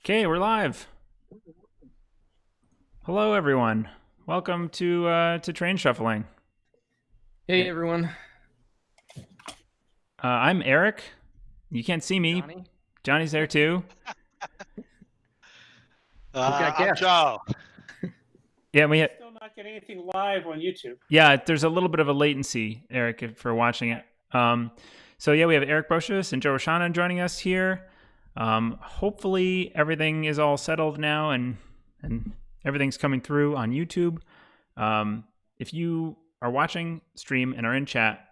Okay, we're live. Hello, everyone. Welcome to Train Shuffling. Hey everyone. I'm Eric. You can't see me. Johnny. Johnny's there too. We've got I'm guests. Joe. Yeah, Still not getting anything live on YouTube. Yeah, there's a little bit of a latency, Eric, for watching it. So we have Eric Brosius and Joe Rushanan joining us here. Hopefully everything is all settled now and everything's coming through on YouTube. If you are watching stream and are in chat,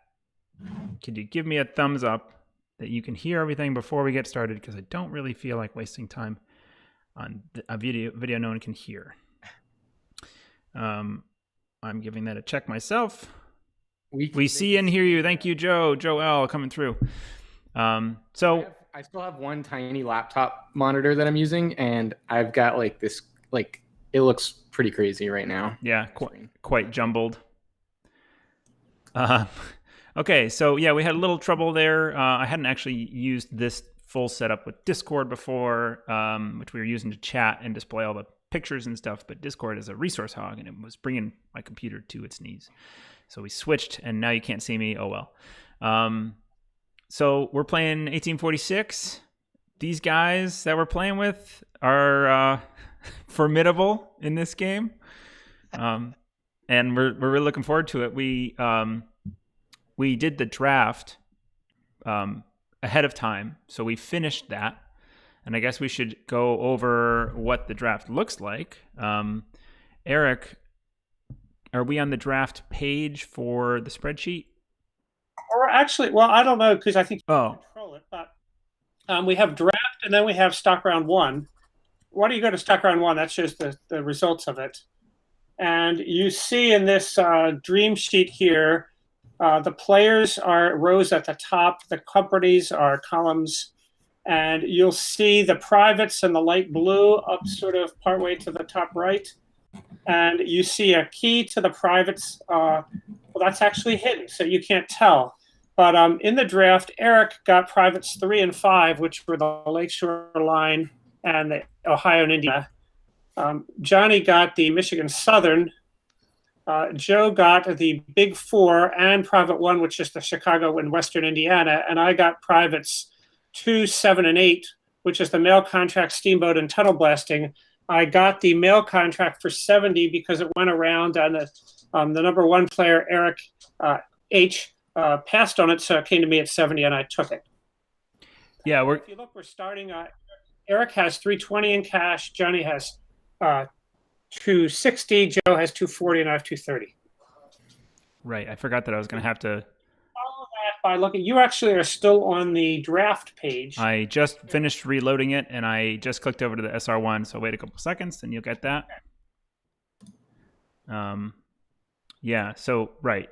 could you give me a thumbs up that you can hear everything before we get started? Because I don't really feel like wasting time on a video no one can hear. I'm giving that a check myself. We see and hear you. Thank you, Joe. Joe L. coming through. I still have one tiny laptop monitor that I'm using, and I've got this, it looks pretty crazy right now. Yeah, quite jumbled. Okay, so we had a little trouble there. I hadn't actually used this full setup with Discord before, which we were using to chat and display all the pictures and stuff, but Discord is a resource hog, and it was bringing my computer to its knees. So we switched, and now you can't see me. Oh well. So we're playing 1846. These guys that we're playing with are formidable in this game, and we're really looking forward to it. We did the draft ahead of time, so we finished that. And I guess we should go over what the draft looks like. Eric, are we on the draft page for the spreadsheet? Or actually, well, I don't know, because I think you control it. But we have draft, and then we have stock round one. Why don't you go to stock round one? That shows the results of it. And you see in this dream sheet here, the players are rows at the top. The companies are columns. And you'll see the privates in the light blue up sort of partway to the top right. And you see a key to the privates. Well, that's actually hidden, so you can't tell. But in the draft, Eric got privates 3 and 5, which were the Lakeshore Line and the Ohio and Indiana. Johnny got the Michigan Southern. Joe got the Big 4 and Private 1, which is the Chicago and Western Indiana. And I got privates 2, 7, and 8, which is the mail contract, steamboat, and tunnel blasting. I got the mail contract for 70 because it went around, and the number one player, Eric H, passed on it, so it came to me at 70, and I took it. Yeah, if you look, we're starting. Eric has 320 in cash. Johnny has 260. Joe has 240, and I have 230. Right. I forgot that I was going to have to follow that by looking. You actually are still on the draft page. I just finished reloading it, and I just clicked over to the SR1, so wait a couple seconds, and you'll get that. So, right.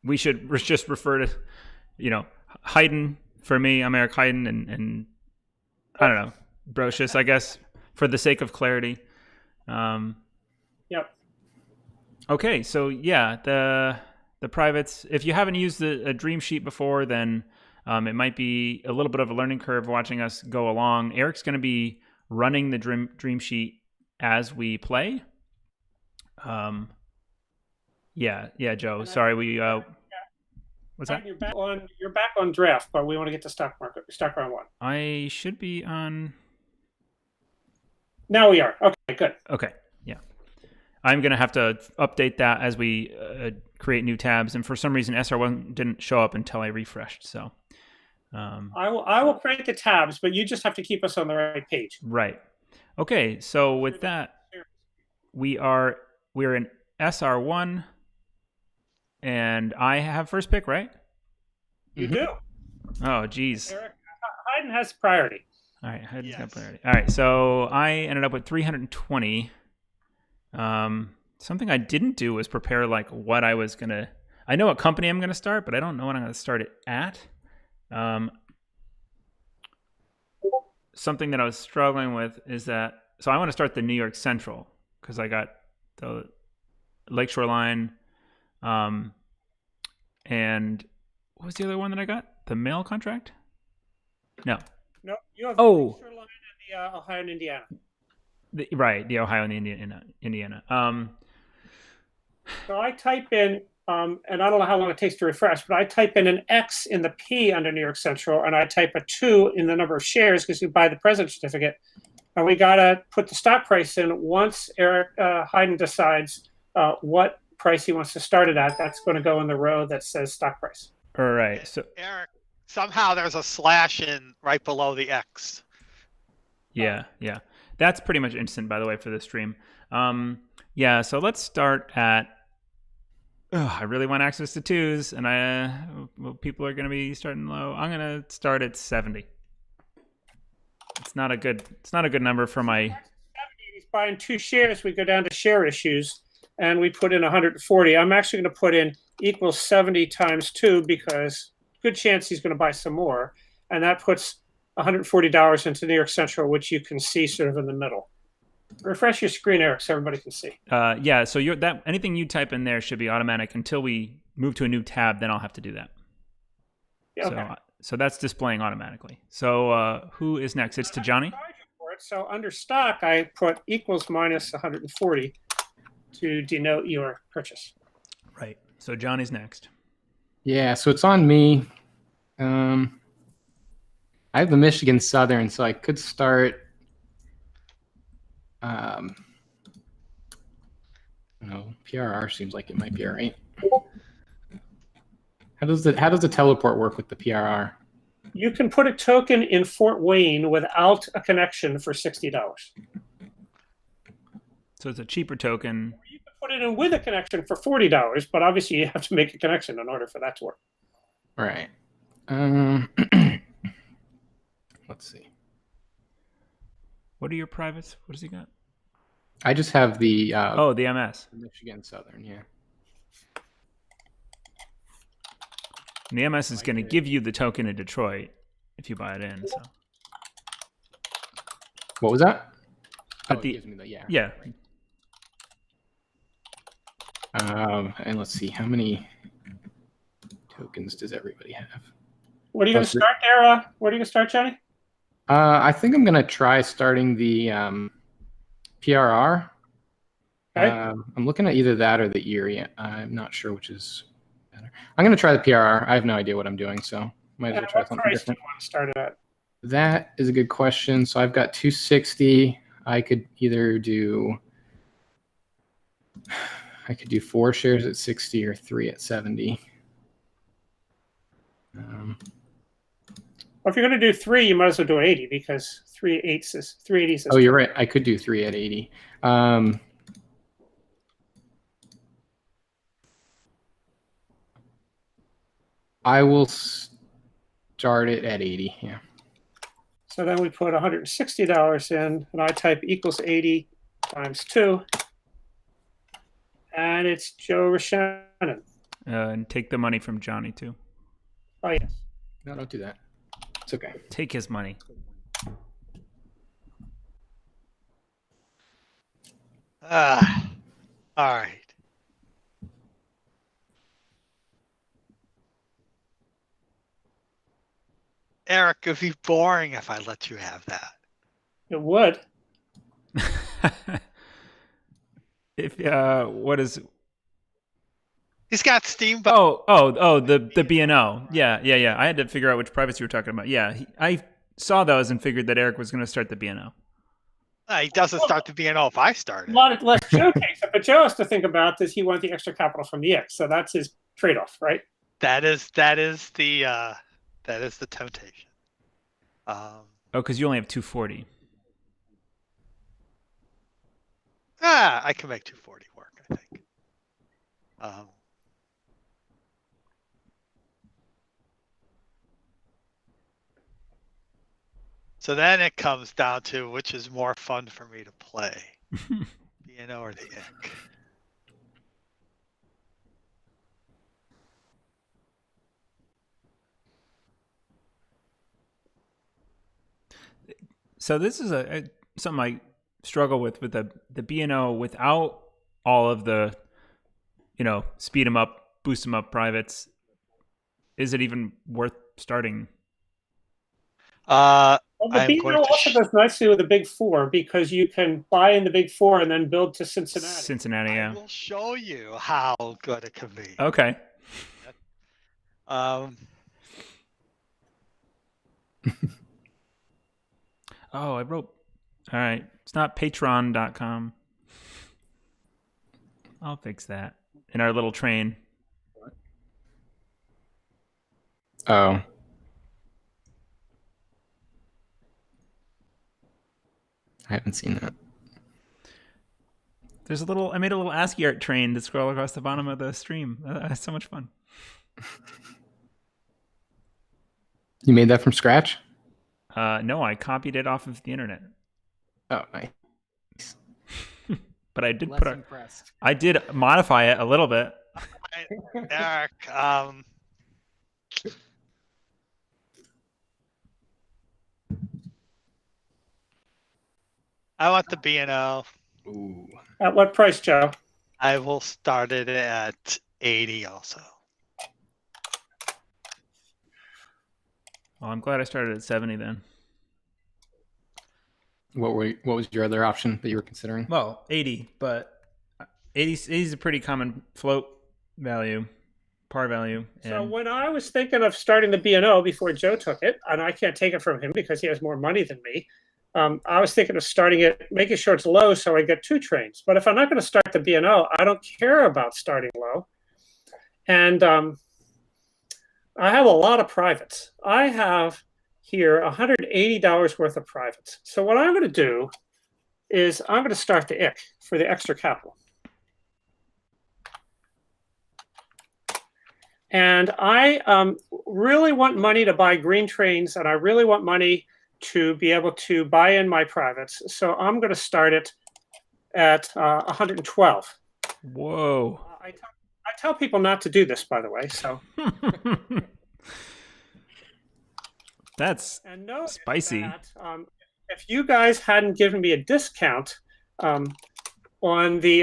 We should just refer to, Hayden for me. I'm Eric Hayden, and I don't know, Brosius, I guess, for the sake of clarity. Yep. Okay, so the privates, if you haven't used a dream sheet before, then it might be a little bit of a learning curve watching us go along. Eric's going to be running the dream sheet as we play. Joe. Sorry, what's that? You're back on draft, but we want to get to stock round one. I should be on. Now we are. Okay, good. Okay, yeah. I'm going to have to update that as we create new tabs, and for some reason SR1 didn't show up until I refreshed. So I will create the tabs, but you just have to keep us on the right page. Right. Okay. So with that, we're in SR1, and I have first pick, right? You do. Oh, geez. Eric, Hayden has priority. All right, Hayden's got priority. All right, so I ended up with 320. Something I didn't do was prepare what I was gonna. I know what company I'm gonna start, but I don't know what I'm gonna start it at. Something that I was struggling with is that. So I want to start the New York Central because I got the Lakeshore Line, and what was the other one that I got? The mail contract? No, No, you have Oh. the Shoreline and the Ohio and Indiana. The Ohio and Indiana. So I type in, and I don't know how long it takes to refresh, but I type in an X in the P under New York Central, and I type a 2 in the number of shares because you buy the president certificate. And we got to put the stock price in once Eric Hayden decides what price he wants to start it at. That's going to go in the row that says stock price. All right. So Eric, somehow there's a slash in right below the X. Yeah. That's pretty much instant, by the way, for the stream. Yeah, so let's start at... I really want access to 2s, and people are going to be starting low. I'm going to start at 70. It's not a good number for my... He's buying 2 shares. We go down to share issues, and we put in 140. I'm actually going to put in equals 70 times 2 because good chance he's going to buy some more, and that puts $140 into New York Central, which you can see sort of in the middle. Refresh your screen, Eric, so everybody can see. Yeah, so anything you type in there should be automatic until we move to a new tab. Then I'll have to do that. Yeah, okay. So that's displaying automatically. So who is next? It's to Johnny. So under stock, I put equals minus 140 to denote your purchase. Right. So Johnny's next. Yeah, so it's on me. I have the Michigan Southern, so I could start. PRR seems like it might be all right. How does the teleport work with the PRR? You can put a token in Fort Wayne without a connection for $60. So it's a cheaper token. You can put it in with a connection for $40, but obviously you have to make a connection in order for that to work. All right. Let's see. What are your privates? What does he got? I just have the the MS. Michigan Southern, yeah. And the MS is going to give you the token in Detroit if you buy it in. So. What was that? But it gives me the, yeah. Yeah. And let's see, how many tokens does everybody have? What are you going to start there? What are you going to start, Johnny? I think I'm going to try starting the PRR. Okay. I'm looking at either that or the Erie. I'm not sure which is better. I'm going to try the PRR. I have no idea what I'm doing, so might as well try something different. What price do you want to start it at? That is a good question. So I've got 260. I could do 4 shares at 60 or 3 at 70. Well, if you're going to do 3, you might as well do 80 because 380 is. Oh, you're right. I could do 3 at 80. I will start it at 80. Yeah. So then we put $160 in, and I type equals 80 times 2, and it's Joe Rushanan. And take the money from Johnny too. Oh yes. No, don't do that. It's okay. Take his money. All right. Eric, it'd be boring if I let you have that. It would. What is? He's got Steam. The B&O. Yeah. I had to figure out which privates you were talking about. Yeah, I saw those and figured that Eric was going to start the B&O. He doesn't start the B&O if I start it. A lot less Joe takes it, but Joe has to think about, does he want the extra capital from the X? So that's his trade-off, right? That is the temptation. Because you only have 240. I can make 240 work, I think. So then it comes down to which is more fun for me to play, B&O or the Ick. So this is something I struggle with the B&O without all of the, speed them up, boost them up privates. Is it even worth starting? Well, the B&O also goes nicely with the Big Four because you can buy in the Big Four and then build to Cincinnati. Cincinnati, yeah. I will show you how good it can be. Okay. Oh, I wrote. All right. It's not patreon.com. I'll fix that in our little train. Oh. I haven't seen that. There's I made a little ASCII art train to scroll across the bottom of the stream. That's so much fun. You made that from scratch? No, I copied it off of the internet. Oh, nice. But I did I did modify it a little bit. Eric, I want the B&O. Ooh. At what price, Joe? I will start it at 80 also. Well, I'm glad I started at 70 then. What was your other option that you were considering? Well, 80, but 80 is a pretty common float value, par value. So when I was thinking of starting the B&O before Joe took it, and I can't take it from him because he has more money than me, I was thinking of starting it, making sure it's low so I get 2 trains. But if I'm not going to start the B&O, I don't care about starting low. And I have a lot of privates. I have here $180 worth of privates. So what I'm going to do is I'm going to start the IC for the extra capital. And I really want money to buy green trains, and I really want money to be able to buy in my privates. So I'm going to start it at 112. Whoa. I tell people not to do this, by the way. So that's spicy. That, if you guys hadn't given me a discount on the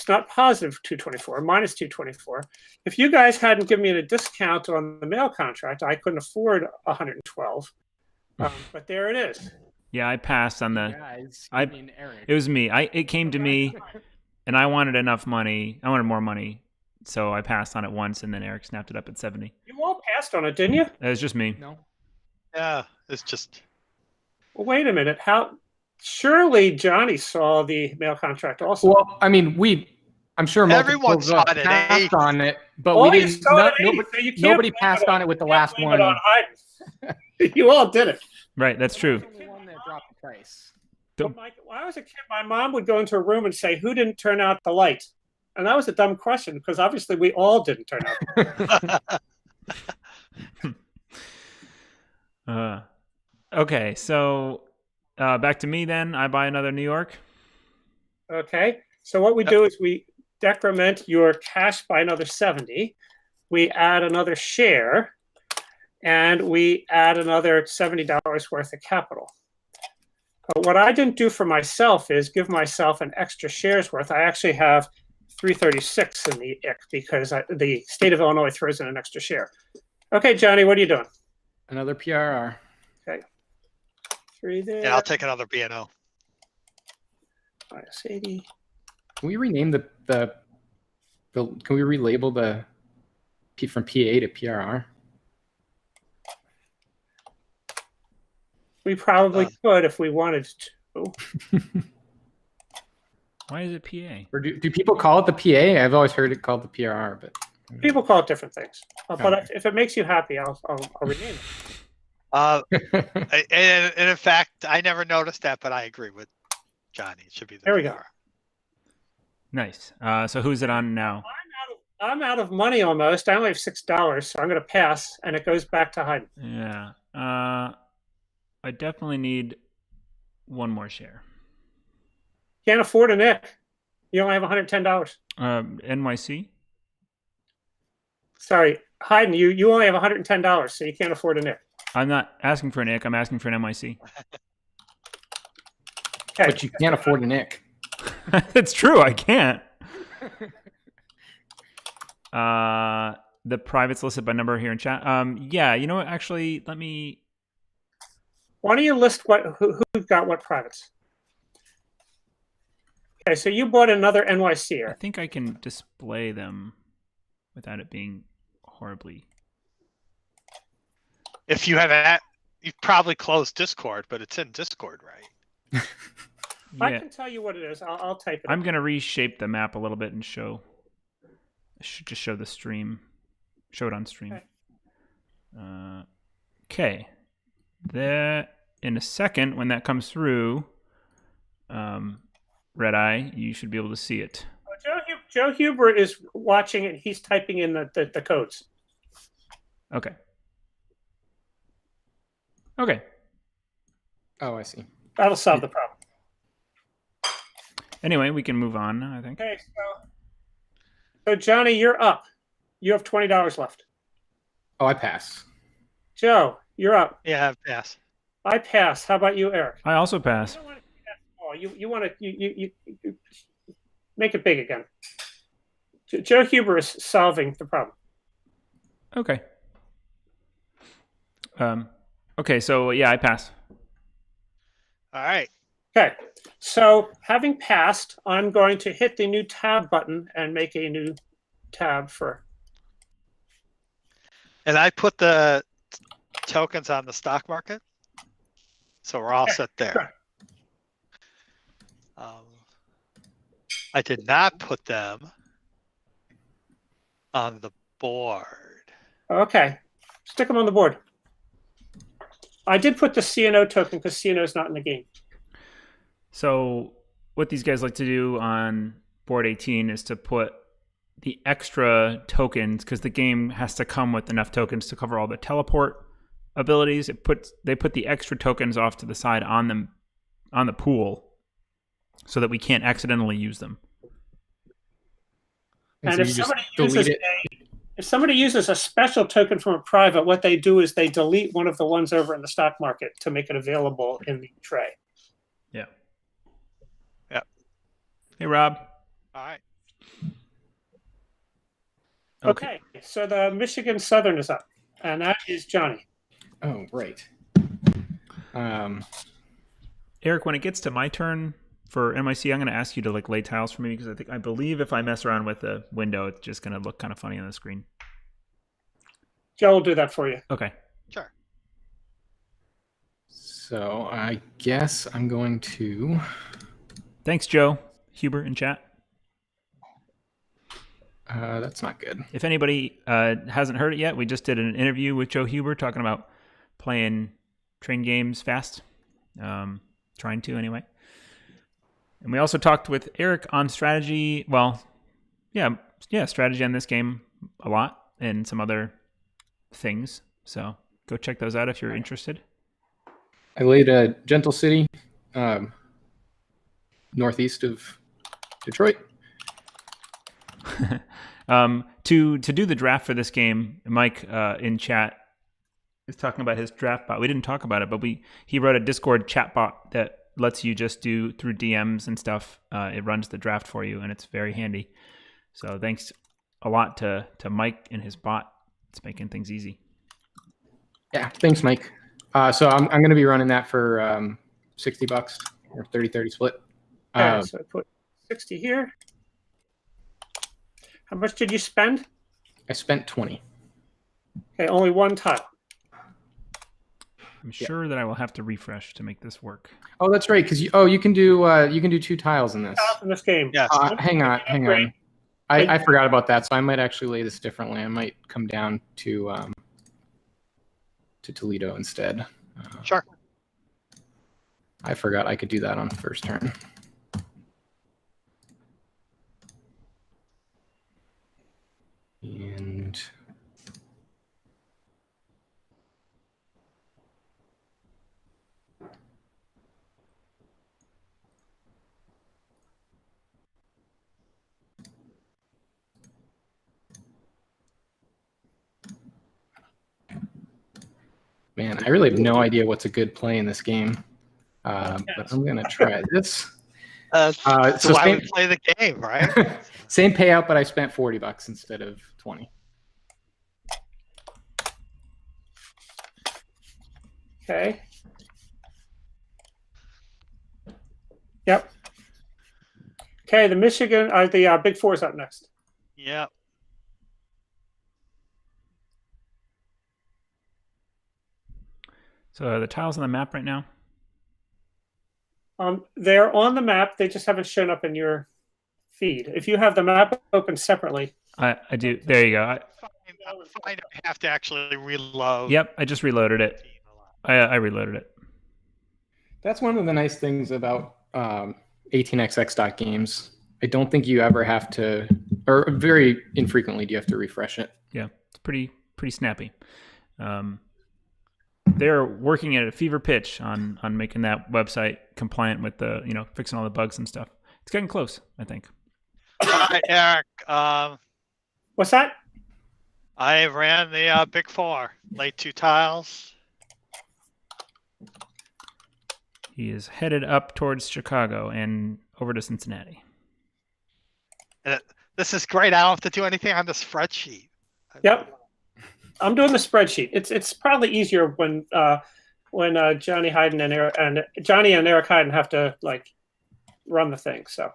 not positive 224, minus 224. If you guys hadn't given me a discount on the mail contract, I couldn't afford 112. But there it is. Yeah, I passed on the. Guys, Eric. It was me. It came to me, and I wanted enough money. I wanted more money, so I passed on it once, and then Eric snapped it up at 70. You all passed on it, didn't you? It was just me. No. Yeah, it's just. Well, wait a minute. Surely Johnny saw the mail contract also. Well, I mean, I'm sure everyone saw it passed on it, but we didn't. Nobody passed on it with the last one. You all did it. Right, that's true. The only one that dropped the price. When I was a kid, my mom would go into a room and say, "Who didn't turn out the light?" And that was a dumb question because obviously we all didn't turn out the light. Okay, so back to me then. I buy another New York. Okay, so what we do is we decrement your cash by another 70. We add another share, and we add another $70 worth of capital. But what I didn't do for myself is give myself an extra shares worth. I actually have 336 in the IC because the state of Illinois throws in an extra share. Okay, Johnny, what are you doing? Another PRR. Okay. 3 there. Yeah, I'll take another B&O. Minus 80. Can we rename the can we relabel the P from PA to PRR? We probably could if we wanted to. Why is it PA? Or do people call it the PA? I've always heard it called the PRR, but people call it different things. But if it makes you happy, I'll rename it. And in fact, I never noticed that, but I agree with Johnny. It should be the There we PR. go. Nice. So who's it on now? I'm out of money almost. I only have $6, so I'm going to pass, and it goes back to Hayden. Yeah. I definitely need one more share. Can't afford a Nick. You only have $110. NYC? Sorry, Hayden, you only have $110, so you can't afford a Nick. I'm not asking for an IC. I'm asking for an NYC. Okay. But you can't afford an IC. That's true. I can't. The privates listed by number here in chat. Yeah, you know what? Actually, let me. Why don't you list who got what privates? Okay, so you bought another NYC. I think I can display them without it being horribly. If you have that, you've probably closed Discord, but it's in Discord, right? Yeah. I can tell you what it is. I'll type it. I'm going to reshape the map a little bit and show. I should just show the stream. Show it on stream. Okay. In a second, when that comes through, Red Eye, you should be able to see it. Joe Huber is watching it. He's typing in the codes. Okay. Okay. Oh, I see. That'll solve the problem. Anyway, we can move on, I think. Okay, so Johnny, you're up. You have $20 left. Oh, I pass. Joe, you're up. Yeah, pass. I pass. How about you, Eric? I also pass. You want to make it big again. Joe Huber is solving the problem. Okay. Okay, so yeah, I pass. All right. Okay, so having passed, I'm going to hit the new tab button and make a new tab for. And I put the tokens on the stock market, so we're all set there. I did not put them on the board. Okay, stick them on the board. I did put the CNO token because CNO is not in the game. So what these guys like to do on board 18 is to put the extra tokens, because the game has to come with enough tokens to cover all the teleport abilities. They put the extra tokens off to the side on the pool so that we can't accidentally use them. And if somebody uses a special token from a private, what they do is they delete one of the ones over in the stock market to make it available in the tray. Yeah. Yep. Hey, Rob. All right. Okay, so the Michigan Southern is up, and that is Johnny. Oh, right. Eric, when it gets to my turn for NYC, I'm going to ask you to lay tiles for me, because I believe if I mess around with the window, it's just going to look kind of funny on the screen. Joe will do that for you. Okay. Sure. So I guess I'm going to. Thanks, Joe Huber in chat. That's not good. If anybody hasn't heard it yet, we just did an interview with Joe Huber talking about playing train games fast. Trying to, anyway. And we also talked with Eric on strategy. Well, yeah, strategy on this game a lot, and some other things. So go check those out if you're interested. I laid a Gentle City, northeast of Detroit. To do the draft for this game, Mike in chat is talking about his draft bot. We didn't talk about it, but he wrote a Discord chat bot that lets you just do through DMs and stuff. It runs the draft for you, and it's very handy. So thanks a lot to Mike and his bot. It's making things easy. Yeah, thanks, Mike. So I'm going to be running that for $60 or 30-30 split. So I put 60 here. How much did you spend? I spent 20. Okay, only one tile. I'm sure that I will have to refresh to make this work. Oh, that's right. Because you can do 2 tiles in this. Tiles in this game. Yes. Hang on. I forgot about that. So I might actually lay this differently. I might come down to Toledo instead. Sure. I forgot I could do that on the first turn. And man, I really have no idea what's a good play in this game, but I'm going to try this. So why we play the game, right? Same payout, but I spent $40 instead of 20. Okay. Yep. Okay, the Michigan, the Big Four is up next. Yep. So are the tiles on the map right now? They're on the map. They just haven't shown up in your feed. If you have the map open separately. I do. There you go. I'm fine. I have to actually reload. Yep, I just reloaded it. I reloaded it. That's one of the nice things about 18xx.games. I don't think you ever have to, or very infrequently do you have to refresh it. Yeah, it's pretty snappy. They're working at a fever pitch on making that website compliant with the, fixing all the bugs and stuff. It's getting close, I think. All right, Eric. What's that? I ran the Big Four. Laid 2 tiles. He is headed up towards Chicago and over to Cincinnati. This is great. I don't have to do anything on the spreadsheet. Yep. I'm doing the spreadsheet. It's probably easier when Johnny Hayden and Johnny and Eric Hayden have to run the thing. So,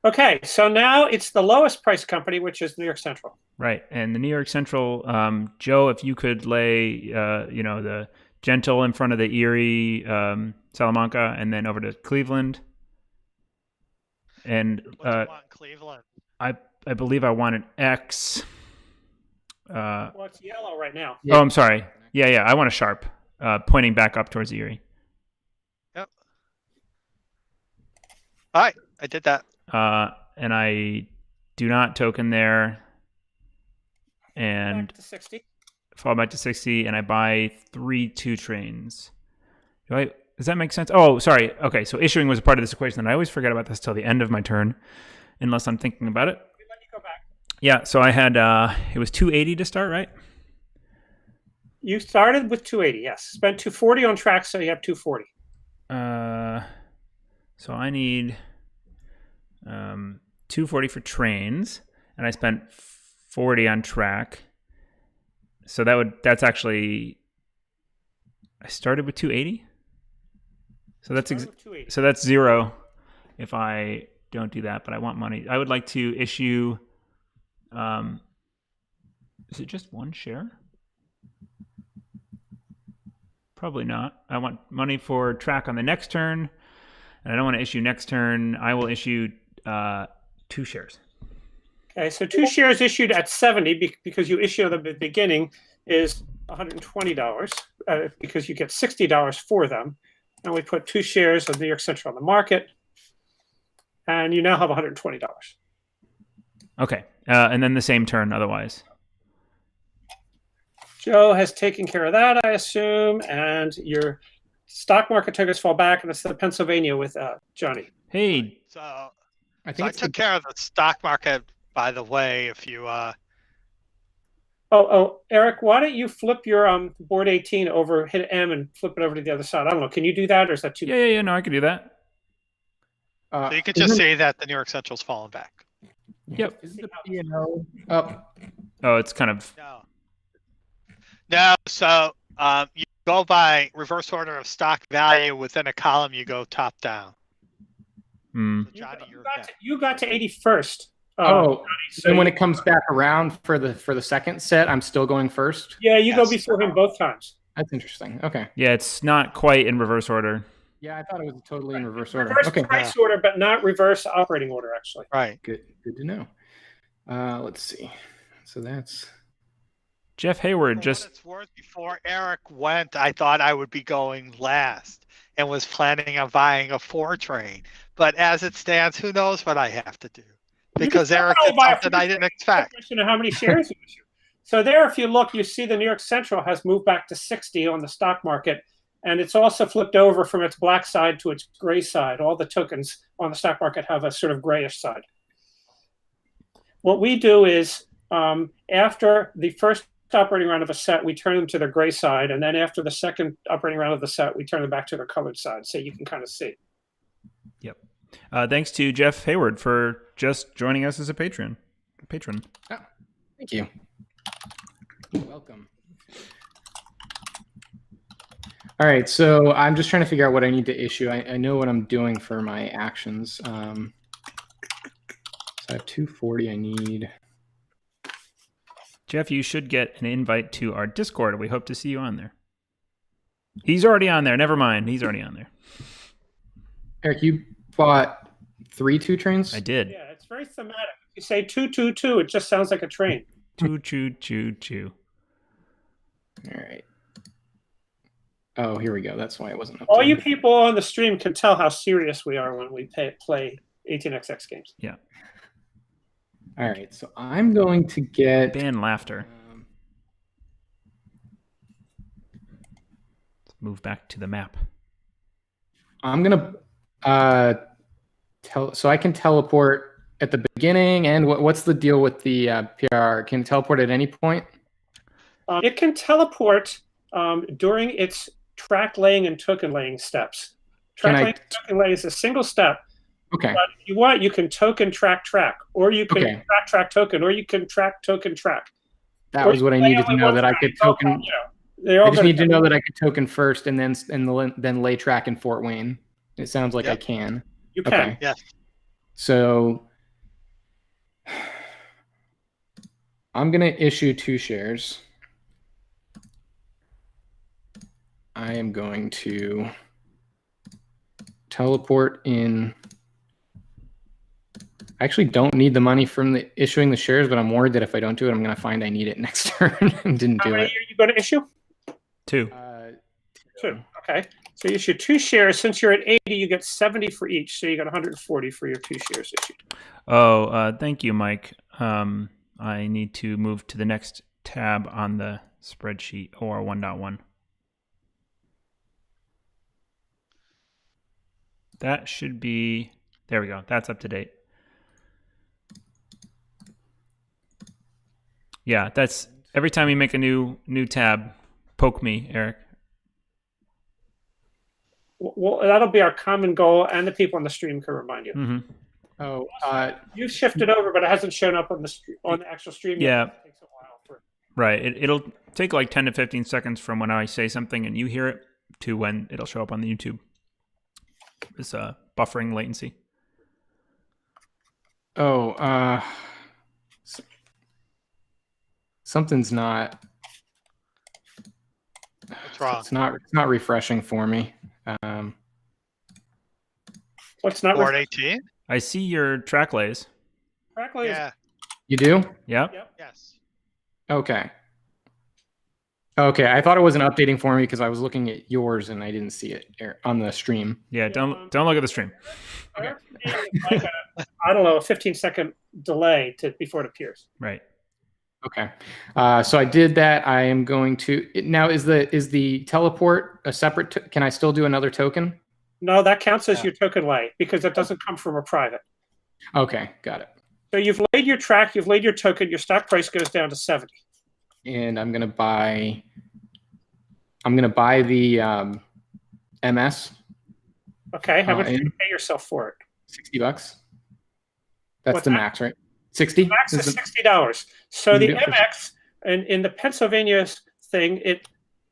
okay, so now it's the lowest price company, which is New York Central. Right, and the New York Central, Joe, if you could lay, the Gentle in front of the Erie, Salamanca, and then over to Cleveland. And What do you want, Cleveland? I believe I want an X. Well, it's yellow right now. Oh, I'm sorry. Yeah, I want a sharp, pointing back up towards Erie. Yep. All right, I did that. And I do not token there. And Back to 60. Fall back to 60, and I buy 3 2 trains. Does that make sense? Oh, sorry. Okay, so issuing was a part of this equation, and I always forget about this till the end of my turn, unless I'm thinking about it. Let you go back. Yeah, so I had, it was 280 to start, right? You started with 280, yes. Spent 240 on track, so you have 240. So I need 240 for trains, and I spent 40 on track. So that's actually, I started with 280. So that's 0 if I don't do that, but I want money. I would like to issue, is it just 1 share? Probably not. I want money for track on the next turn, and I don't want to issue next turn. I will issue 2 shares. Okay, so 2 shares issued at 70 because you issue at the beginning is $120 because you get $60 for them. And we put 2 shares of New York Central on the market, and you now have $120. Okay, and then the same turn otherwise. Joe has taken care of that, I assume, and your stock market tokens fall back, and it's the Pennsylvania with Johnny. Hey. So I took care of the stock market, by the way, if you... Oh, Eric, why don't you flip your board 18 over, hit M, and flip it over to the other side? I don't know. Can you do that, or is that too... Yeah, no, I can do that. So you could just say that the New York Central's fallen back. Yep. Is the P&L up? Oh, it's kind of... No, so you go by reverse order of stock value. Within a column, you go top down. So Johnny, you got to 81st. So when it comes back around for the second set, I'm still going first? Yeah, you go before him both times. That's interesting. Okay. Yeah, it's not quite in reverse order. Yeah, I thought it was totally in reverse order. Reverse price order, but not reverse operating order, actually. Right. Good to know. Let's see. So that's... Jeff Hayward For what it's worth, before Eric went, I thought I would be going last and was planning on buying a 4 train. But as it stands, who knows what I have to do? Because Eric did something I didn't expect. Question of how many shares you issue. So there, if you look, you see the New York Central has moved back to 60 on the stock market, and it's also flipped over from its black side to its gray side. All the tokens on the stock market have a sort of grayish side. What we do is after the first operating round of a set, we turn them to the gray side, and then after the second operating round of the set, we turn them back to their colored side, so you can kind of see. Yep. Thanks to Jeff Hayward for just joining us as a patron. Oh, thank you. You're welcome. All right, so I'm just trying to figure out what I need to issue. I know what I'm doing for my actions. So I have 240 I need. Jeff, you should get an invite to our Discord. We hope to see you on there. He's already on there. Never mind. He's already on there. Eric, you bought 3 2 trains? I did. Yeah, it's very thematic. If you say 222, it just sounds like a train. Choo, choo, choo, choo. All right. Oh, here we go. That's why it wasn't up. All you people on the stream can tell how serious we are when we play 18xx games. Yeah. All right, so I'm going to get... Ban laughter. Let's move back to the map. I'm going to so I can teleport at the beginning, and what's the deal with the PR? Can it teleport at any point? It can teleport during its track laying and token laying steps. Track laying and token laying is a single step. Okay. But if you want, you can token track, or you can track token, or you can track token track. That was what I needed to know, that I could token. I just need to know that I could token first and then lay track in Fort Wayne. It sounds like I can. You can. Okay. Yes. So I'm going to issue 2 shares. I am going to teleport in. I actually don't need the money from issuing the shares, but I'm worried that if I don't do it, I'm going to find I need it next turn and didn't do it. How many are you going to issue? 2. 2. Okay. So you issue 2 shares. Since you're at 80, you get 70 for each. So you got 140 for your 2 shares issued. Oh, thank you, Mike. I need to move to the next tab on the spreadsheet, or 1.1. That should be, there we go. That's up to date. Yeah, that's every time you make a new tab, poke me, Eric. Well, that'll be our common goal, and the people on the stream can remind you. Mm-hmm. Oh, you've shifted over, but it hasn't shown up on the actual stream yet. Yeah. It takes a while Right. It'll take like 10 to 15 seconds from when I say something and you hear it to when it'll show up on the YouTube. This buffering latency. Oh, something's not. What's wrong? It's not refreshing for me. What's not? Board 18? I see your track lays. Track lays. Yeah. You do? Yep. Yes. Okay. Okay, I thought it wasn't updating for me because I was looking at yours and I didn't see it on the stream. Yeah, don't look at the stream. Okay. Like I don't know, a 15-second delay before it appears. Right. Okay. So I did that. I am going to now. Is the teleport a separate? Can I still do another token? No, that counts as your token lay because it doesn't come from a private. Okay, got it. So you've laid your track, you've laid your token, your stock price goes down to 70. And I'm gonna buy the MS. Okay, how much do you pay yourself for it? $60. That's the max, right? 60. Max is $60. So the MX, and in the Pennsylvania thing,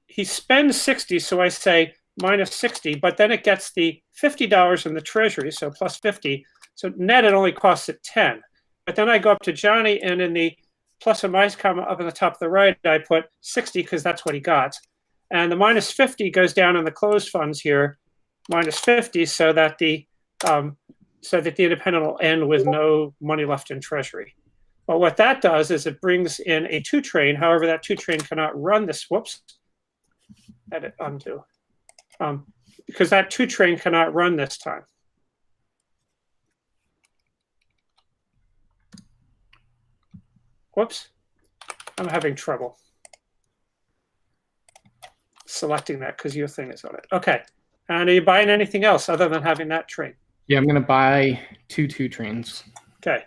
he spends 60, so I say minus 60, but then it gets the $50 in the treasury, so plus 50. So net it only costs it 10. But then I go up to Johnny, and in the plus or minus comma up in the top of the right, I put 60 because that's what he got. And the minus 50 goes down in the closed funds here, minus 50, so that the independent will end with no money left in treasury. But what that does is it brings in a 2 train. However, that 2 train cannot run this. Whoops. Edit undo. Because that 2 train cannot run this time. Whoops. I'm having trouble selecting that because your thing is on it. Okay. And are you buying anything else other than having that train? Yeah, I'm going to buy 2 trains. Okay.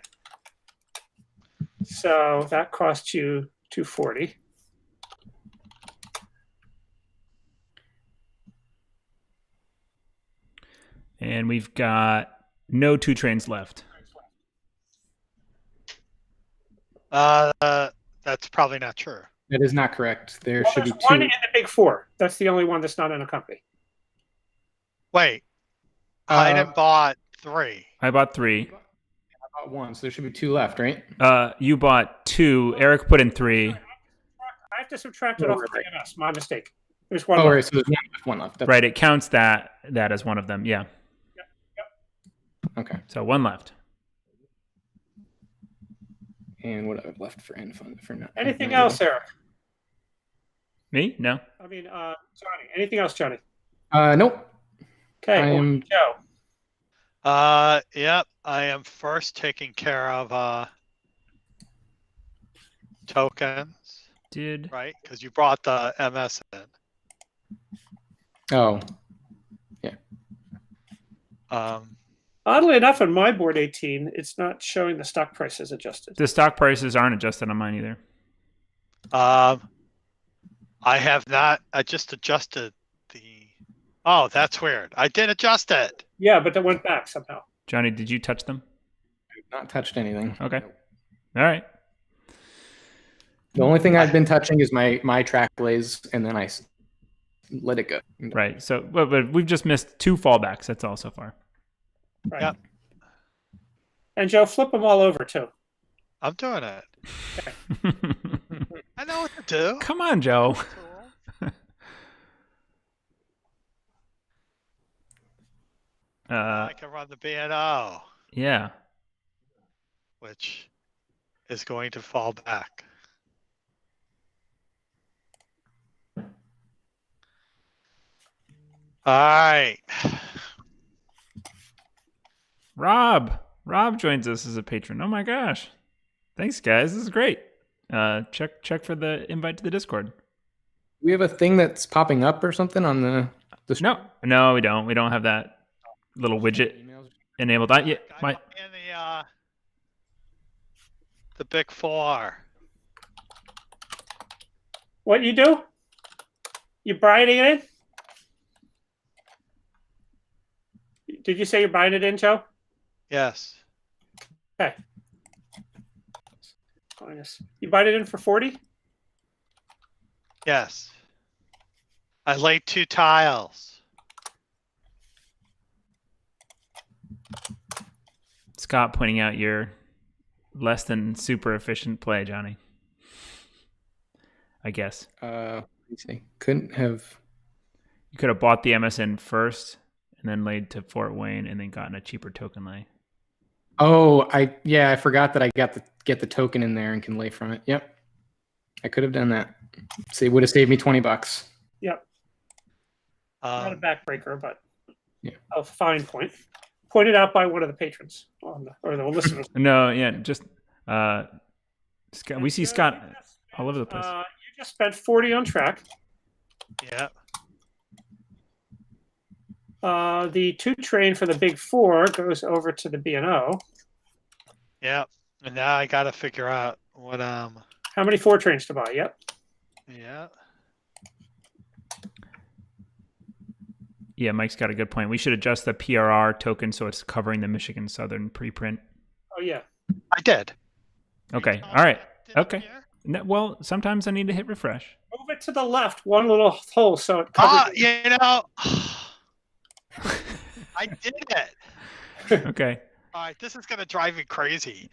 So that costs you $240. And we've got no 2 trains left. That's probably not true. That is not correct. There Well, should be there's two. one in the big four. That's the only one that's not in a company. Wait, Hayden bought 3. I bought 3. I bought 1, so there should be 2 left, right? You bought 2. Eric put in 3. I have to subtract it off of MS. My mistake. There's one Oh, left. right. So there's one left. Right. It counts that as one of them. Yeah. Yep. Okay. So 1 left. And what I have left for end fund for now. Anything else, Eric? Me? No. I mean, Johnny. Anything else, Johnny? Nope. Okay. Joe. Yep. I am first taking care of tokens. Right? Because you brought the MS in. Oh. Yeah. Oddly enough, on my board 18, it's not showing the stock prices adjusted. The stock prices aren't adjusted on mine either. I have not. I just adjusted the. Oh, that's weird. I did adjust it. Yeah, but that went back somehow. Johnny, did you touch them? I have not touched anything. Okay. All right. The only thing I've been touching is my track plays, and then I let it go. Right. So, but we've just missed 2 fallbacks. That's all so far. Right. Yep. And Joe, flip them all over too. I'm doing it. I know what to do. Come on, Joe. I can run the B&O. Yeah. Which is going to fall back. All right. Rob joins us as a patron. Oh my gosh. Thanks, guys. This is great. Check for the invite to the Discord. We have a thing that's popping up or something on the No, we don't. We don't have that little widget enabled. In the big 4. What you do? You buying it in? Did you say you're buying it in, Joe? Yes. Okay. You buying it in for 40? Yes. I laid 2 tiles. Scott pointing out your less than super efficient play, Johnny. I guess. Let me see. Couldn't have. You could have bought the MSN first and then laid to Fort Wayne and then gotten a cheaper token lay. Oh, I forgot that I got to get the token in there and can lay from it. Yep. I could have done that. So it would have saved me $20. Yep. Not a backbreaker, but yeah, a fine point. Pointed out by one of the patrons or the listeners. No, yeah, just Scott, we see Scott all over the place. You just spent 40 on track. Yeah. The 2 train for the big 4 goes over to the B&O. Yeah. And now I got to figure out what How many 4 trains to buy? Yep. Yeah. Yeah, Mike's got a good point. We should adjust the PRR token so it's covering the Michigan Southern preprint. Oh yeah. I did. Okay. All right. Okay. No, well, sometimes I need to hit refresh. Move it to the left, one little hole, so it covers. I did it. Okay. All right, this is gonna drive me crazy.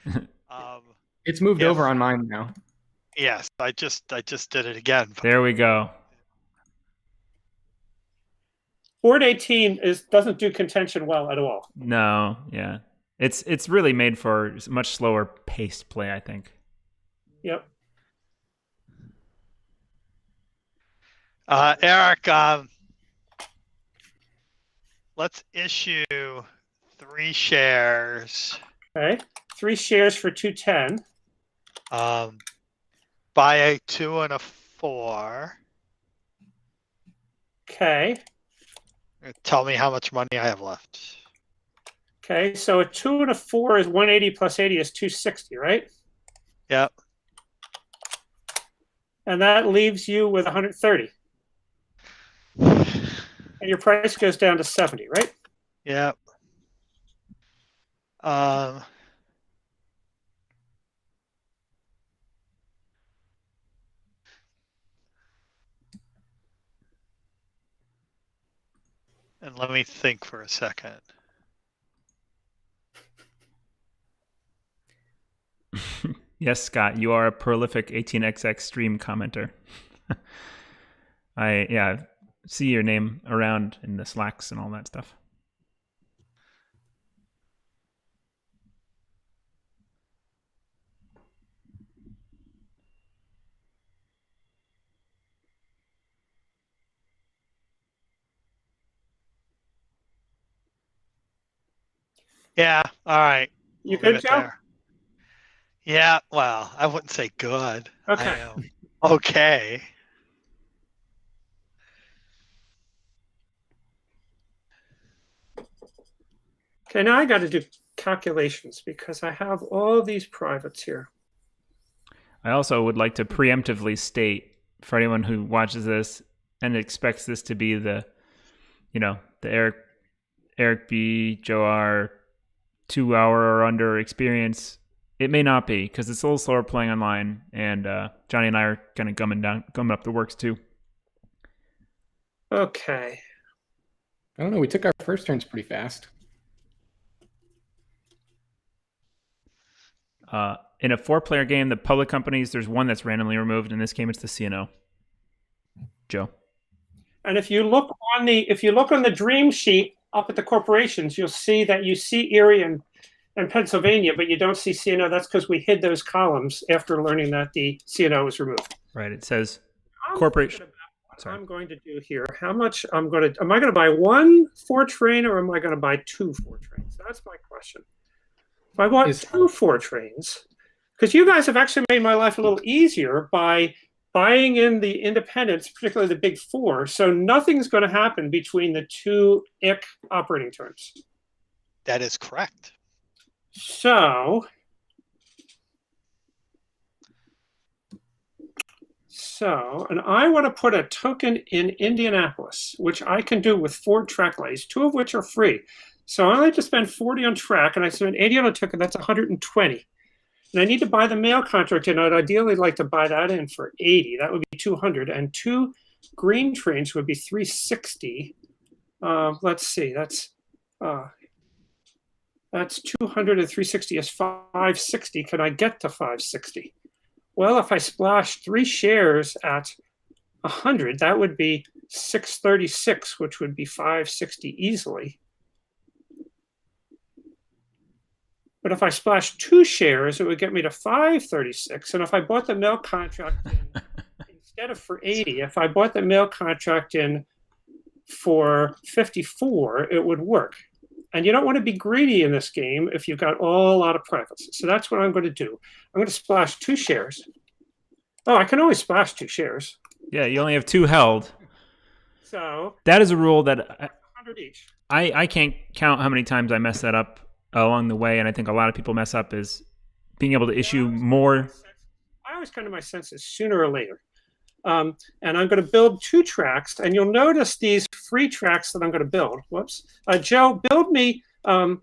It's moved over on mine now. Yes, I just did it again. There we go. Board 18 doesn't do contention well at all. No, yeah. It's really made for much slower paced play, I think. Yep. Eric, let's issue 3 shares. Okay. 3 shares for 210. Buy a 2 and a 4. Okay. Tell me how much money I have left. Okay, so a 2 and a 4 is 180 plus 80 is 260, right? Yep. And that leaves you with 130. And your price goes down to 70, right? Yep. And let me think for a second. Yes, Scott, you are a prolific 18xx stream commenter. I see your name around in the Slacks and all that stuff. Yeah, all right. You good, Joe? There. Yeah, well, I wouldn't say good. Okay. I am okay. Okay, now I got to do calculations because I have all these privates here. I also would like to preemptively state for anyone who watches this and expects this to be the Eric B, Joe R 2 hour or under experience. It may not be because it's a little slower playing online, and Johnny and I are kind of gumming up the works too. Okay. I don't know. We took our first turns pretty fast. In a 4-player game, the public companies, there's one that's randomly removed. In this game, it's the CNO. Joe. And if you look on the dream sheet up at the corporations, you'll see that you see Erie and Pennsylvania, but you don't see CNO. That's because we hid those columns after learning that the CNO was removed. Right. It says corporation. What I'm going to do here. How much am I going to buy one 4-train or am I going to buy 2 4-trains? That's my question. If I bought 2 4-trains, because you guys have actually made my life a little easier by buying in the independents, particularly the big 4. So nothing's going to happen between the 2 IC operating terms. That is correct. So, and I want to put a token in Indianapolis, which I can do with 4 track lays, 2 of which are free. So I only have to spend 40 on track, and I spend 80 on a token. That's 120. And I need to buy the mail contract, and I'd ideally like to buy that in for 80. That would be 200. And 2 green trains would be 360. Let's see. That's 200 and 360 is 560. Can I get to 560? Well, if I splash 3 shares at 100, that would be 636, which would be 560 easily. But if I splash 2 shares, it would get me to 536. And if I bought the mail contract in, instead of for 80, if I bought the mail contract in for 54, it would work. And you don't want to be greedy in this game if you've got a lot of privates. So that's what I'm going to do. I'm going to splash 2 shares. Oh, I can only splash 2 shares. Yeah, you only have 2 held. So that is a rule that 100 each. I can't count how many times I mess that up along the way, and I think a lot of people mess up is being able to issue more. I always come to my senses sooner or later. And I'm going to build 2 tracks, and you'll notice these free tracks that I'm going to build. Whoops. Joe, build me. I'll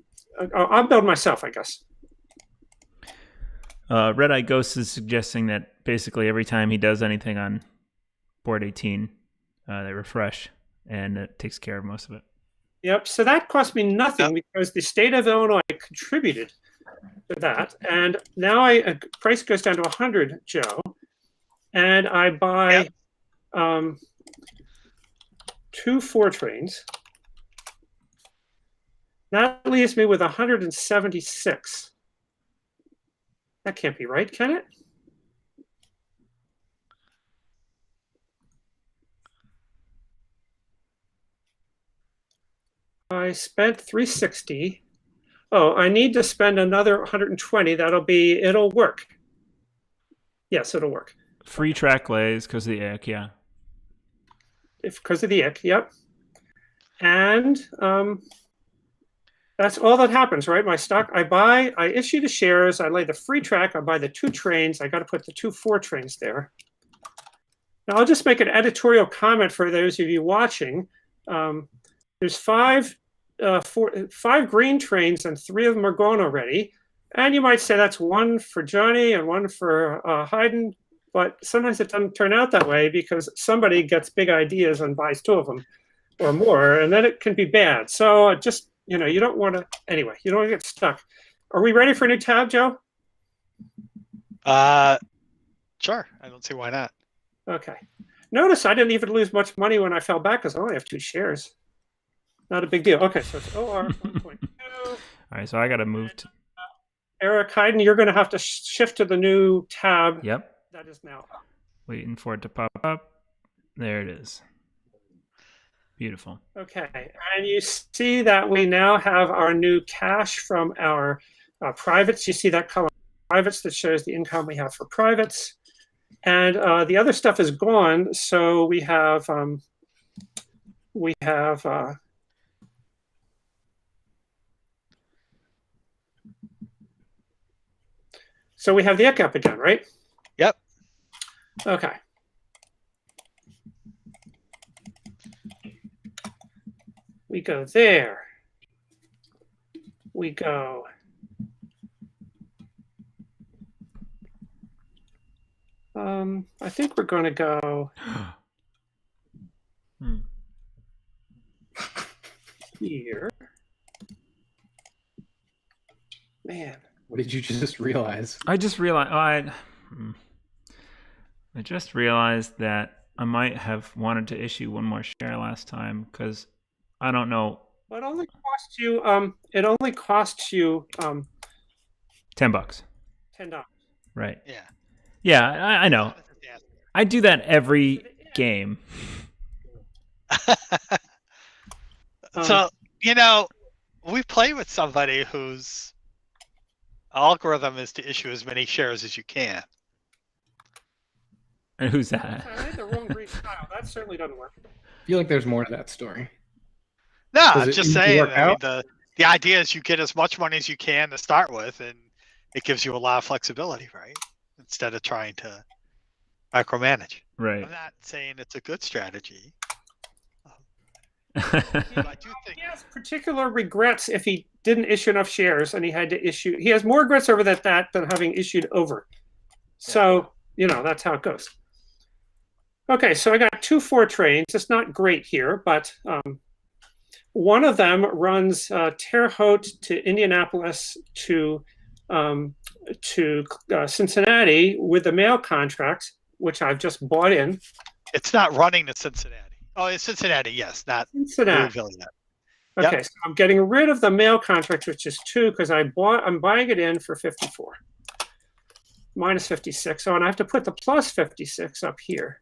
build myself, I guess. Red Eye Ghost is suggesting that basically every time he does anything on board 18, they refresh, and it takes care of most of it. Yep. So that cost me nothing because the state of Illinois contributed to that. And now price goes down to 100, Joe. And I buy 2 4-trains. That leaves me with 176. That can't be right, can it? I spent 360. Oh, I need to spend another 120. It'll work. Yes, it'll work. Free track lays because of the ick, yeah. Because of the ick, yep. And that's all that happens, right? My stock, I issue the shares, I lay the free track, I buy the 2 trains, I got to put the 2 4-trains there. Now I'll just make an editorial comment for those of you watching. There's 5 green trains and 3 of them are gone already. And you might say that's 1 for Johnny and 1 for Hayden. But sometimes it doesn't turn out that way because somebody gets big ideas and buys 2 of them. or more, and then it can be bad. So just, you don't want to, anyway, you don't want to get stuck. Are we ready for a new tab, Joe? Sure. I don't see why not. Okay. Notice I didn't even lose much money when I fell back because I only have 2 shares. Not a big deal. Okay, so it's OR 1.2. All right, so I got to move to... Eric Hayden, you're going to have to shift to the new tab. Yep. That is now up. Waiting for it to pop up. There it is. Beautiful. Okay, and you see that we now have our new cash from our privates. You see that column, privates, that shows the income we have for privates. And the other stuff is gone, so we have so we have the EC up again, right? Yep. Okay. We go there. We go. I think we're going to go here. Man. What did you just realize? I just realized. I just realized that I might have wanted to issue one more share last time because I don't know. But it only costs you. It only costs you $10. $10. Right. Yeah. Yeah, I know. I do that every game. So, we play with somebody whose algorithm is to issue as many shares as you can. And who's that? I had the wrong green style. That certainly doesn't work. I feel like there's more to that story. No, Does I'm it just usually saying. work out? The idea is you get as much money as you can to start with, and it gives you a lot of flexibility, right? Instead of trying to micromanage. Right. I'm not saying it's a good strategy. But I do think he has particular regrets if he didn't issue enough shares and he had to issue. He has more regrets over that than having issued over. So, that's how it goes. Okay, so I got 2 4 trains. It's not great here, but one of them runs Terre Haute to Indianapolis to Cincinnati with the mail contract, which I've just bought in. It's not running to Cincinnati. Oh, it's Cincinnati, yes, not Cincinnati. Louisville yet. Okay, Yep. so I'm getting rid of the mail contract, which is 2, because I'm buying it in for 54. Minus 56. So, and I have to put the plus 56 up here.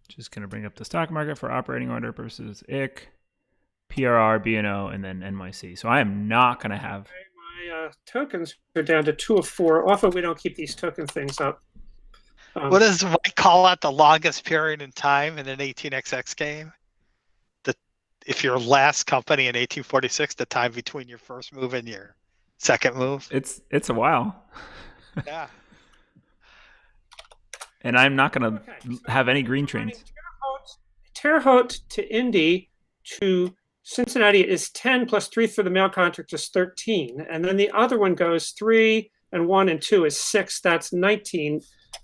Just going to bring up the stock market for operating order purposes. IC, PRR, BNO, and then NYC. So I am not going to have... My tokens are down to 2 of 4. Often we don't keep these token things up. What does White call out the longest period in time in an 18xx game? If your last company in 1846, the time between your first move and your second move? It's a while. Yeah. And I'm not going to have any green trains. Terre Haute to Indy to Cincinnati is 10 plus 3 for the mail contract is 13. And then the other one goes 3 and 1 and 2 is 6. That's 19.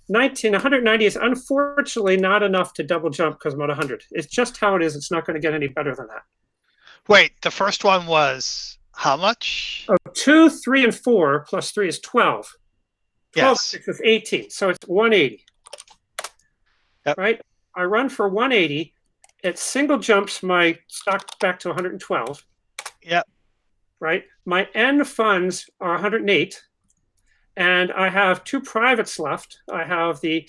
190 is unfortunately not enough to double jump because I'm at 100. It's just how it is. It's not going to get any better than that. Wait, the first one was how much? 2, 3, and 4 plus 3 is 12. 12 Yes. 6 is 18. So it's 180. Yep. Right? I run for 180. It single jumps my stock back to 112. Yep. Right? My end funds are 108. And I have 2 privates left. I have the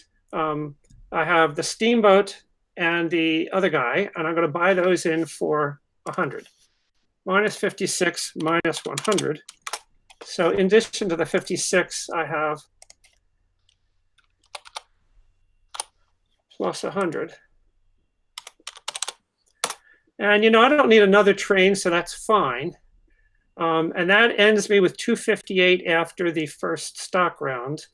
Steamboat and the other guy, and I'm going to buy those in for 100. Minus 56, minus 100. So in addition to the 56, I have plus 100. And, I don't need another train, so that's fine. And that ends me with 258 after the first stock round.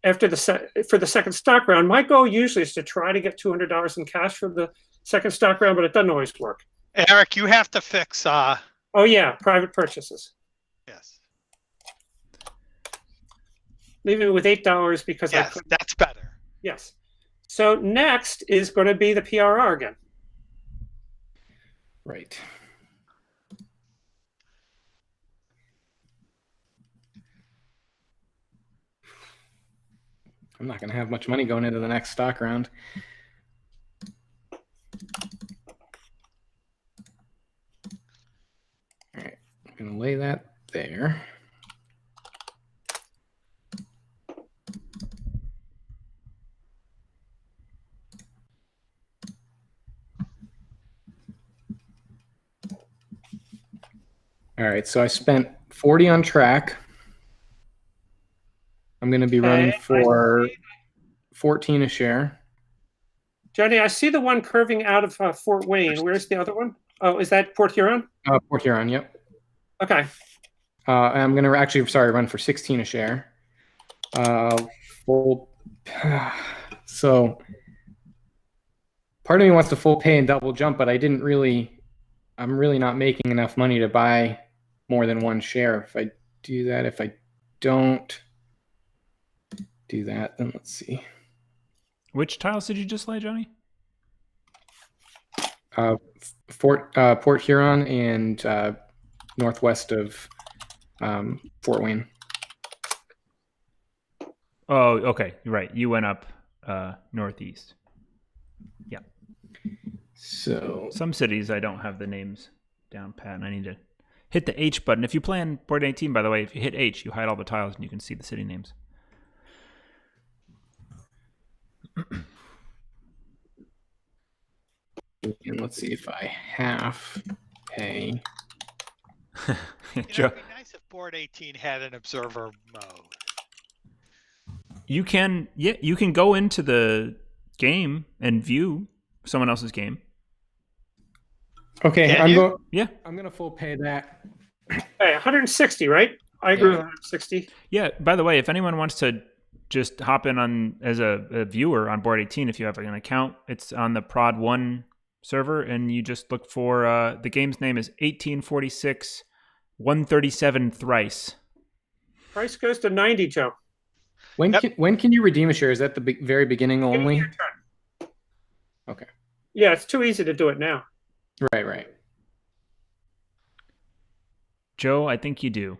For the second stock round, my goal usually is to try to get $200 in cash for the second stock round, but it doesn't always work. Eric, you have to fix. Oh yeah, private purchases. Yes. Leave me with $8 because yes, that's better. Yes. So next is going to be the PRR again. Right. I'm not going to have much money going into the next stock round. All right, I'm going to lay that there. All right, so I spent 40 on track. I'm going to be running for 14 a share. Johnny, I see the one curving out of Fort Wayne. Where's the other one? Oh, is that Port Huron? Port Huron, yep. Okay. I'm going to actually, run for 16 a share. So part of me wants to full pay and double jump, but I'm really not making enough money to buy more than one share. If I do that, if I don't do that, then let's see. Which tiles did you just lay, Johnny? Port Huron and northwest of Fort Wayne. Oh, okay. You're right. You went up northeast. Yeah. So some cities I don't have the names down pat, and I need to hit the H button. If you play on board 18, by the way, if you hit H, you hide all the tiles and you can see the city names. And let's see if I half pay. It'd be nice if board 18 had an observer mode. You can go into the game and view someone else's game. Okay, I'm going to full pay that. Hey, 160, right? I agree with 160. Yeah, by the way, if anyone wants to just hop in on as a viewer on board 18, if you have an account, it's on the Prod 1 server, and you just look for the game's name is 1846 137 thrice. Price goes to 90, Joe. When can you redeem a share? Is that the very beginning only? Okay. Yeah, it's too easy to do it now. Right. Joe, I think you do.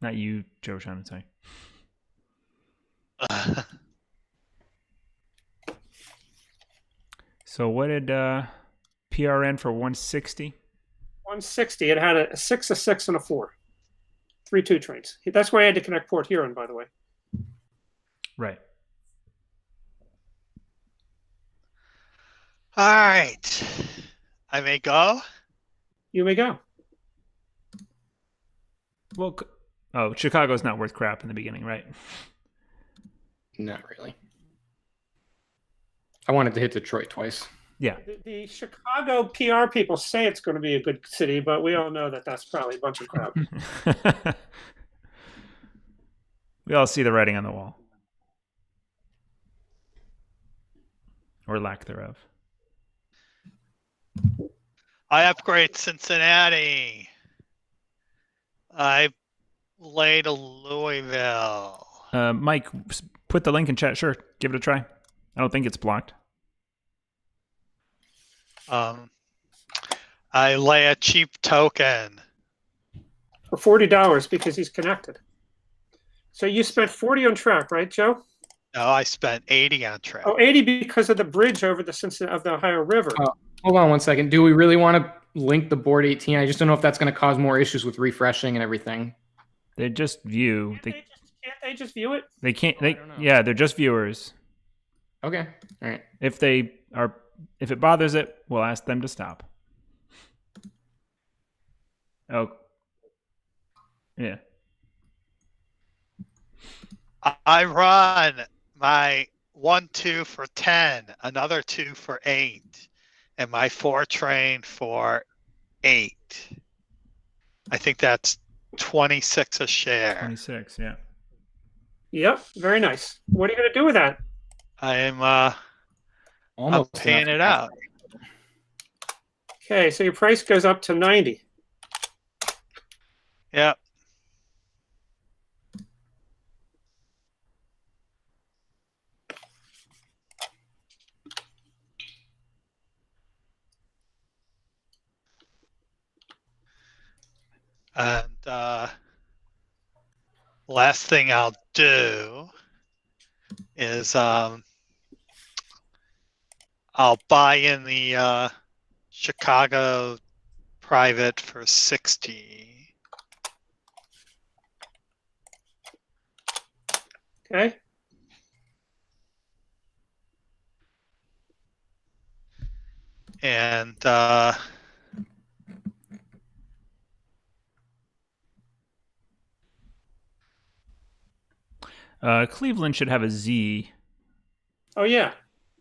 Not you, Joe Rushanan, sorry. So what did PRN for 160? 160. It had a 6, a 6, and a 4. 3-2 trains. That's why I had to connect Port Huron, by the way. Right. All right. I may go? You may go. Well, Chicago's not worth crap in the beginning, right? Not really. I wanted to hit Detroit twice. Yeah. The Chicago PR people say it's going to be a good city, but we all know that that's probably a bunch of crap. We all see the writing on the wall. Or lack thereof. I upgrade Cincinnati. I laid a Louisville. Mike, put the link in chat. Sure, give it a try. I don't think it's blocked. I lay a cheap token. For $40 because he's connected. So you spent 40 on track, right, Joe? No, I spent 80 on track. Oh, 80 because of the bridge over the Ohio River. Hold on one second. Do we really want to link the board 18? I just don't know if that's going to cause more issues with refreshing and everything. They just view. Can't they just view it? They can't. Yeah, they're just viewers. Okay. All right. If it bothers it, we'll ask them to stop. Oh. Yeah. I run my 1-2 for 10, another 2 for 8, and my 4 train for 8. I think that's 26 a share. 26, yeah. Yep, very nice. What are you going to do with that? I'm almost paying it out. Okay, so your price goes up to 90. Yep. And last thing I'll do is I'll buy in the Chicago private for 60. Okay. And Cleveland should have a Z. Oh yeah,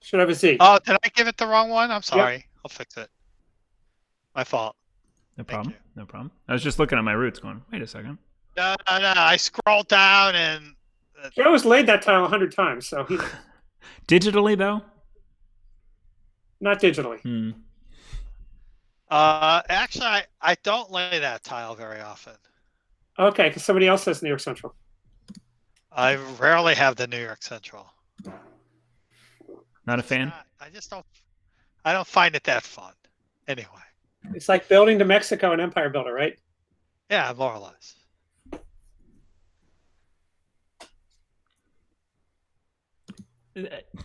should have a Z. oh, did I give it the wrong one? I'm sorry. I'll fix it. My fault. No problem. No problem. I was just looking at my roots going, wait a second. No. I scrolled down and Joe's laid that tile 100 times, so he Digitally, though? not digitally. actually I don't lay that tile very often. Okay, because somebody else says New York Central. I rarely have the New York Central. Not a fan? I don't find it that fun. Anyway. It's like building to Mexico and Empire Builder, right? Yeah, more or less.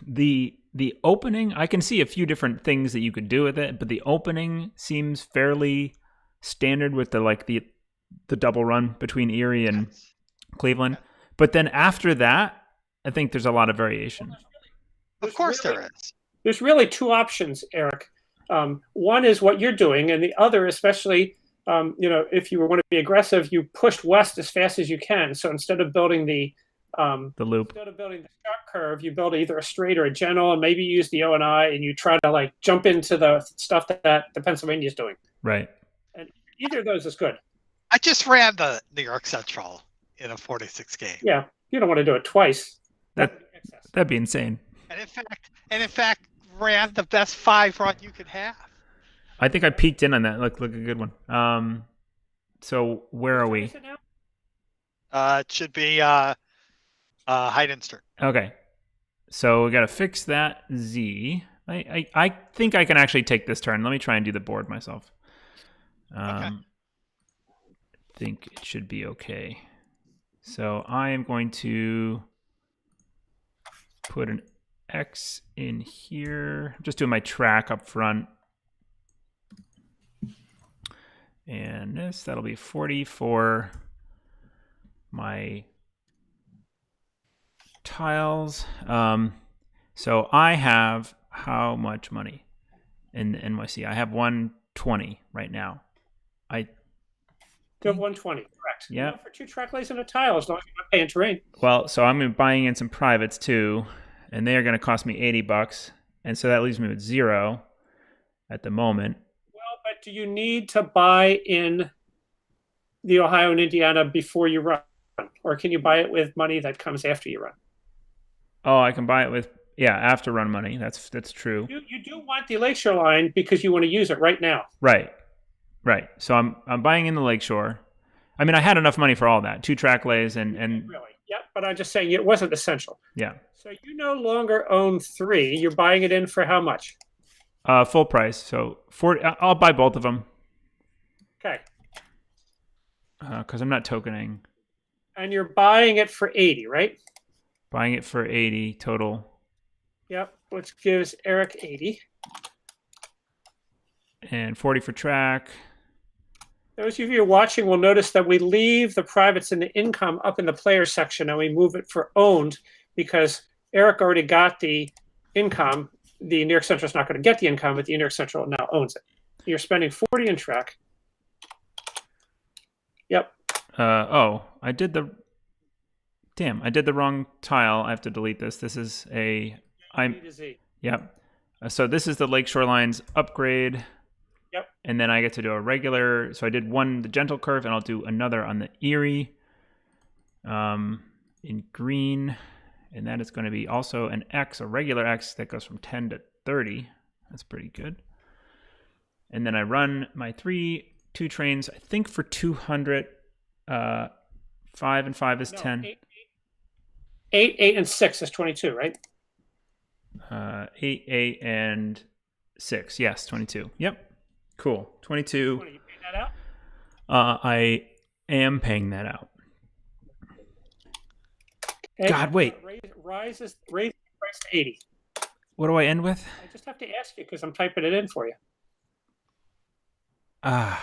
The opening, I can see a few different things that you could do with it, but the opening seems fairly standard with the double run between Erie and Cleveland. But then after that, I think there's a lot of variation. Of course there is. There's really two options, Eric. One is what you're doing, and the other, especially, if you want to be aggressive, you pushed west as fast as you can. So instead of building the loop, instead of building the sharp curve, you build either a straight or a general, and maybe use the O&I, and you try to jump into the stuff that the Pennsylvania is doing. Right. And either of those is good. I just ran the New York Central in a 46 game. Yeah, you don't want to do it twice. That'd be insane. And in fact, ran the best 5 run you could have. I think I peeked in on that. Look a good one. So where are we? It should be Heidenstern. Okay. So we got to fix that Z. I think I can actually take this turn. Let me try and do the board myself. Okay. Think it should be okay. So I am going to put an X in here. I'm just doing my track up front. And that'll be 40 for my tiles. So I have how much money in the NYC? I have 120 right now. You have 120, correct. Yeah. For 2 track lays and a tile, as long as you're not paying terrain. Well, so I'm buying in some privates too, and they are going to cost me $80, and so that leaves me with 0 at the moment. Well, but do you need to buy in the Ohio and Indiana before you run, or can you buy it with money that comes after you run? Oh, I can buy it with after run money. That's true. You do want the Lakeshore line because you want to use it right now. Right. So I'm buying in the Lakeshore. I mean, I had enough money for all that, 2 track lays and really, yeah. But I'm just saying it wasn't essential. Yeah. So you no longer own 3. You're buying it in for how much? Full price. So 40. I'll buy both of them. Okay. Because I'm not tokening. And you're buying it for 80, right? Buying it for 80 total. Yep, which gives Eric 80. And 40 for track. Those of you watching will notice that we leave the privates and the income up in the player section and we move it for owned because Eric already got the income. The New York Central is not going to get the income, but the New York Central now owns it. You're spending 40 in track. Yep. I did the wrong tile. I have to delete this. This is Yep. So this is the Lakeshore Lines upgrade. Yep. And then I get to do a regular. So I did the gentle curve, and I'll do another on the Erie in green. And that is going to be also an X, a regular X that goes from 10 to 30. That's pretty good. And then I run my 2 trains, I think for 200. 5 and 5 is 10. 8 and 6 is 22, right? 8 and 6. Yes, 22. Yep. Cool. 22. You paid that out? I am paying that out. Okay. God, wait. Raise the price to 80. What do I end with? I just have to ask you because I'm typing it in for you. All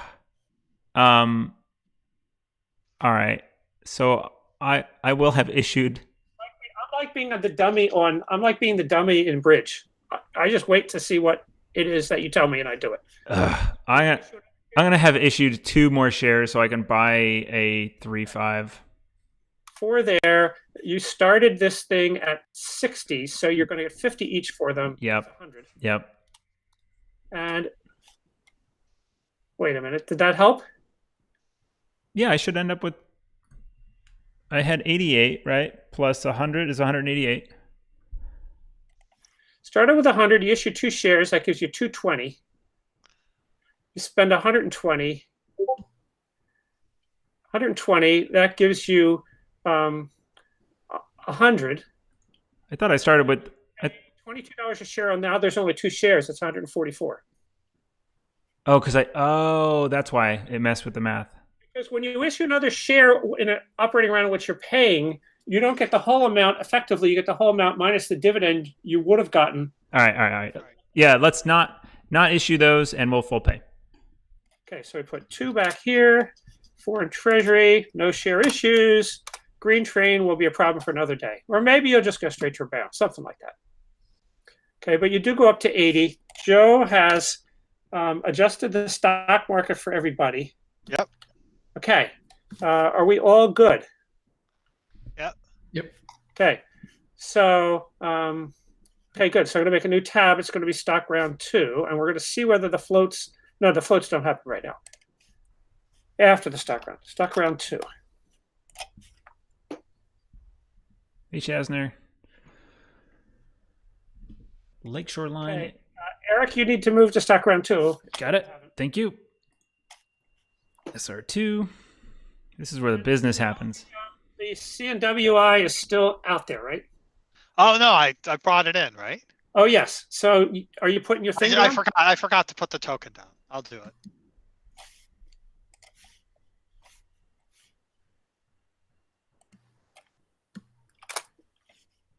right. So I will have issued. I'm like being the dummy in bridge. I just wait to see what it is that you tell me, and I do it. I'm gonna have issued 2 more shares so I can buy a 3.5. 4 there. You started this thing at 60, so you're going to get 50 each for them. Yep. 100. Yep. And wait a minute, did that help? Yeah, I should end up with. I had 88, right? Plus 100 is 188. Started with 100. You issue 2 shares. That gives you 220. You spend 120. 120. That gives you 100. I thought I started with $22 a share. On now there's only 2 shares. It's 144. Oh, that's why it messed with the math. Because when you issue another share in an operating round in which you're paying, you don't get the whole amount. Effectively, you get the whole amount minus the dividend you would have gotten. All right. Yeah, let's not issue those, and we'll full pay. Okay, so we put 2 back here. Foreign Treasury, no share issues. Green train will be a problem for another day. Or maybe you'll just go straight to a bounce, something like that. Okay, but you do go up to 80. Joe has adjusted the stock market for everybody. Yep. Okay, are we all good? Yep. Okay, so, okay, good. So I'm going to make a new tab. It's going to be stock round 2, and we're going to see whether the floats don't happen right now. After the stock round 2. Hey, Chasner. Lakeshore line. Okay. Eric, you need to move to stock round 2. Got it. Thank you. SR2. This is where the business happens. The CNWI is still out there, right? Oh no, I brought it in, right? Oh yes. So are you putting your finger? I forgot to put the token down. I'll do it.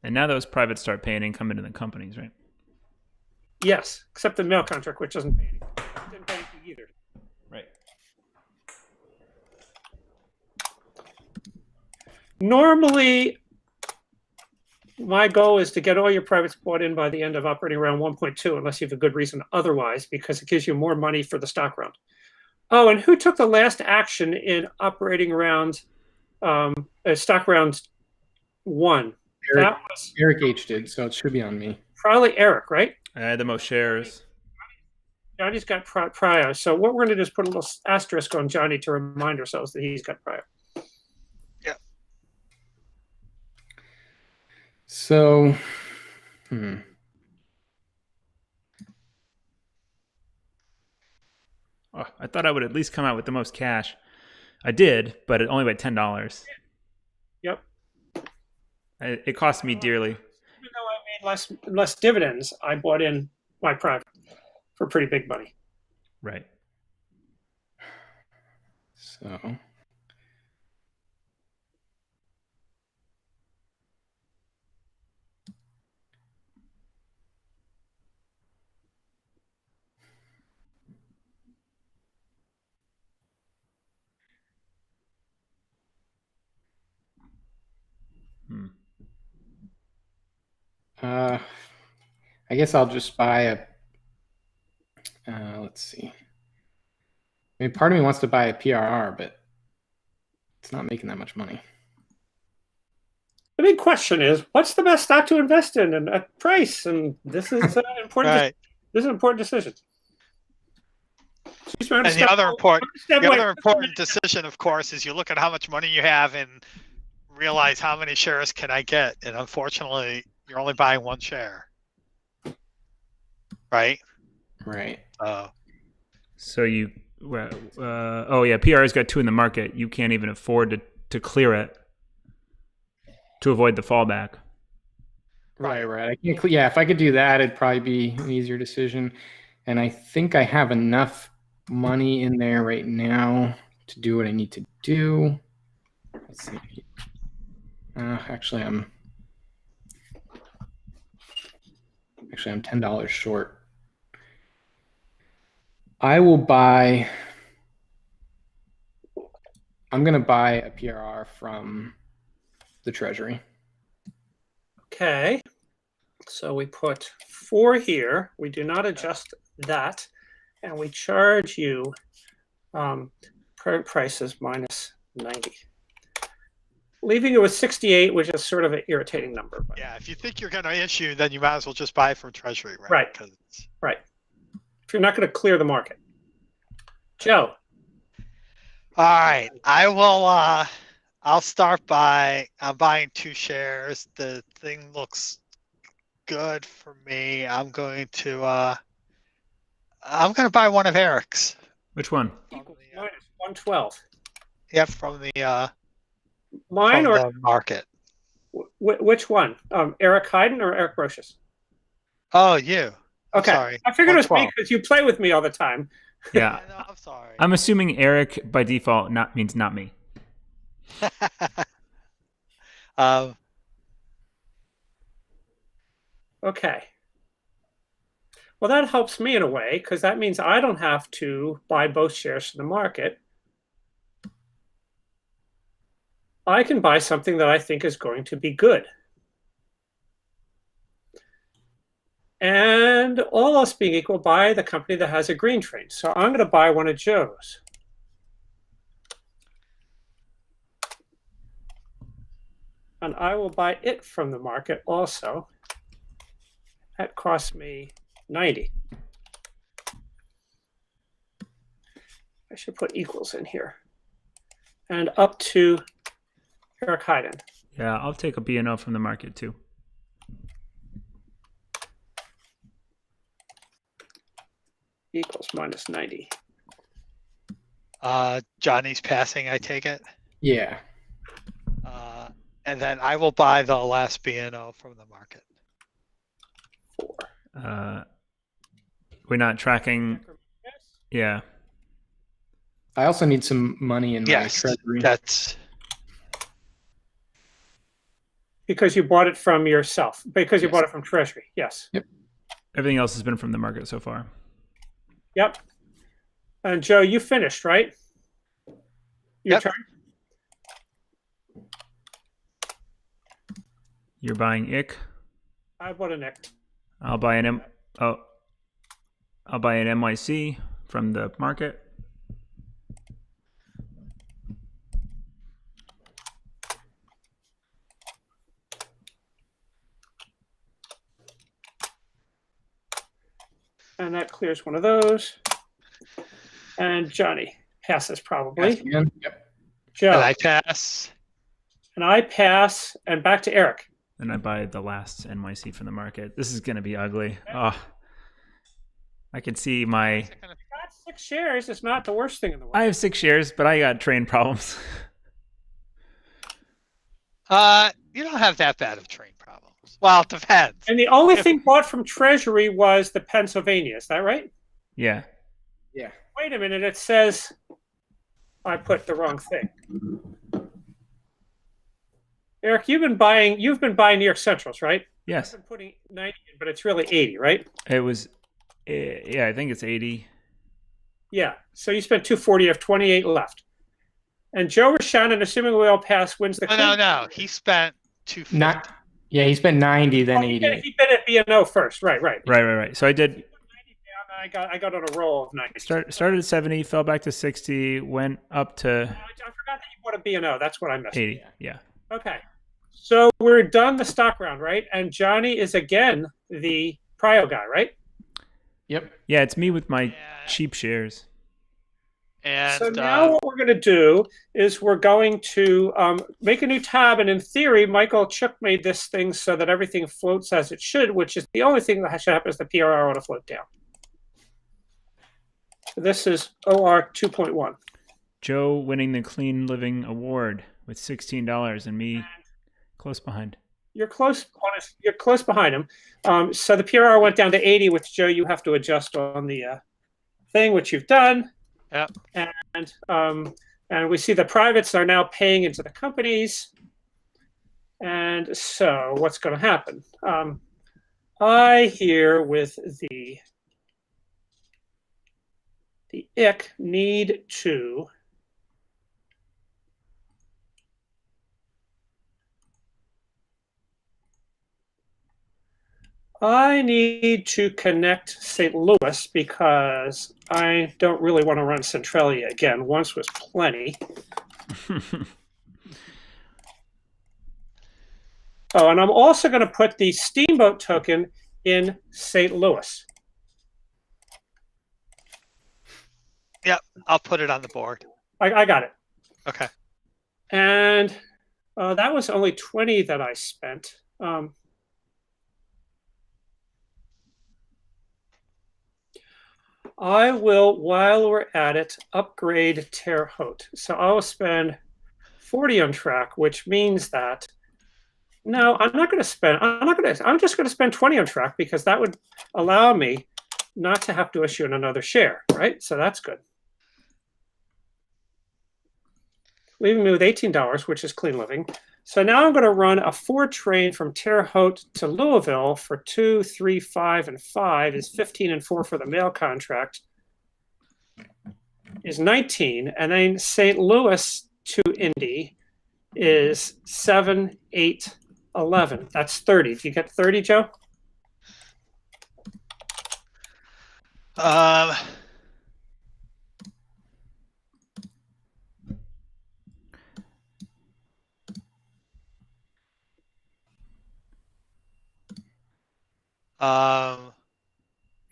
And now those privates start paying income into the companies, right? Yes, except the mail contract, which doesn't pay anything. Didn't pay anything either. Right. Normally, my goal is to get all your privates bought in by the end of operating round 1.2, unless you have a good reason otherwise, because it gives you more money for the stock round. Oh, and who took the last action in operating round, stock round 1? Eric H did, so it should be on me. Probably Eric, right? I had the most shares. Johnny's got prior. So what we're going to do is put a little asterisk on Johnny to remind ourselves that he's got prior. Yeah. So, Oh, I thought I would at least come out with the most cash. I did, but it only by $10. Yep. It cost me dearly. Even though I made less dividends, I bought in my private for pretty big money. Right. So. I guess I'll just buy a. Let's see. I mean, part of me wants to buy a PRR, but it's not making that much money. The big question is, what's the best stock to invest in and at price? And this is important. Right. This is an important decision. And the other important decision, of course, is you look at how much money you have and realize how many shares can I get. And unfortunately, you're only buying 1 share. Right? Right. So you, oh yeah, PR's got 2 in the market. You can't even afford to clear it to avoid the fallback. Right. I can't. Yeah, if I could do that, it'd probably be an easier decision. And I think I have enough money in there right now to do what I need to do. Let's see. Actually, I'm $10 short. I'm going to buy a PRR from the Treasury. Okay. So we put 4 here. We do not adjust that. And we charge you current prices minus 90. Leaving it with 68, which is sort of an irritating number. But... Yeah, if you think you're going to issue, then you might as well just buy it from Treasury, right? Right. Right. If you're not going to clear the market. Joe. All right. I will, I'll start I'm buying 2 shares. The thing looks good for me. I'm going to buy one of Eric's. Which one? Minus 112. Yep, from the mine from or the market. Which one? Eric Hayden or Eric Brosius? Oh, you. Okay. Sorry. I figured it was me because you play with me all the time. Yeah. No, I'm sorry. I'm assuming Eric by default means not me. Okay. Well, that helps me in a way because that means I don't have to buy both shares from the market. I can buy something that I think is going to be good. And all else being equal, buy the company that has a green train. So I'm going to buy one of Joe's. And I will buy it from the market also. That costs me 90. I should put equals in here. And up to Eric Hayden. Yeah, I'll take a B&O from the market too. Equals minus 90. Johnny's passing, I take it. Yeah. And then I will buy the last B&O from the market. 4. We're not tracking. Yeah. I also need some money in my treasury. That's because you bought it from yourself. Because you bought it from Treasury. Yes. Yep. Everything else has been from the market so far. Yep. And Joe, you finished, right? Your turn. You're buying IC. I bought an IC. I'll buy an NYC from the market. And that clears one of those. And Johnny passes probably. Pass again. Yep. Joe. And I pass. And I pass. And back to Eric. And I buy the last NYC from the market. This is going to be ugly. Oh, I can see my... You got 6 shares. It's not the worst thing in the world. I have 6 shares, but I got train problems. You don't have that bad of train problems. Well, it depends. And the only thing bought from Treasury was the Pennsylvania. Is that right? Yeah. Yeah. Wait a minute. It says I put the wrong thing. Eric, you've been buying New York Centrals, right? Yes. I've been putting 90 in, but it's really 80, right? It was, yeah, I think it's 80. Yeah. So you spent 240, you have 28 left. And Joe Rushanan, assuming we all pass, wins the No. He spent 250. Yeah, he spent 90, then 80. He bid at B&O first. Right. Right. So I did. I got on a roll of 90. Started at 70, fell back to 60, went up to... I forgot that you bought a B&O. That's what I missed. 80, yeah. Okay. So we're done the stock round, right? And Johnny is again the prio guy, right? Yep. Yeah, it's me with my cheap shares. And so now what we're going to do is we're going to make a new tab. And in theory, Michael Chook made this thing so that everything floats as it should, which is the only thing that should happen is the PRR ought to float down. So this is OR 2.1. Joe winning the Clean Living Award with $16 and me close behind. You're close behind him. So the PRR went down to 80, which, Joe, you have to adjust on the thing, which you've done. Yep. And And we see the privates are now paying into the companies. And so what's going to happen? I here with the IC need to connect St. Louis because I don't really want to run Centralia again. Once was plenty. Oh, and I'm also going to put the Steamboat token in St. Louis. Yep, I'll put it on the board. I got it. Okay. And that was only 20 that I spent. I will, while we're at it, upgrade Terre Haute. So I'll spend 40 on track, which means that no, I'm just going to spend 20 on track because that would allow me not to have to issue another share, right? So that's good. Leaving me with $18, which is clean living. So now I'm going to run a 4 train from Terre Haute to Louisville for 2, 3, 5, and 5 is 15 and 4 for the mail contract is 19. And then St. Louis to Indy is 7, 8, 11. That's 30. Do you get 30, Joe? You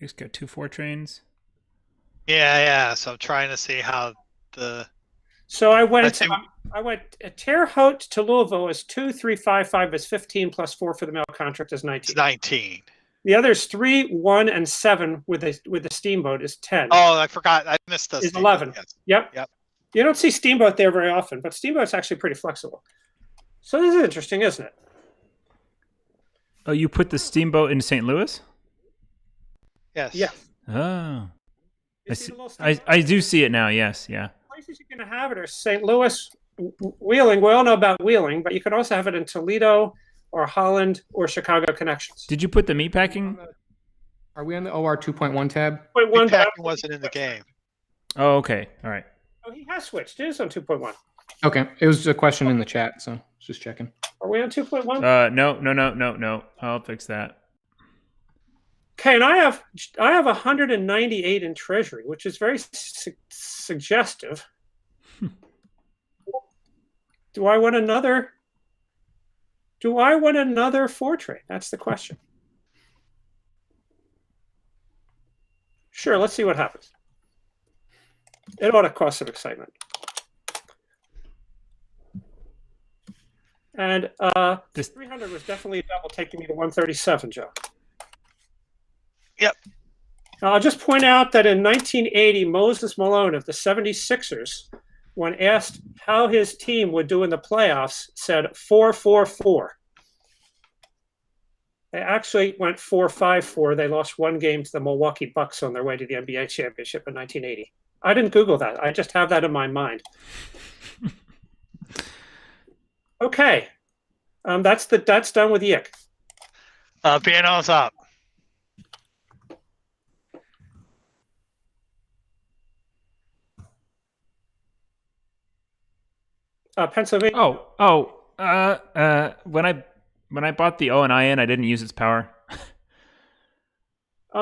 just got 2 4 trains. Yeah. So I'm trying to see how the. So I went Terre Haute to Louisville is 2, 3, 5, 5 is 15 plus 4 for the mail contract is 19. It's 19. The others 3, 1, and 7 with the Steamboat is 10. Oh, I forgot. I missed those. Is 11. Yes. Yep. You don't see Steamboat there very often, but Steamboat's actually pretty flexible. So this is interesting, isn't it? Oh, you put the Steamboat in St. Louis? Yes. Yeah. Oh. I do see it now, yes, yeah. Places you're going to have it are St. Louis, Wheeling. We all know about Wheeling, but you could also have it in Toledo or Holland or Chicago connections. Did you put the meatpacking? Are we on the OR 2.1 tab? Meatpacking wasn't in the game. Oh, okay. All right. Oh, he has switched. It is on 2.1. Okay. It was a question in the chat, so just checking. Are we on 2.1? No. I'll fix that. Okay, and I have 198 in Treasury, which is very suggestive. Do I want another 4 trade? That's the question. Sure, let's see what happens. It ought to cause some excitement. And this 300 was definitely a double, taking me to 137, Joe. Yep. I'll just point out that in 1980, Moses Malone of the 76ers, when asked how his team would do in the playoffs, said 4-4-4. They actually went 4-5-4. They lost 1 game to the Milwaukee Bucks on their way to the NBA championship in 1980. I didn't Google that. I just have that in my mind. Okay. That's done with Yick. Piano's up. Pennsylvania. When I bought the O and I in, I didn't use its power.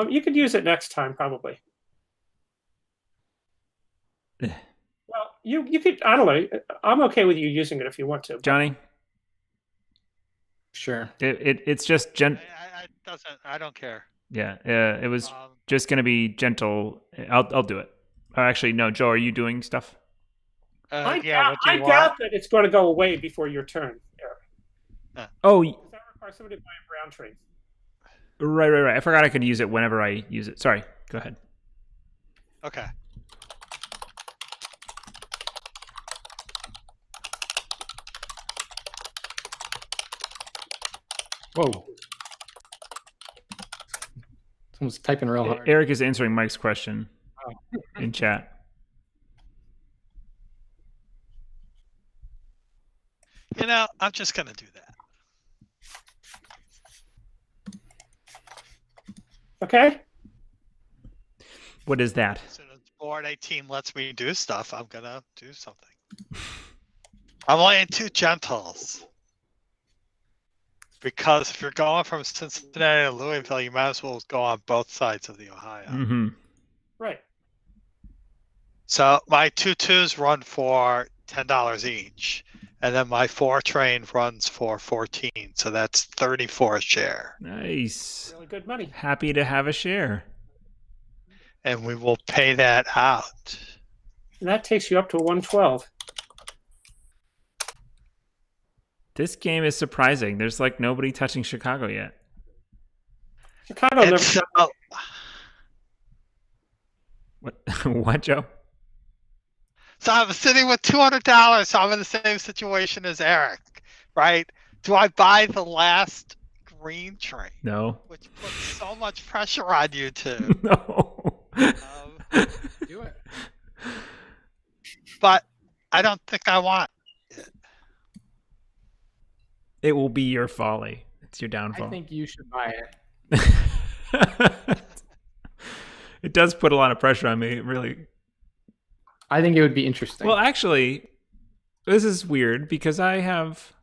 You could use it next time, probably. Well, you could. I don't know. I'm okay with you using it if you want to. Johnny. Sure. It's just I don't care. Yeah. It was just going to be gentle. I'll do it. Actually, no. Joe, are you doing stuff? I doubt that it's going to go away before your turn, Eric. Oh. Does that require somebody to buy a brown train? Right. I forgot I could use it whenever I use it. Sorry. Go ahead. Okay. Whoa. Someone's typing real hard. Eric is answering Mike's question in chat. I'm just going to do that. Okay. What is that? As soon as board 18 lets me do stuff, I'm going to do something. I'm laying 2 gentles. Because if you're going from Cincinnati to Louisville, you might as well go on both sides of the Ohio. Mm-hmm. Right. So my 2 twos run for $10 each. And then my 4 train runs for 14. So that's 34 a share. Nice. Really good money. Happy to have a share. And we will pay that out. And that takes you up to 112. This game is surprising. There's like nobody touching Chicago yet. Chicago never. So, What? What, Joe? so I'm sitting with $200. So I'm in the same situation as Eric, right? Do I buy the last green train? No. Which puts so much pressure on you two. No. Do it. But I don't think I want it. It will be your folly. It's your downfall. I think you should buy it. It does put a lot of pressure on me, really. I think it would be interesting. Well, actually, this is weird because I have...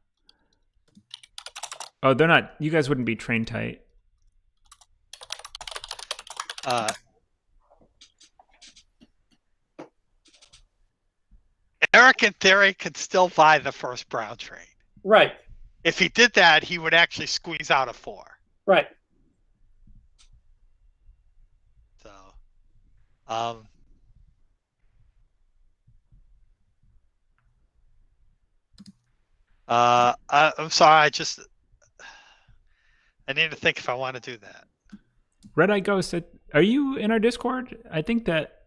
Oh, they're not... You guys wouldn't be train tight. Eric, in theory, could still buy the first brown train. Right. If he did that, he would actually squeeze out a 4. Right. So, I'm sorry. I need to think if I want to do that. Red Eye Ghost, are you in our Discord? I think that...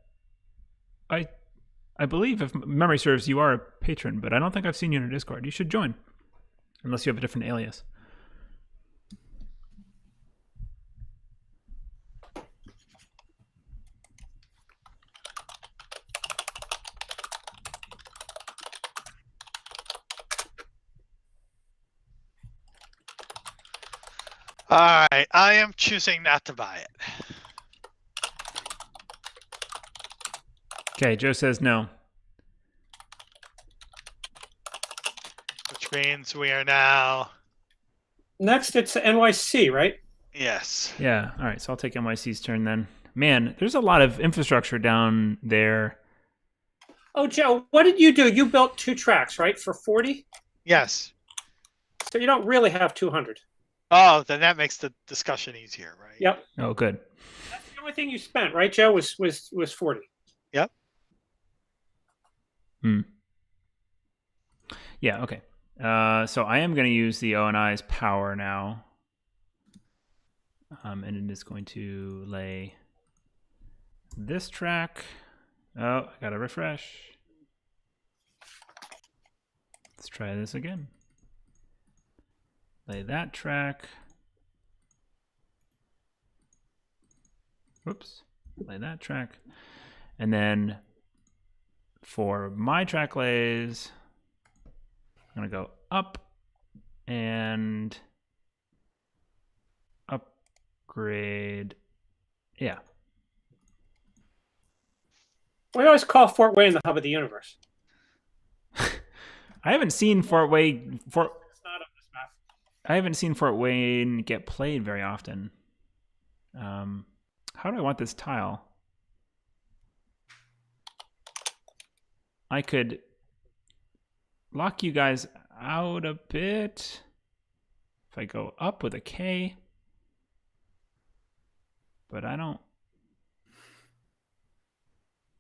I believe, if memory serves, you are a patron, but I don't think I've seen you in our Discord. You should join. Unless you have a different alias. All right. I am choosing not to buy it. Okay, Joe says no. Which means we are now... Next, it's NYC, right? Yes. Yeah, all right, so I'll take NYC's turn then. Man, there's a lot of infrastructure down there. Oh, Joe, what did you do? You built 2 tracks, right, for 40? Yes. So you don't really have 200. Oh, then that makes the discussion easier, right? Yep. Oh, good. That's the only thing you spent, right, Joe, was 40. Yep. Yeah, okay. So I am going to use the O&I's power now. And it is going to lay this track. Oh, I got to refresh. Let's try this again. Lay that track. Whoops. Lay that track. And then for my track lays, I'm going to go up and upgrade. Yeah. We always call Fort Wayne the hub of the universe. I haven't seen Fort Wayne. It's not on this map. I haven't seen Fort Wayne get played very often. How do I want this tile? I could lock you guys out a bit if I go up with a K, but I don't.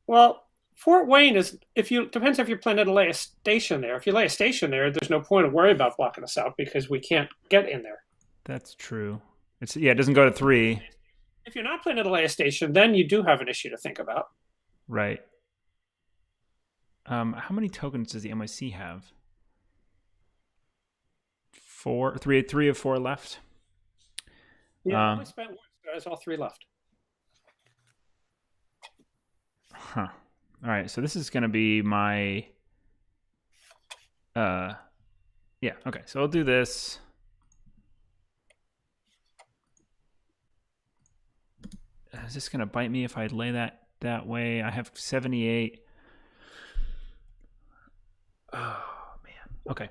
Well, Fort Wayne is, depends if you're planning to lay a station there. If you lay a station there, there's no point of worry about blocking us out because we can't get in there. That's true. It doesn't go to 3. If you're not planning to lay a station, then you do have an issue to think about. Right. How many tokens does the NYC have? 4, 3 of 4 left. Yeah, I only spent 1, so there's all 3 left. Huh. All right, so this is going to be my Yeah. Okay. So I'll do this. Is this gonna bite me if I lay that way? I have 78. Oh man. Okay.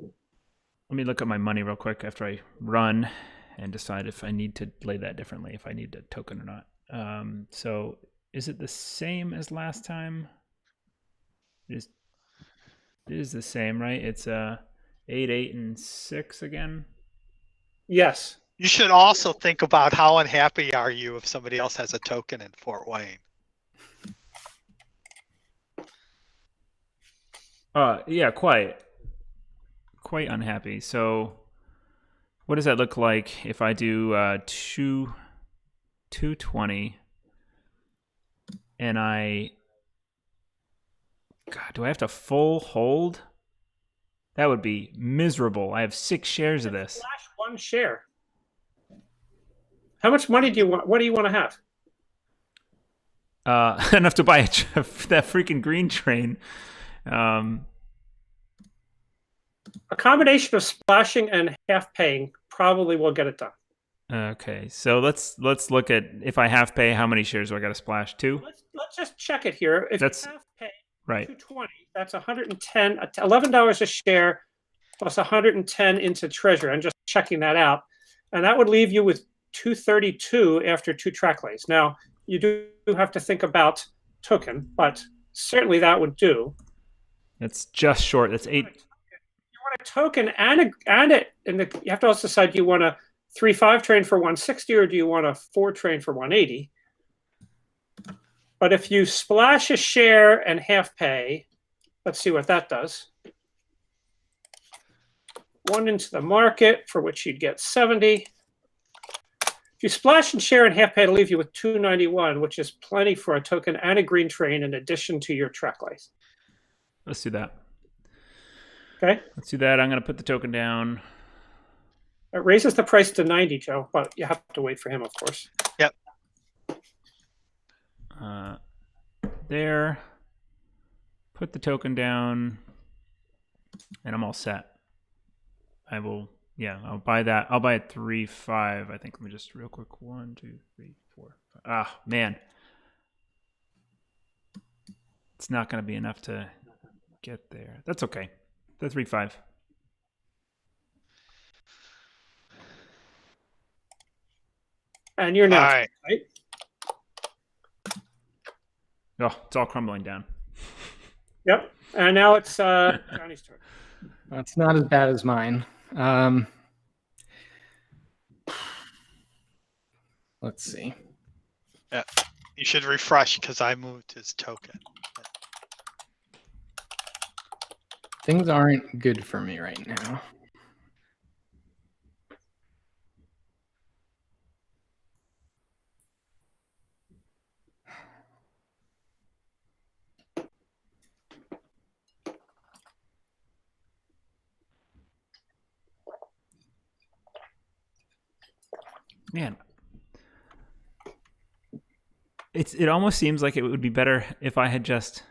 Let me look at my money real quick after I run and decide if I need to lay that differently, if I need a token or not. So is it the same as last time? It is the same, right? It's 8, 8, and 6 again. Yes. You should also think about how unhappy are you if somebody else has a token in Fort Wayne. Yeah, quite unhappy. So what does that look like if I do 220 and God, do I have to full hold? That would be miserable. I have 6 shares of this. Flash 1 share. How much money do you want? What do you want to have? Enough to buy that freaking green train. A combination of splashing and half paying probably will get it done. Okay, so let's look at, if I half pay, how many shares do I got to splash? 2? Let's just check it here. If That's you half pay right. 220, that's $11 a share plus 110 into treasury. I'm just checking that out, and that would leave you with 232 after 2 track lays. Now you do have to think about token, but certainly that would do. It's just short. That's 8. You want a token and you have to also decide, do you want a 3-5 train for 160 or do you want a 4 train for 180? But if you splash a share and half pay, let's see what that does. 1 into the market, for which you'd get 70. If you splash and share and half pay, it'll leave you with 291, which is plenty for a token and a green train in addition to your track lays. Let's do that. Okay. Let's do that. I'm going to put the token down. It raises the price to 90, Joe, but you have to wait for him, of course. Yep. There. Put the token down, and I'm all set. I'll buy that. I'll buy a 3-5. I think. Let me just real quick. 1, 2, 3, 4, 5. Ah, man. It's not going to be enough to get there. That's okay. The 3-5. And you're now, All right. Oh, it's all crumbling down. Yep. And now it's Johnny's turn. That's not as bad as mine. Let's see. Yeah. You should refresh because I moved his token. Things aren't good for me right now. Man, it almost seems like it would be better if I had just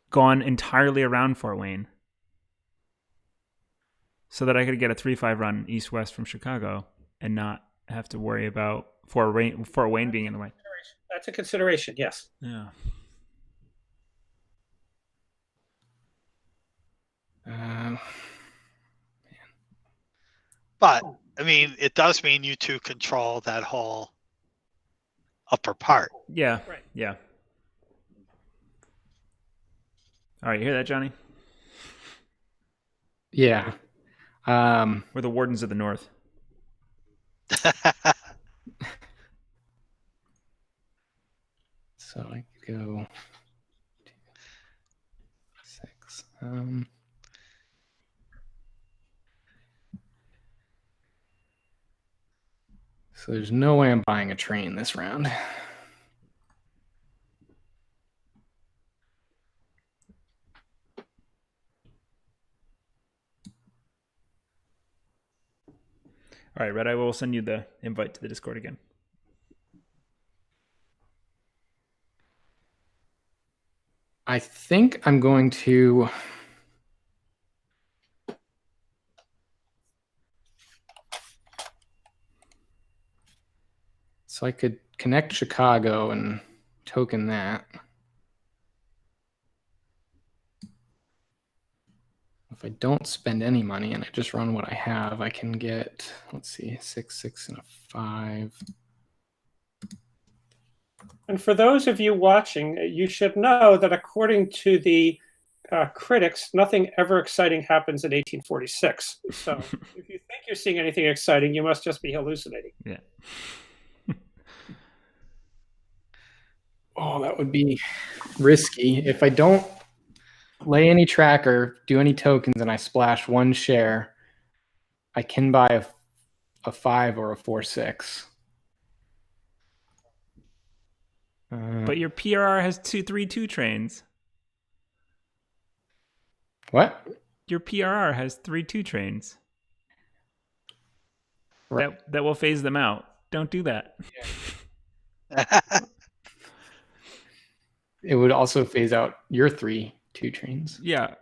gone entirely around Fort Wayne, so that I could get a 3-5 run east-west from Chicago and not have to worry about Fort Wayne being in the way. That's a consideration, yes. Yeah. But I mean, it does mean you two control that whole upper part. Yeah. Right. Yeah. All right, you hear that, Johnny? Yeah. We're the Wardens of the North. So I could go 2, 6. So there's no way I'm buying a train this round. All right, Red, I will send you the invite to the Discord again. I think I'm going to So I could connect Chicago and token that. If I don't spend any money and I just run what I have, I can get, let's see, 6, 6, and a 5. And for those of you watching, you should know that according to the critics, nothing ever exciting happens in 1846. So if you think you're seeing anything exciting, you must just be hallucinating. Yeah. Oh, that would be risky. If I don't lay any tracker, do any tokens, and I splash one share, I can buy a 5 or a 4/6. But your PRR has 3 trains. What? Your PRR has 3 trains. Right. That will phase them out. Don't do that. It would also phase out your 3 2 trains. Yeah.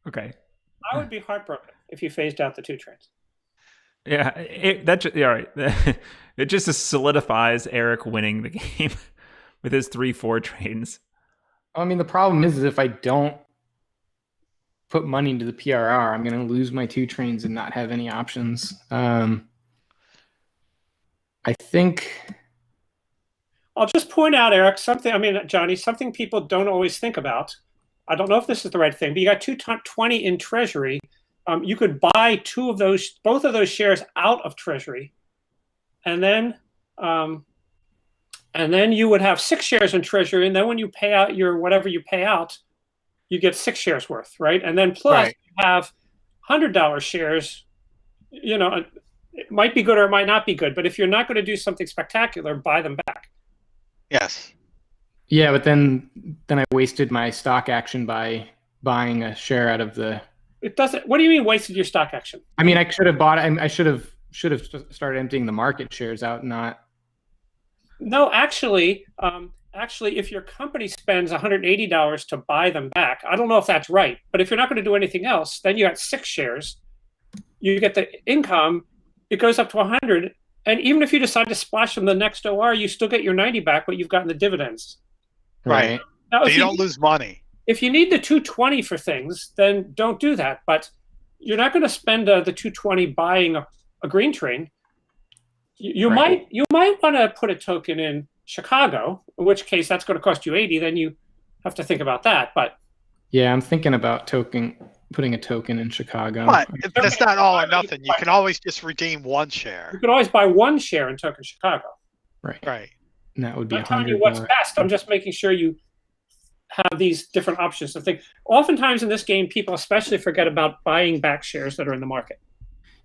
Okay. I would be heartbroken if you phased out the 2 trains. Yeah. All right. It just solidifies Eric winning the game with his 3-4 trains. I mean, the problem is if I don't put money into the PRR, I'm going to lose my 2 trains and not have any options. I think... I'll just point out, Eric, Johnny, something people don't always think about. I don't know if this is the right thing, but you got 220 in Treasury. You could buy both of those shares out of Treasury, and then you would have 6 shares in Treasury, and then when you pay out your whatever you pay out, you get 6 shares worth, right? And then plus you have $100 shares. You know, it might be good or it might not be good, but if you're not going to do something spectacular, buy them back. Yes. Yeah, but then I wasted my stock action by buying a share out of the... It doesn't... What do you mean wasted your stock action? I mean, I should have bought... I should have started emptying the market shares out, not... No, actually, if your company spends $180 to buy them back, I don't know if that's right, but if you're not going to do anything else, then you got 6 shares. You get the income. It goes up to 100. And even if you decide to splash them the next OR, you still get your 90 back, but you've gotten the dividends. Right. Now, so you don't lose money. If you need the 220 for things, then don't do that. But you're not going to spend the 220 buying a green train. You might want to put a token in Chicago, in which case that's going to cost you 80. Then you have to think about that. But yeah, I'm thinking about putting a token in Chicago. But it's not all or nothing. You can always just redeem 1 share. You can always buy 1 share in token Chicago. Right. And that would be I'm telling you what's best. I'm just making sure you have these different options to think. Oftentimes in this game, people especially forget about buying back shares that are in the market.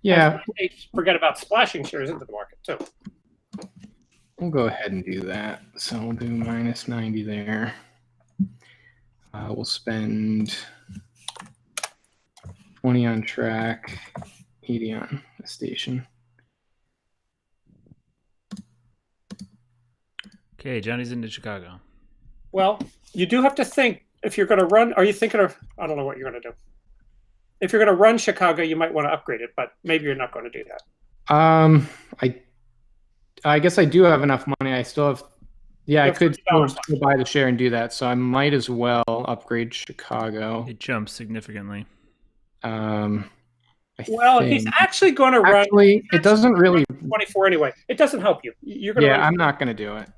Yeah. They forget about splashing shares into the market too. We'll go ahead and do that. So we'll do minus 90 there. We'll spend 20 on track, 80 on the station. Okay, Johnny's into Chicago. Well, you do have to think if you're going to run. Are you thinking of? I don't know what you're going to do. If you're going to run Chicago, you might want to upgrade it, but maybe you're not going to do that. I guess I do have enough money. I still have. Yeah, I could still buy the share and do that. So I might as well upgrade Chicago. It jumps significantly. He's actually going to run. Actually, it doesn't really 24 anyway. It doesn't help you. You're going to. I'm not going to do it.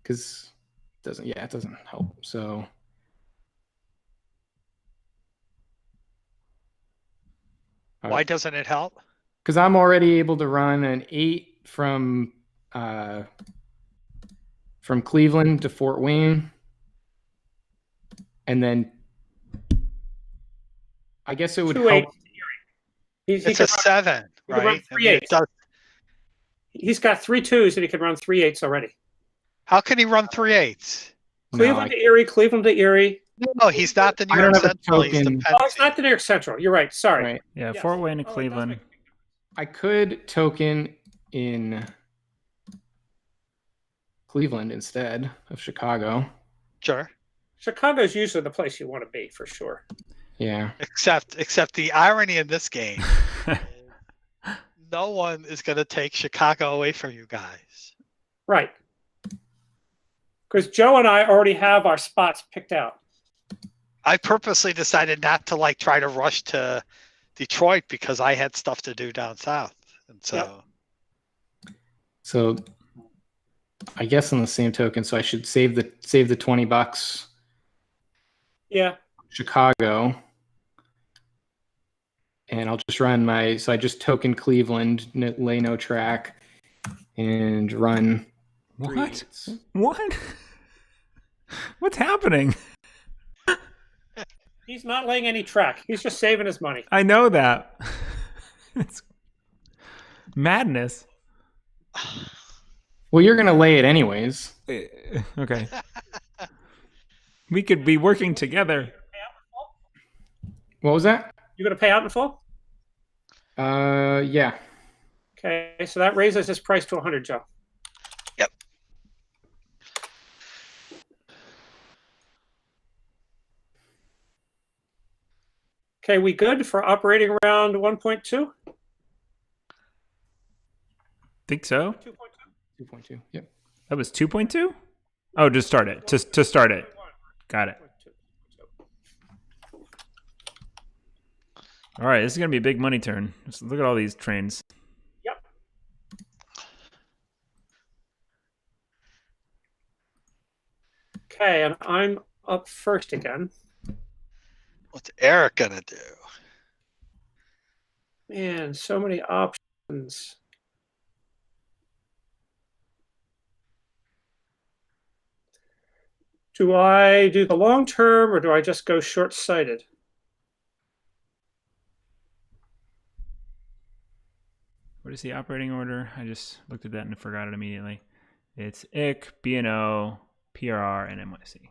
Because it doesn't help. So. Why doesn't it help? Because I'm already able to run an 8 from Cleveland to Fort Wayne, and I guess it would help. It's a 7, right? He's got 3 2s and he can run 3 8s already. How can he run 3 8s? Cleveland to Erie, Cleveland to Erie. No, he's not the New York Central. He's the it's not the New York Central. You're right. Sorry. Right. Yeah, yes. Fort Wayne to Cleveland. I could token in Cleveland instead of Chicago. Sure. Chicago's usually the place you want to be, for sure. Yeah. Except the irony in this game. no one is going to take Chicago away from you guys. Right. Because Joe and I already have our spots picked out. I purposely decided not to try to rush to Detroit because I had stuff to do down south. And so. Yep. So I guess on the same token, so I should save the $20. Yeah. Chicago. And I'll just run so I just token Cleveland, lay no track, and run. What? What? What's happening? He's not laying any track. He's just saving his money. I know that. It's madness. Well, you're going to lay it anyways. Okay. We could be working together. What was that? You going to pay out in full? Yeah. Okay, so that raises his price to 100, Joe. Yep. Okay, we good for operating around 1.2? Think so. 2.2. Yep. That was 2.2? Oh, just start it. To start it. Got it. All right, this is going to be a big money turn. Just look at all these trains. Yep. Okay, and I'm up first again. What's Eric going to do? Man, so many options. Do I do the long term or do I just go short-sighted? What is the operating order? I just looked at that and forgot it immediately. It's IC, B&O, PRR, and NYC.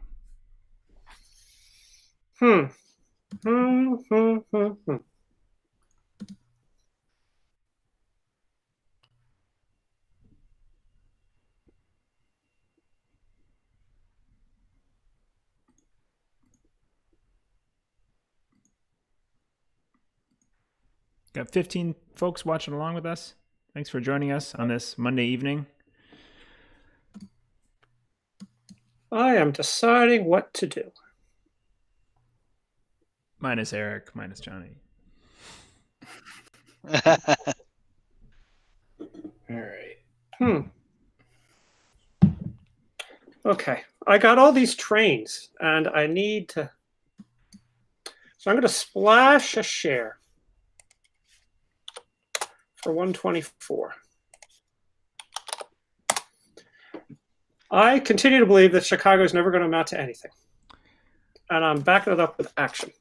Got 15 folks watching along with us. Thanks for joining us on this Monday evening. I am deciding what to do. Minus Eric, minus Johnny. All right. Okay, I got all these trains, and I need to... So I'm going to splash a share for 124. I continue to believe that Chicago is never going to amount to anything. And I'm backing it up with action.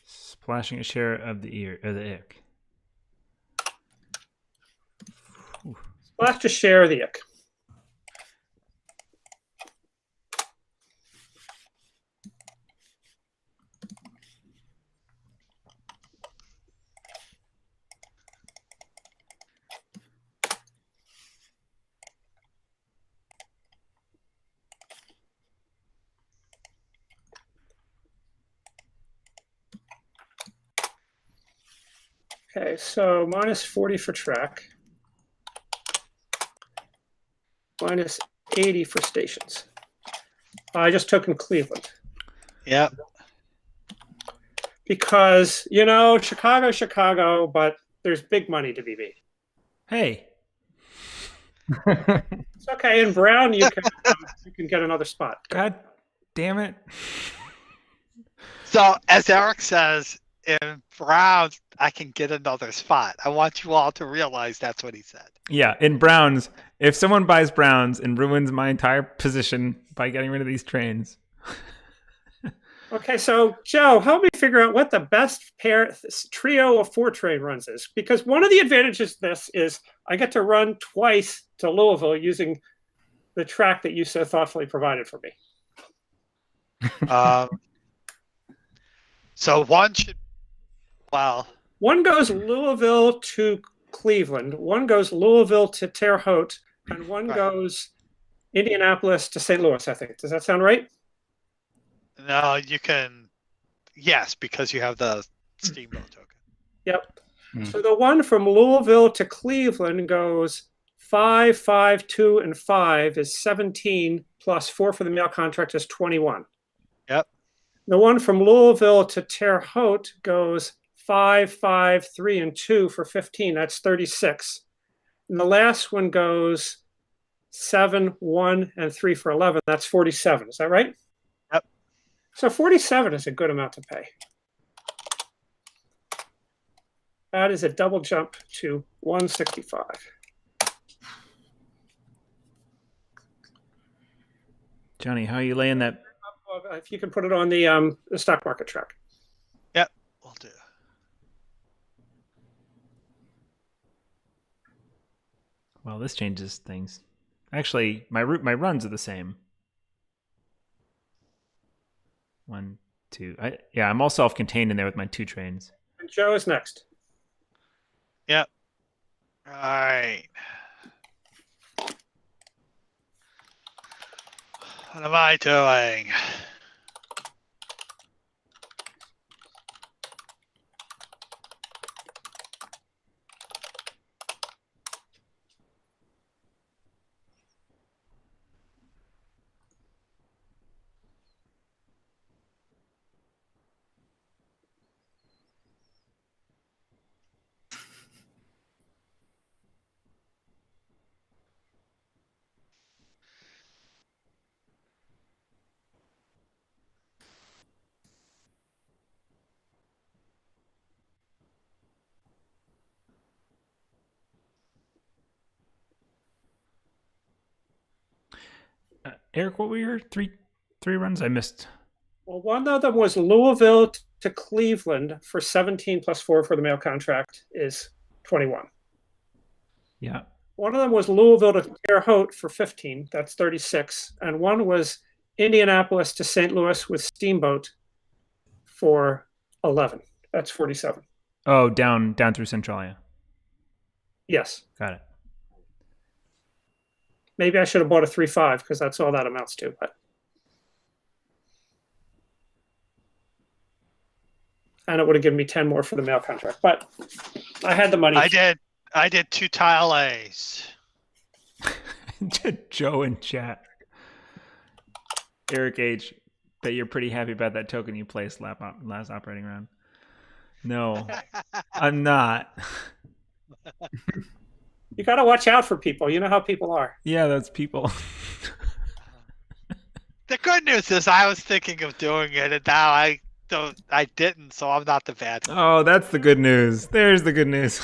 Splashing a share of the IC. Splash a share of the IC. Okay, so minus 40 for track. Minus 80 for stations. I just took in Cleveland. Yep. Because, Chicago, but there's big money to be made. Hey. It's okay. In Brown, you can get another spot. God damn it. So, as Eric says, in Browns, I can get another spot. I want you all to realize that's what he said. Yeah, in Browns, if someone buys Browns and ruins my entire position by getting rid of these trains. Okay, so Joe, help me figure out what the best trio of 4 train runs is. Because one of the advantages of this is I get to run twice to Louisville using the track that you so thoughtfully provided for me. So one should, one goes Louisville to Cleveland, one goes Louisville to Terre Haute, and one goes Indianapolis to St. Louis, I think. Does that sound right? No, you can, yes, because you have the steamboat token. Yep. So the one from Louisville to Cleveland goes 5, 5, 2, and 5 is 17 plus 4 for the mail contract is 21. Yep. The one from Louisville to Terre Haute goes 5, 5, 3, and 2 for 15. That's 36. And the last one goes 7, 1, and 3 for 11. That's 47. Is that right? Yep. So 47 is a good amount to pay. That is a double jump to 165. Johnny, how are you laying that? If you can put it on the stock market track. Yep, we'll do. Well, this changes things. Actually, my runs are the same. 1, 2. I'm all self-contained in there with my 2 trains. And Joe is next. Yep. All right. What am I doing? Eric, what were your three runs? I missed. Well, one of them was Louisville to Cleveland for 17 plus 4 for the mail contract is 21. Yeah. One of them was Louisville to Terre Haute for 15. That's 36. And one was Indianapolis to St. Louis with Steamboat for 11. That's 47. Oh, down through Centralia. Yes. Got it. Maybe I should have bought a 3.5 because that's all that amounts to. But and it would have given me 10 more for the mail contract. But I had the money. I did 2 tile A's. Joe in chat. Eric H. Bet you're pretty happy about that token you placed last operating round. No, I'm not. You got to watch out for people. You know how people are. Yeah, that's people. The good news is I was thinking of doing it, and now I didn't, so I'm not the bad guy. Oh, that's the good news. There's the good news.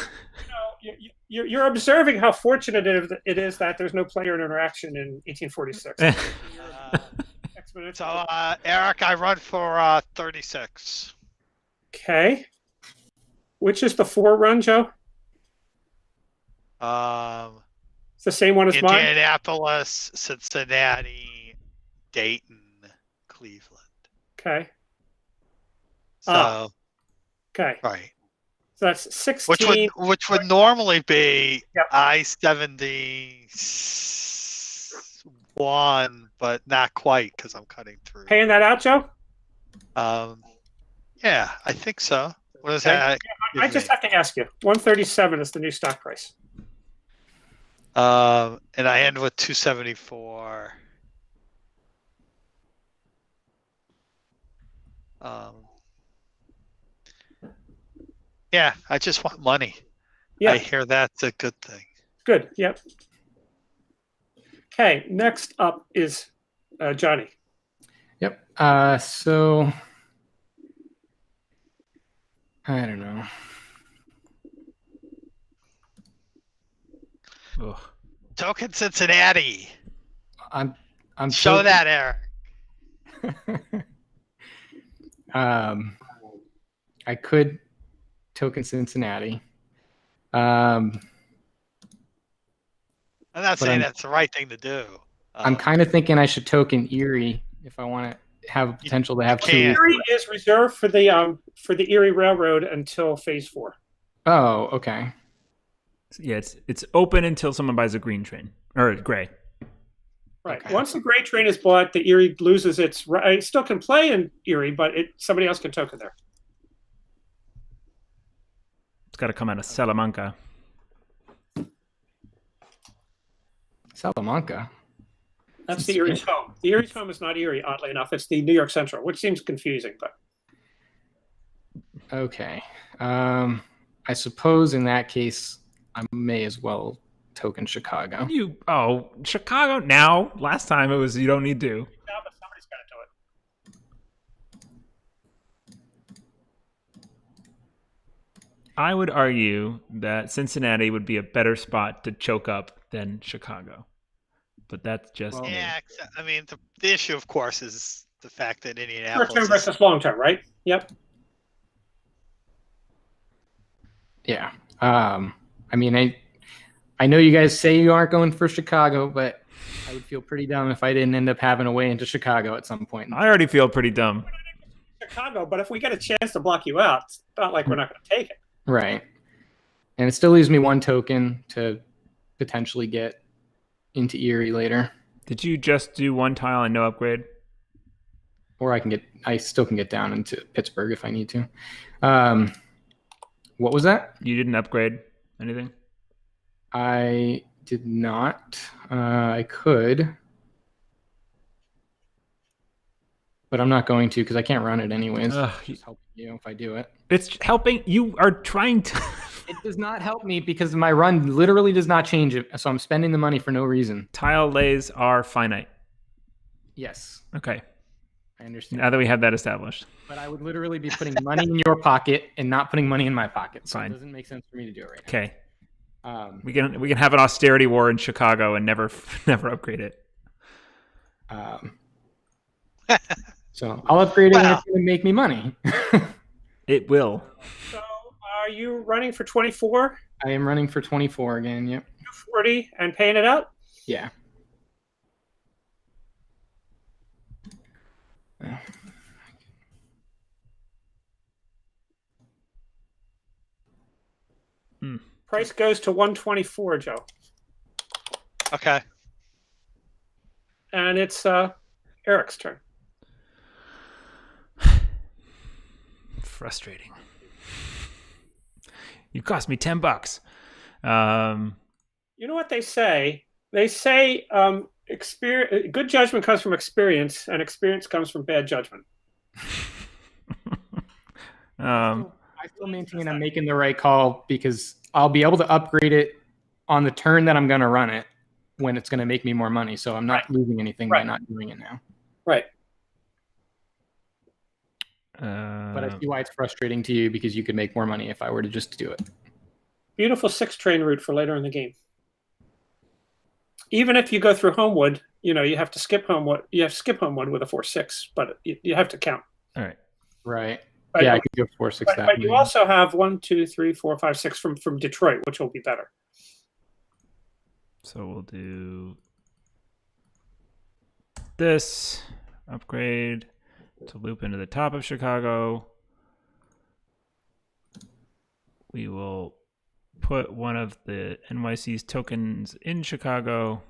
You're observing how fortunate it is that there's no player interaction in 1846. So, Eric, I run for 36. Okay. Which is the 4 run, Joe? It's the same one as mine? Indianapolis, Cincinnati, Dayton, Cleveland. Okay. So, okay. Right. So that's 16. Which would normally be Yep. I-71, but not quite because I'm cutting through. Paying that out, Joe? Yeah, I think so. What does Okay. that? I just have to ask you. 137 is the new stock price. And I end with 274. Yeah, I just want money. Yeah. I hear that's a good thing. Good. Yep. Okay. Next up is Johnny. Yep. So I don't know. Ugh. Token Cincinnati. I'm Show that, Eric. I could token Cincinnati. I'm not saying that's the right thing to do. I'm kind of thinking I should token Erie if I want to have a potential to have 2. Erie is reserved for the Erie Railroad until phase 4. Oh, okay. Yeah, it's open until someone buys a green train or a gray. Right. Okay. Once the gray train is bought, the Erie loses its right. It still can play in Erie, but somebody else can token there. It's got to come out of Salamanca. Salamanca. That's the Erie's home. The Erie's home is not Erie, oddly enough. It's the New York Central, which seems confusing, but. Okay. I suppose in that case, I may as well token Chicago. Chicago now? Last time it was you don't need to. No, but somebody's got to do it. I would argue that Cincinnati would be a better spot to choke up than Chicago. But that's just me. Yeah, I mean, the issue, of course, is the fact that Indianapolis Short term versus long term, right? Yep. Yeah. I mean, I know you guys say you aren't going for Chicago, but I would feel pretty dumb if I didn't end up having a way into Chicago at some point. I already feel pretty dumb. Chicago, but if we get a chance to block you out, it's not like we're not going to take it. Right. And it still leaves me one token to potentially get into Erie later. Did you just do one tile and no upgrade? Or I still can get down into Pittsburgh if I need to. What was that? You didn't upgrade anything? I did not. I could. But I'm not going to because I can't run it anyways. It's just helping you if I do it. It's helping. You are trying to... It does not help me because my run literally does not change it. So I'm spending the money for no reason. Tile lays are finite. Yes. Okay. I understand. Now that we have that established. But I would literally be putting money in your pocket and not putting money in my pocket. So Fine. It doesn't make sense for me to do it right now. Okay. We can have an austerity war in Chicago and never upgrade it. So I'll upgrade it when it's going to make me money. It will. So are you running for 24? I am running for 24 again, yep. 40 and paying it out? Yeah. Price goes to 124, Joe. Okay. And it's Eric's turn. Frustrating. You cost me $10. You know what they say? They say good judgment comes from experience, and experience comes from bad judgment. I still maintain I'm making the right call because I'll be able to upgrade it on the turn that I'm going to run it when it's going to make me more money. So I'm not losing anything by not doing it now. Right. But I see why it's frustrating to you because you could make more money if I were to just do it. Beautiful 6-train route for later in the game. Even if you go through Homewood, you have to skip Homewood. You have to skip Homewood with a 4-6, but you have to count. All right. Right. But, yeah, I could go 4-6 that But you also have 1, 2, 3, 4, 5, 6 from Detroit, which will be better. So we'll do this upgrade to loop into the top of Chicago. We will put one of the NYC's tokens in Chicago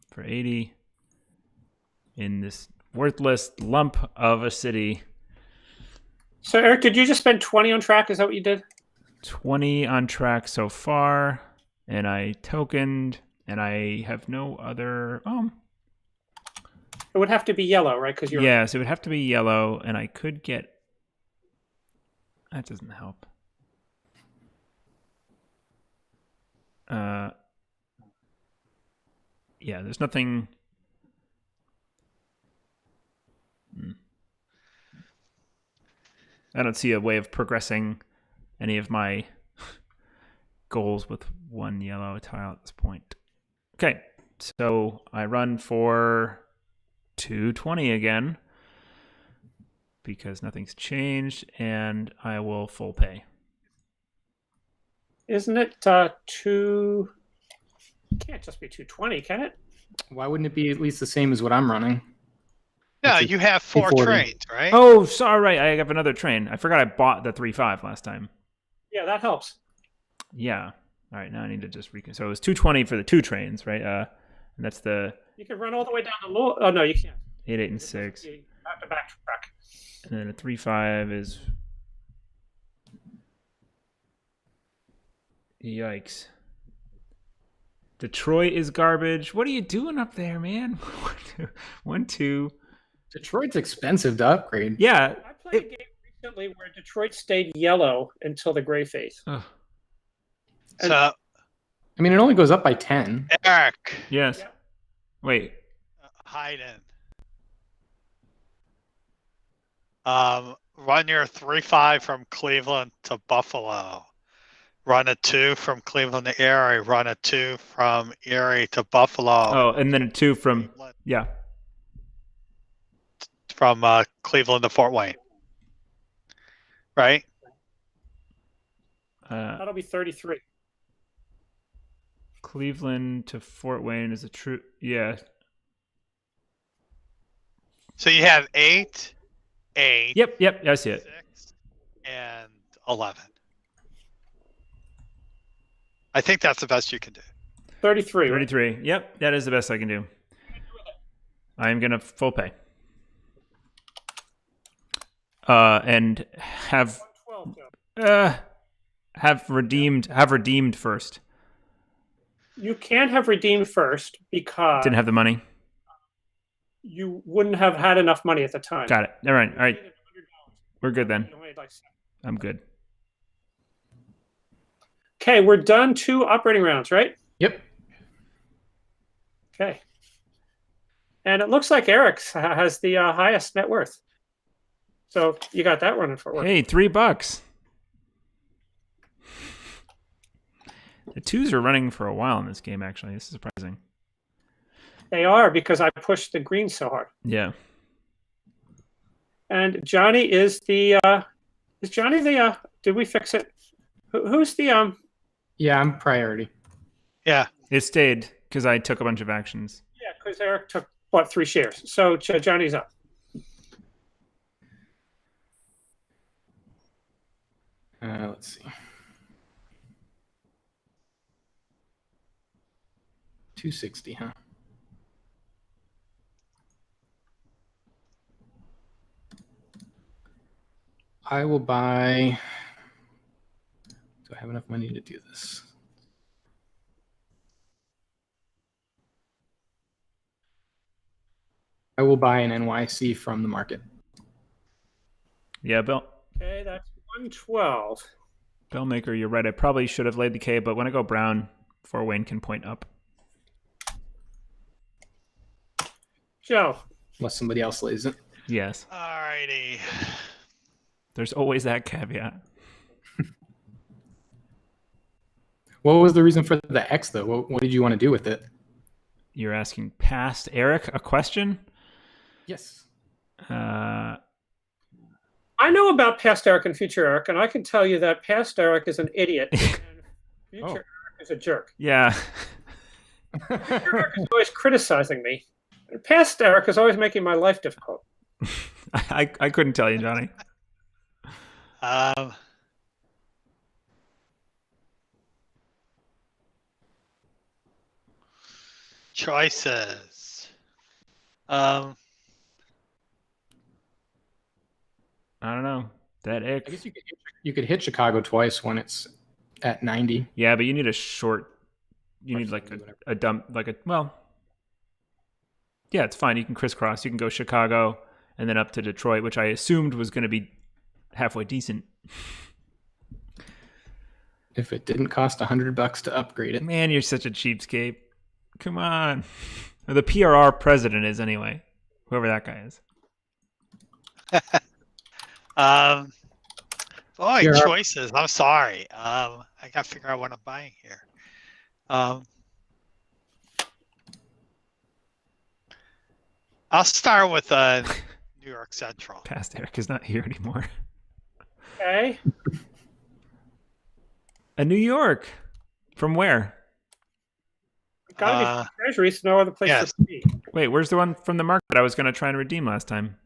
for 80 in this worthless lump of a city. So Eric, did you just spend 20 on track? Is that what you did? 20 on track so far, and I tokened, and I have no other. It would have to be yellow, right? Because Yes, it would have to be yellow, and I could get. That doesn't help. Yeah, there's nothing. I don't see a way of progressing any of my goals with one yellow tile at this point. Okay, so I run for 220 again because nothing's changed, and I will full pay. Isn't it two? Can't just be 220, can it? Why wouldn't it be at least the same as what I'm running? No, you have 4 trains, right? Oh, sorry, I have another train. I forgot I bought the 3.5 last time. Yeah, that helps. Yeah. All right, now I need to just recon. So it was 220 for the 2 trains, right? And that's the. You can run all the way down to low. Oh no, you can't. 8, 8, and 6. You have to backtrack. And then a 3.5 is Yikes. Detroit is garbage. What are you doing up there, man? 1, 2. Detroit's expensive to upgrade. Yeah. I played a game recently where Detroit stayed yellow until the gray phase. So, I mean, it only goes up by 10. Eric. Yes. Yeah. Wait. Hayden. Run your 3-5 from Cleveland to Buffalo. Run a 2 from Cleveland to Erie. Run a 2 from Erie to Buffalo. Oh, and then a 2 from from Cleveland to Fort Wayne. Right? That'll be 33. Cleveland to Fort Wayne is a true. Yeah. So you have 8, 8. Yep. I see it. 6, and 11. I think that's the best you can do. 33. 33. Yep, that is the best I can do. I am gonna full pay. And have 112, have redeemed first. You can't have redeemed first because Didn't have the money. you wouldn't have had enough money at the time. Got it. All right. We're good then. You only had like 7. I'm good. Okay, we're done 2 operating rounds, right? Yep. Okay. And it looks like Eric has the highest net worth. So you got that running for work. Hey, $3. The 2s are running for a while in this game, actually. This is surprising. They are because I pushed the green so hard. Yeah. And Johnny is the is Johnny the did we fix it? Who's the Yeah, I'm priority. Yeah. It stayed because I took a bunch of actions. Yeah, because Eric took 3 shares. So Johnny's up. Let's see. 260, huh? I will buy. Do I have enough money to do this? I will buy an NYC from the market. Yeah, Bill. Okay, that's 112. Bellmaker, you're right. I probably should have laid the K, but when I go brown, Fort Wayne can point up. Joe. Unless somebody else lays it. Yes. Alrighty. There's always that caveat. What was the reason for the X, though? What did you want to do with it? You're asking past Eric a question? Yes. I know about past Eric and future Eric, and I can tell you that past Eric is an idiot and future Eric is a jerk. Yeah. Future Eric is always criticizing me. And past Eric is always making my life difficult. I couldn't tell you, Johnny. Choices. I don't know. That ick. I guess you could hit Chicago twice when it's at 90. Yeah, but you need a short. You need like a dump, like a yeah, it's fine. You can crisscross. You can go Chicago and then up to Detroit, which I assumed was going to be halfway decent. If it didn't cost $100 to upgrade it. Man, you're such a cheapskate. Come on. Or the PRR president is anyway. Whoever that guy is. Choices. I'm sorry. I gotta figure out what I'm buying here. I'll start with New York Central. Past Eric is not here anymore. Okay. A New York. From where? Gotta be from Treasury, so no other place to be. Wait, where's the one from the market I was going to try and redeem last time?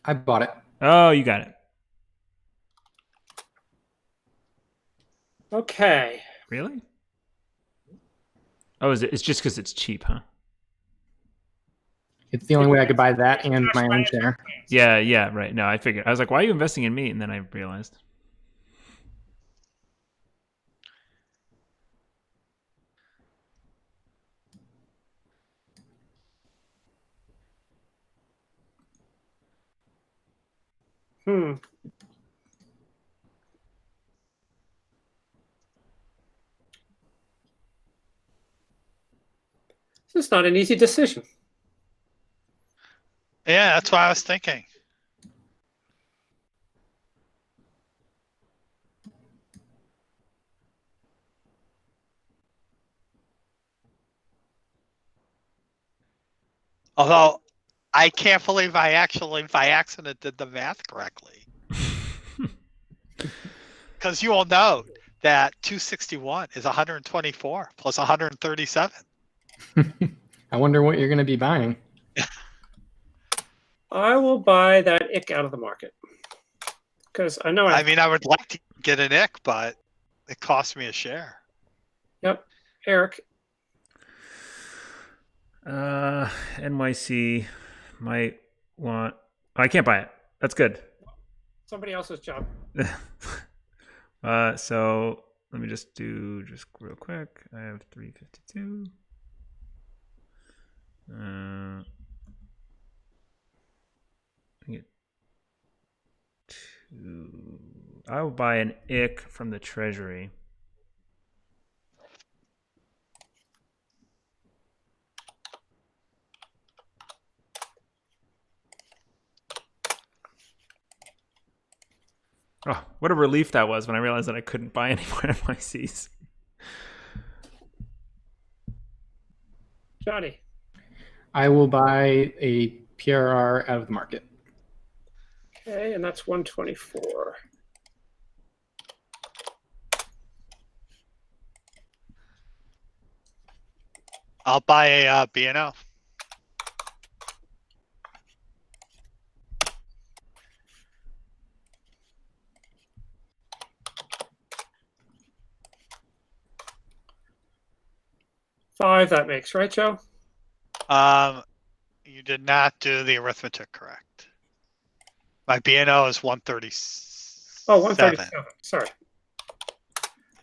I bought it. Oh, you got it. Okay. Really? Oh, is it? It's just because it's cheap, huh? It's the only way I could buy that and my own share. Yeah, right. No, I figured. I was like, why are you investing in me? And then I realized. This is not an easy decision. Yeah, that's what I was thinking. Although I can't believe I actually by accident did the math correctly. Because you will note that 261 is 124 plus 137. I wonder what you're going to be buying. I will buy that ick out of the market. Because I know I mean, I would like to get an ick, but it cost me a share. Yep. Eric. NYC might want. Oh, I can't buy it. That's good. Somebody else's job. So let me just do real quick. I have 352. Get 2. I will buy an ick from the treasury. Oh, what a relief that was when I realized that I couldn't buy any more NYCs. Johnny. I will buy a PRR out of the market. Okay, and that's 124. I'll buy a B&O. $5 that makes, right, Joe? You did not do the arithmetic correct. My B&O is 137. Oh, 137. Sorry.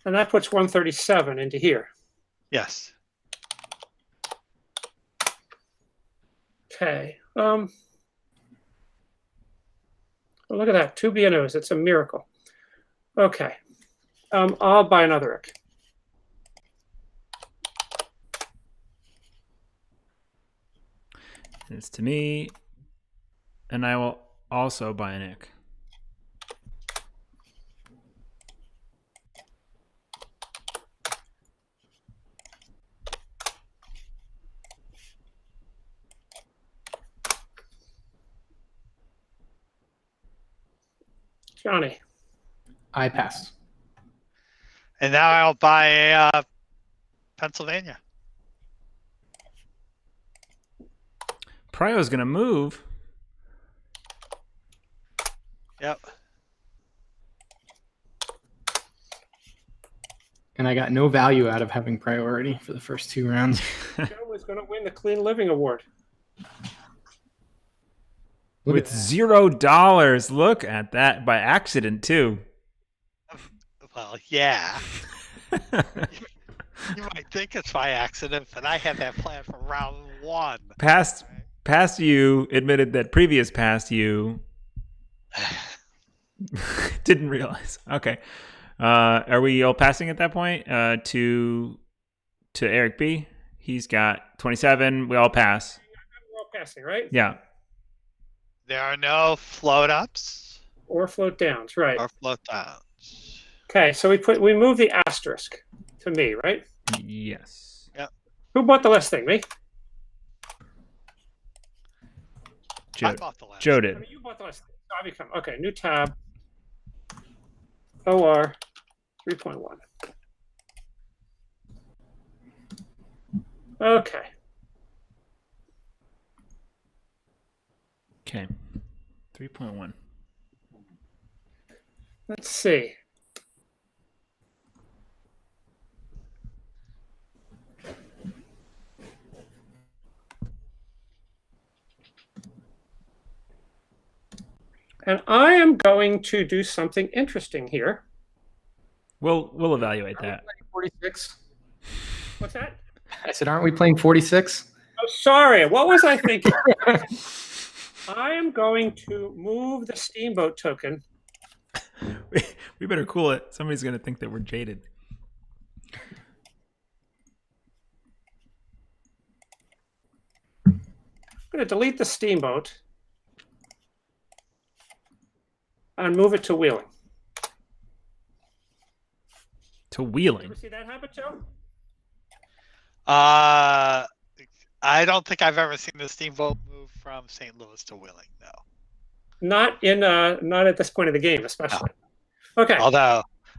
And that puts 137 into here. Yes. Okay. Well, look at that. 2 B&Os. It's a miracle. Okay. I'll buy another ick. It's to me, and I will also buy an ick. Johnny. I pass. And now I'll buy a Pennsylvania. Prio's going to move. Yep. And I got no value out of having priority for the first 2 rounds. Joe was going to win the Clean Living Award. With $0. Look at that, by accident too. Well, yeah. You might think it's by accident, but I had that plan for round 1. Past you admitted that previous past you didn't realize. Okay. Are we all passing at that point? To Eric B. He's got 27. We all pass. We're all passing, right? Yeah. There are no float ups or float downs, right? Or float downs. Okay, so we move the asterisk to me, right? Yes. Yep. Who bought the last thing? Me? I bought the last. Joe did. I mean, you bought the last thing. So I become okay. New tab. OR 3.1. Okay. Okay. 3.1. Let's see. And I am going to do something interesting here. We'll evaluate that. 46. What's that? I said, aren't we playing 46? Oh, sorry. What was I thinking? I am going to move the steamboat token. We better cool it. Somebody's going to think that we're jaded. I'm going to delete the steamboat and move it to Wheeling. To Wheeling? Ever see that happen, Joe? I don't think I've ever seen the steamboat move from St. Louis to Wheeling. No. Not at this point of the game, especially. No. Okay.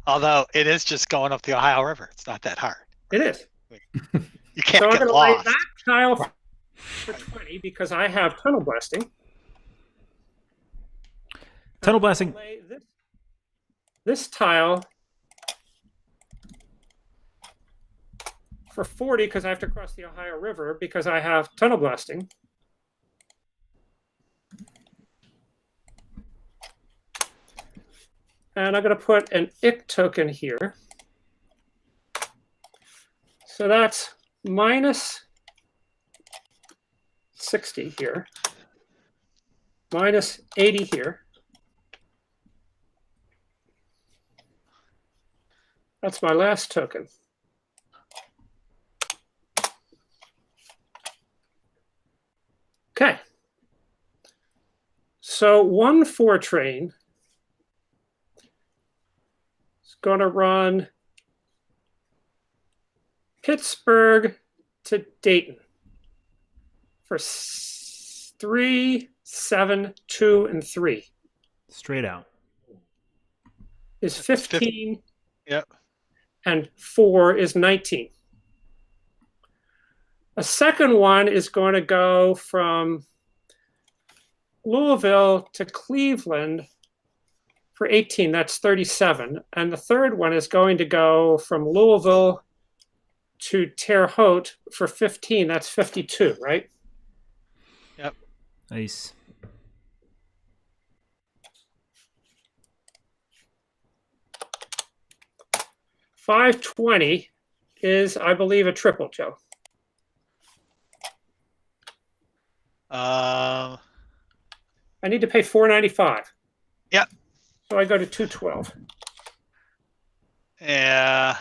Although it is just going up the Ohio River. It's not that hard. It is. You can't so get I'm going to lost. lay that tile for 20 because I have tunnel blasting. Tunnel blasting. Lay this tile for 40 because I have to cross the Ohio River because I have tunnel blasting. And I'm going to put an IC token here. So that's minus 60 here, minus 80 here. That's my last token. Okay. So 1-4 train is going to run Pittsburgh to Dayton for 3, 7, 2, and 3. Straight out. Is 15. Yep. And 4 is 19. A second one is going to go from Louisville to Cleveland for 18. That's 37. And the third one is going to go from Louisville to Terre Haute for 15. That's 52, right? Yep. Nice. $520 is, I believe, a triple, Joe. I need to pay $495. Yep. So I go to $212. Yeah.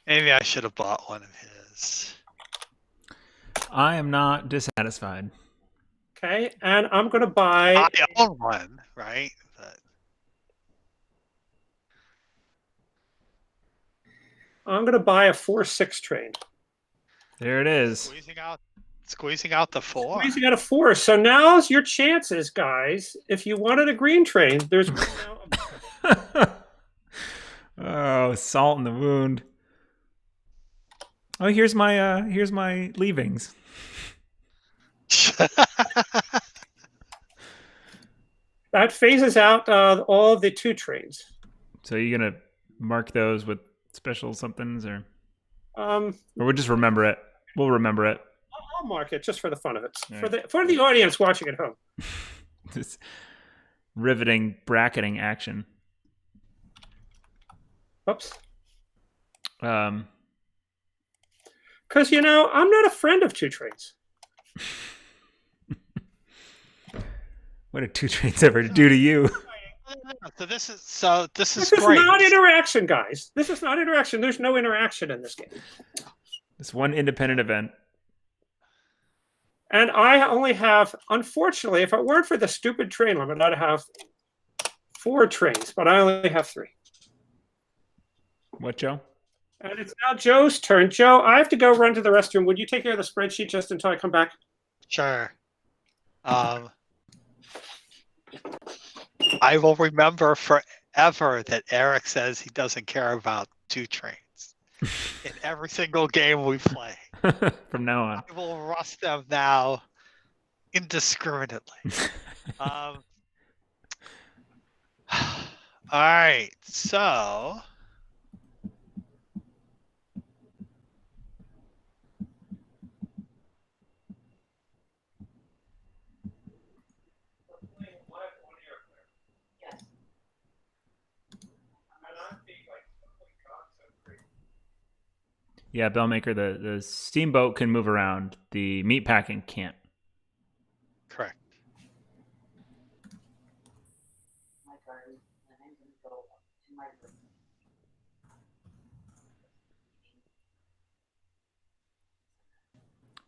Maybe I should have bought one of his. I am not dissatisfied. Okay, and I'm going to buy. I own one, right? But I'm going to buy a 4-6 train. There it is. Squeezing out the 4. Squeezing out a 4. So now's your chances, guys. If you wanted a green train, there's one now. Oh, salt in the wound. Oh, here's my leavings. That phases out all of the 2 trains. So you're gonna mark those with special somethings, or we'll just remember it. We'll remember it. I'll mark it just for the fun of it, Right. for the audience watching at home. This riveting bracketing action. Oops. Um, Because, I'm not a friend of 2 trains. what did 2 trains ever do to you? This is This is great. not interaction, guys. This is not interaction. There's no interaction in this game. It's one independent event. And I only have, unfortunately, if it weren't for the stupid train limit, I'd have 4 trains, but I only have 3. What, Joe? And it's now Joe's turn. Joe, I have to go run to the restroom. Would you take care of the spreadsheet just until I come back? Sure. I will remember forever that Eric says he doesn't care about 2 trains in every single game we play. From now on. I will rust them now indiscriminately. All right, so Yeah, Bellmaker, the steamboat can move around. The meatpacking can't. correct.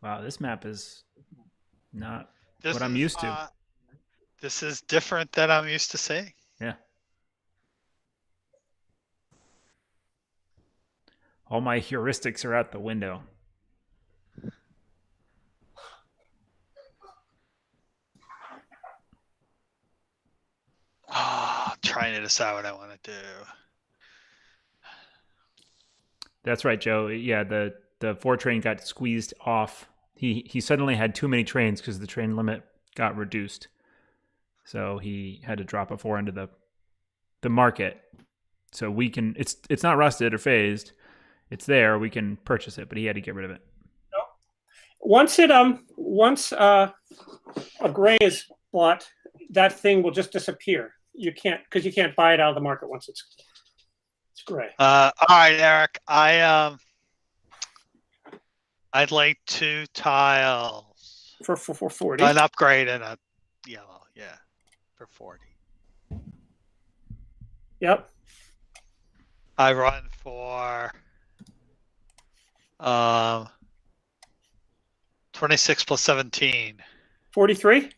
Wow, this map is not what I'm used to. This is different than I'm used to seeing. Yeah. All my heuristics are out the window. Trying to decide what I want to do. That's right, Joe. Yeah, the 4 train got squeezed off. He suddenly had too many trains because the train limit got reduced. So he had to drop a 4 into the market. So we can it's not rusted or phased. It's there. We can purchase it, but he had to get rid of it. Once a gray is bought, that thing will just disappear. You can't buy it out of the market once it's gray. All right, Eric. I'd like 2 tiles for 40. An upgrade and a yellow, yeah, for 40. Yep. I run for 26 plus 17. 43?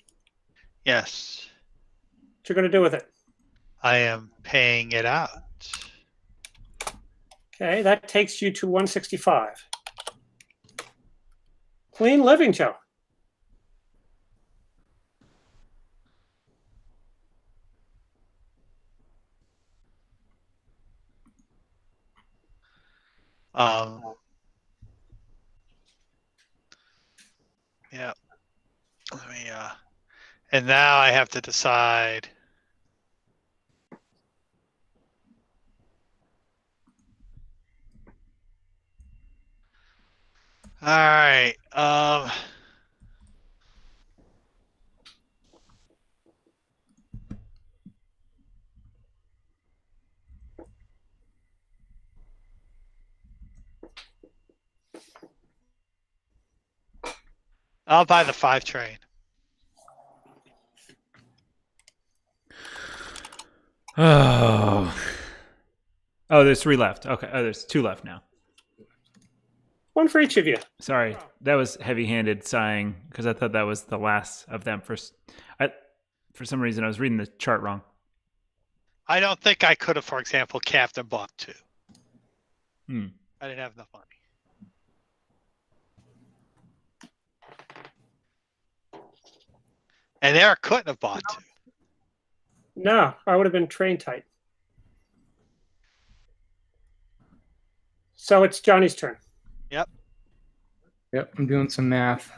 Yes. What you going to do with it? I am paying it out. Okay, that takes you to 165. Clean living, Joe. Yeah. Let me and now I have to decide. All right. I'll buy the 5 train. Oh, there's 3 left. Okay. Oh, there's 2 left now. 1 for each of you. Sorry, that was heavy-handed sighing because I thought that was the last of them. For some reason, I was reading the chart wrong. I don't think I could have, for example, capped and bought 2. I didn't have enough money. And Eric couldn't have bought 2. No, I would have been train tight. So it's Johnny's turn. Yep, I'm doing some math.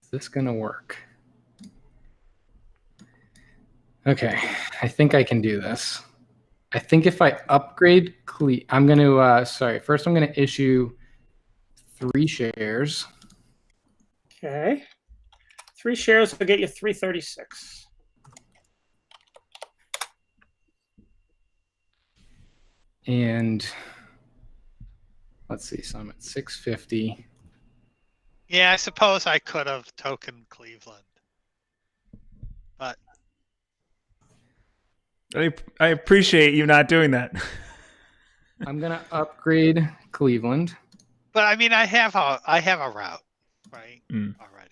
Is this gonna work? Okay, I think I can do this. I think if I upgrade I'm going to, first I'm going to issue 3 shares. Okay. 3 shares will get you 336. And let's see, so I'm at 650. Yeah, I suppose I could have token Cleveland. But I appreciate you not doing that. I'm gonna upgrade Cleveland. But I mean, I have a route, right? Already.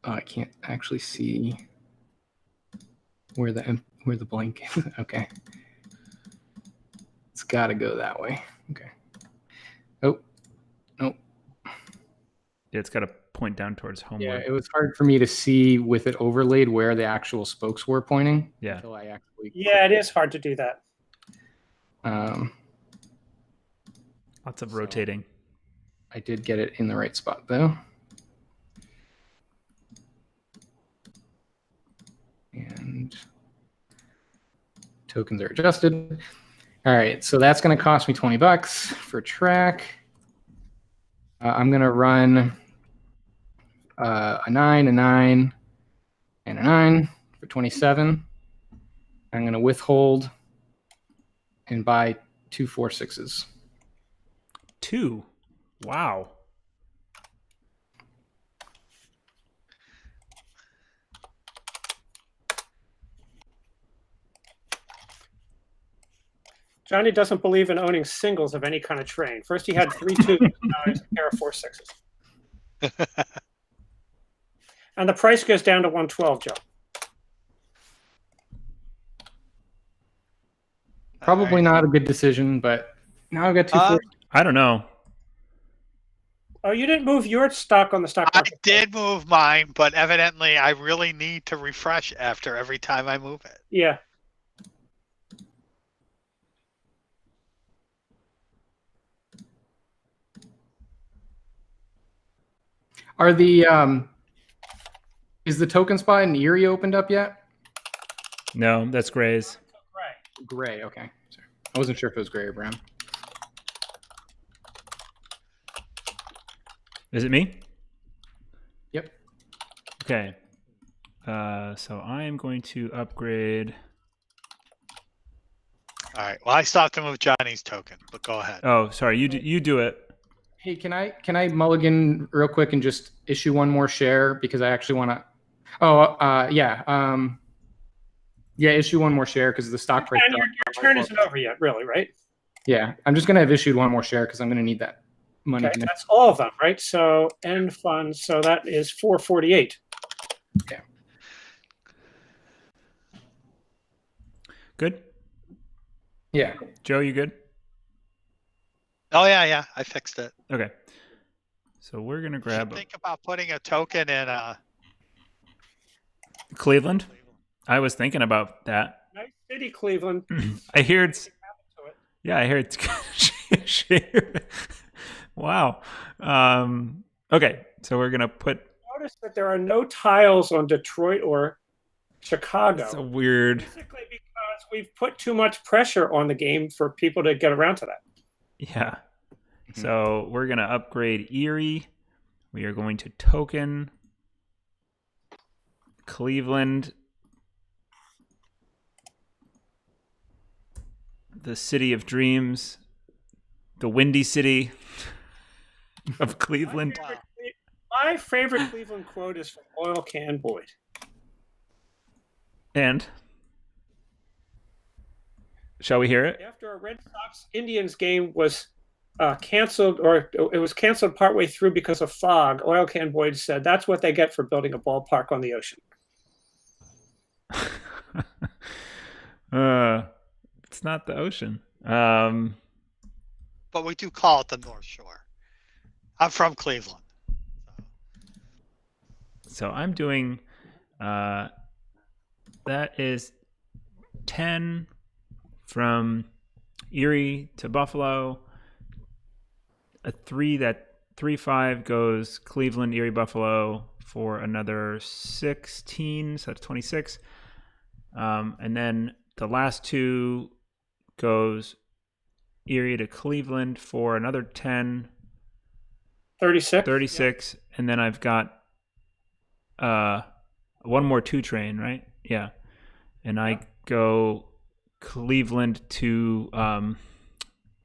I can't actually see where the blank is. Okay, it's got to go that way. Okay. Oh, nope. Yeah, it's got to point down towards homeward. Yeah, it was hard for me to see with it overlaid where the actual spokes were pointing. Yeah. Until I actually. Yeah, it is hard to do that. Lots of rotating. I did get it in the right spot though. And tokens are adjusted. All right, so that's going to cost me $20 for track. I'm going to run a 9, a 9, and a 9 for 27. I'm going to withhold and buy 2 4/6s. 2. Wow. Johnny doesn't believe in owning singles of any kind of train. First he had 3 2s, now he's a pair of 4/6s. And the price goes down to 112, Joe. Probably not a good decision, but now I've got 2 4. I don't know. Oh, you didn't move your stock on the stock market. I did move mine, but evidently I really need to refresh after every time I move it. Yeah. Are the is the token spot in Erie opened up yet? No, that's Gray's. Gray, okay. Sorry. I wasn't sure if it was gray or brown. Is it me? Yep. Okay. So I am going to upgrade. All right. Well, I stopped to move Johnny's token, but go ahead. Oh, sorry. You do it. Hey, can I mulligan real quick and just issue one more share because I actually want to. Oh, yeah. Yeah, issue one more share because the stock price. And your turn isn't over yet, really, right? Yeah, I'm just gonna have issued one more share because I'm gonna need that money. Okay, that's all of them, right? So end funds. So that is 448. Okay. Good. Yeah. Joe, you good? Oh yeah, I fixed it. Okay. So we're gonna grab Think about putting a token in Cleveland. I was thinking about that. Nice city, Cleveland. I hear it's. Yeah, I hear it's. Wow. Okay, so we're gonna put. Notice that there are no tiles on Detroit or Chicago. So weird. Basically, because we've put too much pressure on the game for people to get around to that. Yeah. So we're gonna upgrade Erie. We are going to token Cleveland. The city of dreams, the windy city of Cleveland. My favorite Cleveland quote is from Oil Can Boyd. And shall we hear it? After a Red Sox Indians game was canceled, or it was canceled partway through because of fog, Oil Can Boyd said, "That's what they get for building a ballpark on the ocean." It's not the ocean. but we do call it the North Shore. I'm from Cleveland. So I'm doing, that is 10 from Erie to Buffalo. A 3-5 goes Cleveland, Erie, Buffalo for another 16, so that's 26. And then the last 2 goes Erie to Cleveland for another 10. 36. Yeah. And then I've got one more 2 train, right? Yeah. And I go Cleveland to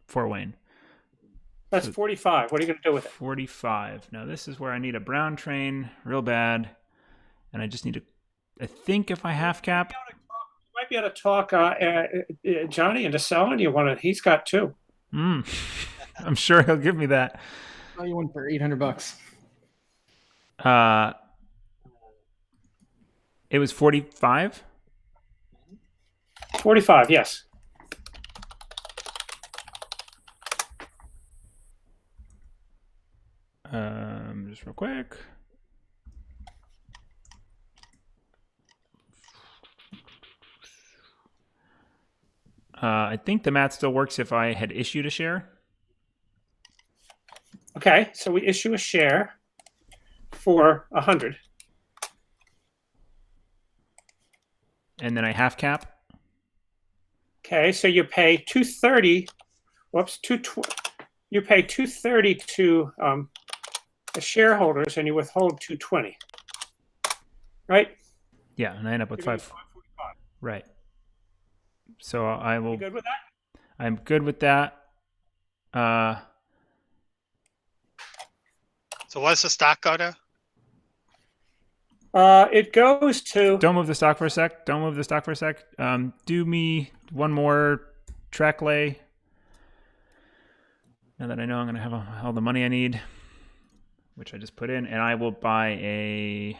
Fort Wayne. That's 45. What are you going to do with it? 45. Now this is where I need a brown train real bad. And I just need to, I think if I half cap. You might be able to talk Johnny into selling you one. He's got 2. I'm sure he'll give me that. Oh, you won for $800. It was 45. 45, yes. Just real quick. I think the math still works if I had issued a share. Okay, so we issue a share for 100. And then I half cap. Okay, so you pay 230. Whoops, you pay 230 to the shareholders, and you withhold 220. Right? Yeah, and I end up with 5. Right. So I will. You good with that? I'm good with that. So what's the stock go to? It goes to. Don't move the stock for a sec. Do me one more track lay. Now that I know I'm going to have all the money I need, which I just put in, and I will buy a.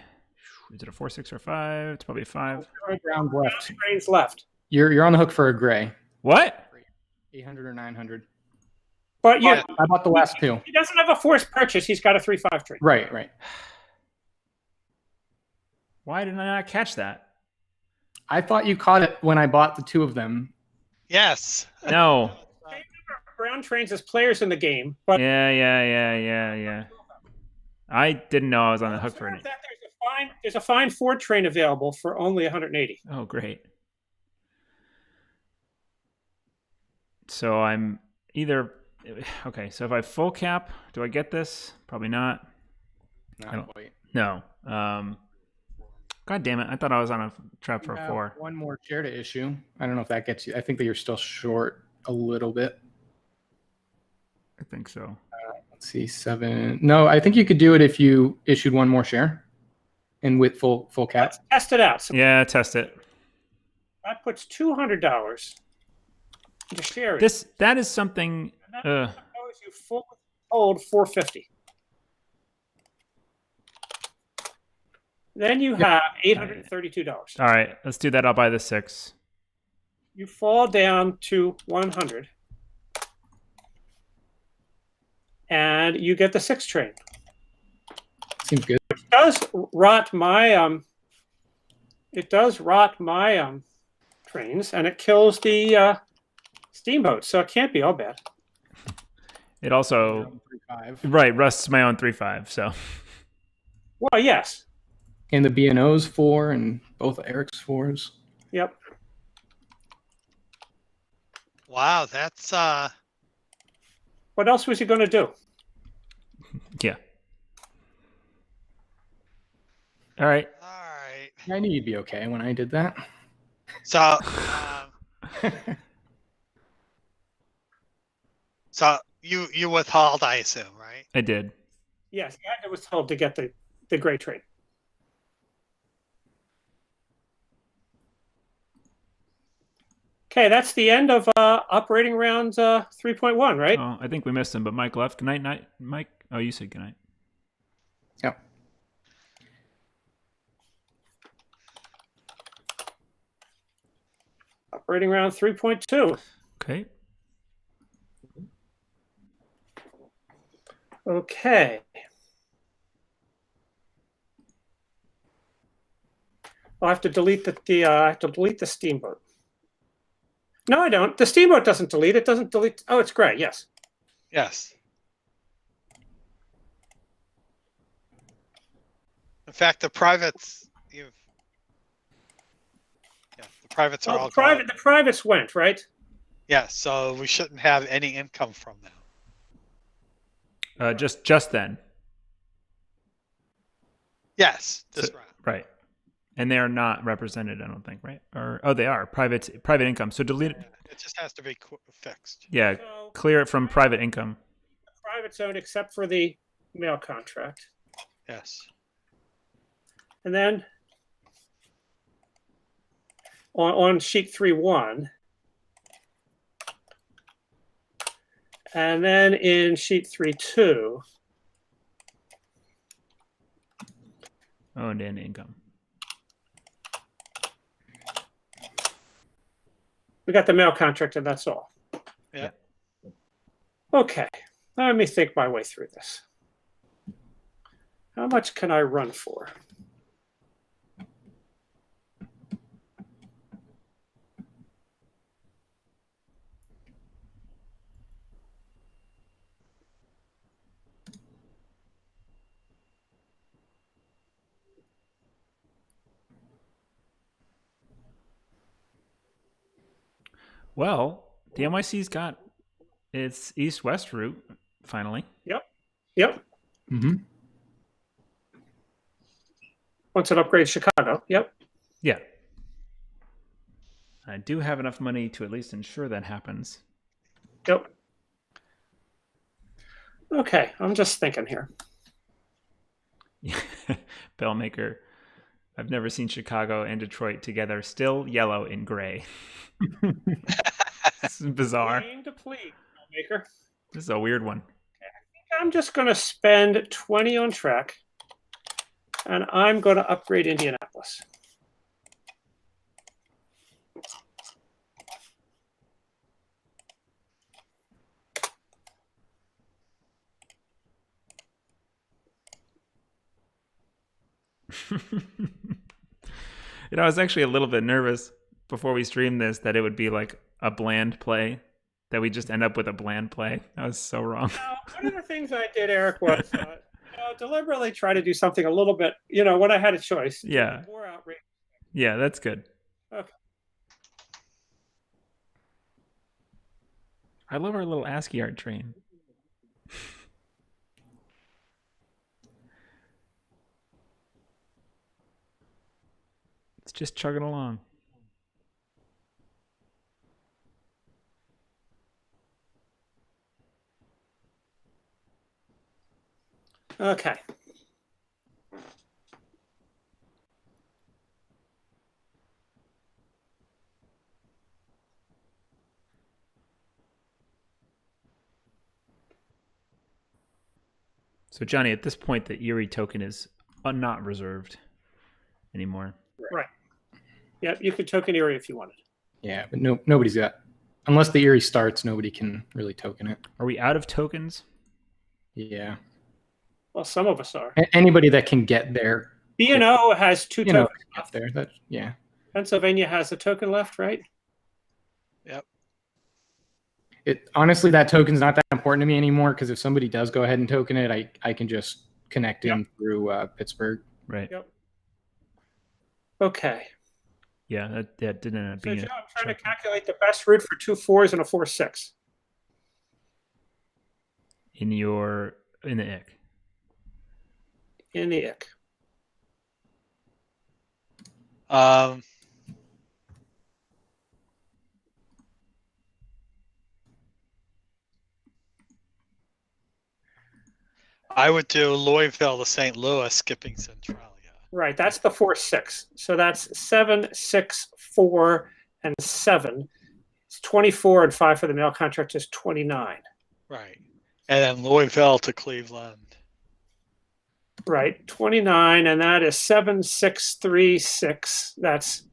Is it a 4, 6, or 5? It's probably a 5. Round left. Trains left. You're on the hook for a gray. What? 800 or 900. But yeah, I bought the last two. He doesn't have a forced purchase. He's got a 3-5 train. Right. Why did I not catch that? I thought you caught it when I bought the two of them. Yes. No. Brown trains as players in the game, but Yeah. I didn't know I was on the hook for it. There's a fine Ford train available for only 180. Oh, great. So I'm either okay. So if I full cap, do I get this? Probably not. Not quite. No. God damn it! I thought I was on a trap for a 4. One more share to issue. I don't know if that gets you. I think that you're still short a little bit. I think so. Let's see, 7. No, I think you could do it if you issued one more share, and with full cap. Let's test it out. So Yeah, test it. that puts $200 into share. That is something. Suppose you full hold 450. Then you have $832. All right, let's do that. I'll buy the 6. You fall down to 100. And you get the 6 train. Seems good. It does rot my trains, and it kills the steamboats, so it can't be all bad. It also 3.5. rusts my own 3.5. So Well, yes. And the B&O's 4 and both Eric's 4s. Yep. Wow, that's What else was he going to do? yeah. All right. I knew you'd be okay when I did that. So so you withhauled, I assume, right? I did. Yes, I was told to get the gray train. Okay, that's the end of operating round 3.1, right? Oh, I think we missed him, but Mike left. Good night, Mike. Oh, you said good night. Yep. Operating round 3.2. Okay. Okay. I'll have to delete the steamboat. No, I don't. The steamboat doesn't delete. It doesn't delete. Oh, it's gray. Yes. Yes. In fact, the privates the privates are all gone. The privates went, right? Yeah, so we shouldn't have any income from them. Just then. Yes, this round. Right. And they are not represented, I don't think, right? Or they are private income. So delete it. It just has to be fixed. Yeah, So, clear it from private income. private zone except for the mail contract. Yes. And then on sheet 3.1, and then in sheet 3.2, Oh, and then income. we got the mail contract, and that's all. Yeah. Okay, let me think my way through this. How much can I run for? Well, the NYC's got its east-west route finally. Yep. Mm-hmm. Once it upgrades Chicago. Yep. Yeah. I do have enough money to at least ensure that happens. Yep. Okay, I'm just thinking here. Bellmaker. I've never seen Chicago and Detroit together, still yellow in gray. This is bizarre. Aim to please, Bellmaker. This is a weird one. Okay, I think I'm just going to spend 20 on Trek, and I'm going to upgrade Indianapolis. I was actually a little bit nervous before we streamed this that it would be like a bland play, that we just end up with a bland play. I was so wrong. One of the things I did, Eric, was deliberately try to do something a little bit, when I had a choice. Yeah. More outrageous. Yeah, that's good. Okay. I love our little ASCII art train. It's just chugging along. Okay. So Johnny, at this point, the Erie token is not reserved anymore. Right. Yep, you could token Erie if you wanted. Yeah, but nobody's got, unless the Erie starts, nobody can really token it. Are we out of tokens? Yeah. Well, some of us are. Anybody that can get there. B&O has 2 tokens left there. Yeah. Pennsylvania has a token left, right? Yep. Honestly, that token's not that important to me anymore, because if somebody does go ahead and token it, I can just connect in through Pittsburgh. Right. Yep. Okay. Yeah, that didn't end up being. So, Joe, I'm trying to calculate the best route for 2 4s and a 4 6. In the IC. In the IC. I would do Louisville to St. Louis, skipping Centralia. Right, that's the 4 6. So that's 7 6 4 and 7. It's 24, and 5 for the mail contract is 29. Right, and then Louisville to Cleveland. Right, 29, and that is 7 6 3 6. That's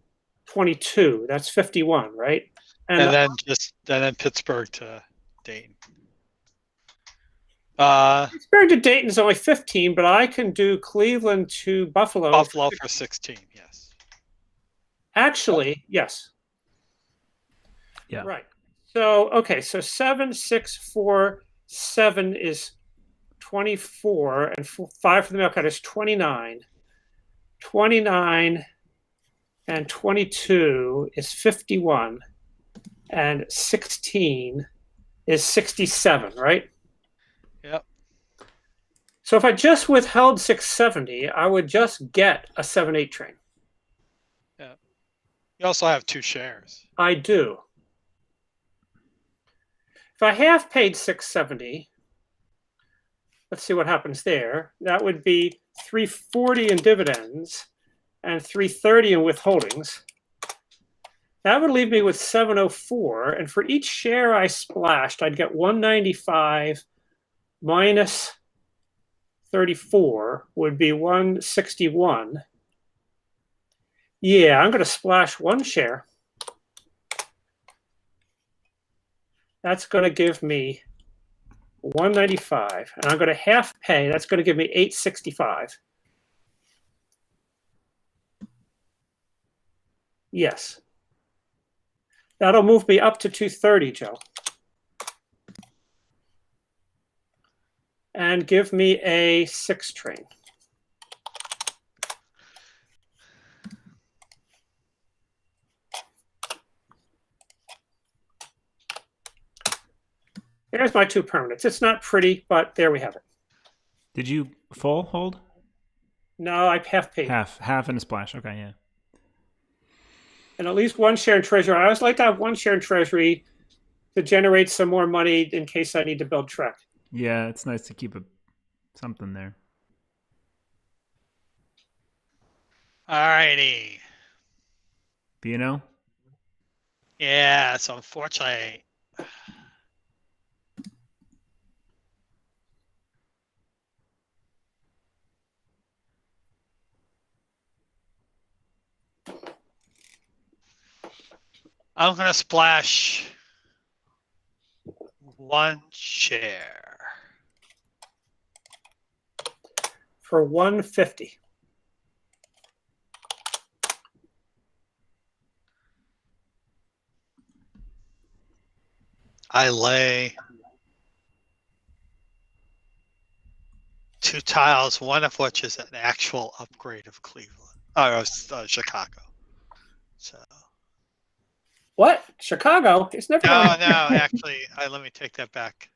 22. That's 51, right? And then Pittsburgh to Dayton. Pittsburgh to Dayton is only 15, but I can do Cleveland to Buffalo. Buffalo for 16, yes. Actually, yes. Yeah. Right. So, okay, so 7 6 4 7 is 24, and 5 for the mail cut is 29. 29 and 22 is 51, and 16 is 67, right? Yep. So if I just withheld 670, I would just get a 7-8 train. Yeah. You also have 2 shares. I do. If I half paid 670, let's see what happens there. That would be 340 in dividends and 330 in withholdings. That would leave me with 704. And for each share I splashed, I'd get 195 minus 34 would be 161. Yeah, I'm going to splash 1 share. That's going to give me 195. And I'm going to half pay. That's going to give me 865. Yes. That'll move me up to 230, Joe. And give me a 6 train. There's my 2 permanents. It's not pretty, but there we have it. Did you full hold? No, I half paid. Half and a splash. Okay, yeah. And at least one share in Treasury. I always like to have one share in Treasury to generate some more money in case I need to build Trek. Yeah, it's nice to keep something there. All righty. B&O? Yeah, so unfortunately, I'm going to splash one share. For 150. I lay 2 tiles, one of which is an actual upgrade of Cleveland, or Chicago. So. What? Chicago? It's never. No, actually, let me take that back.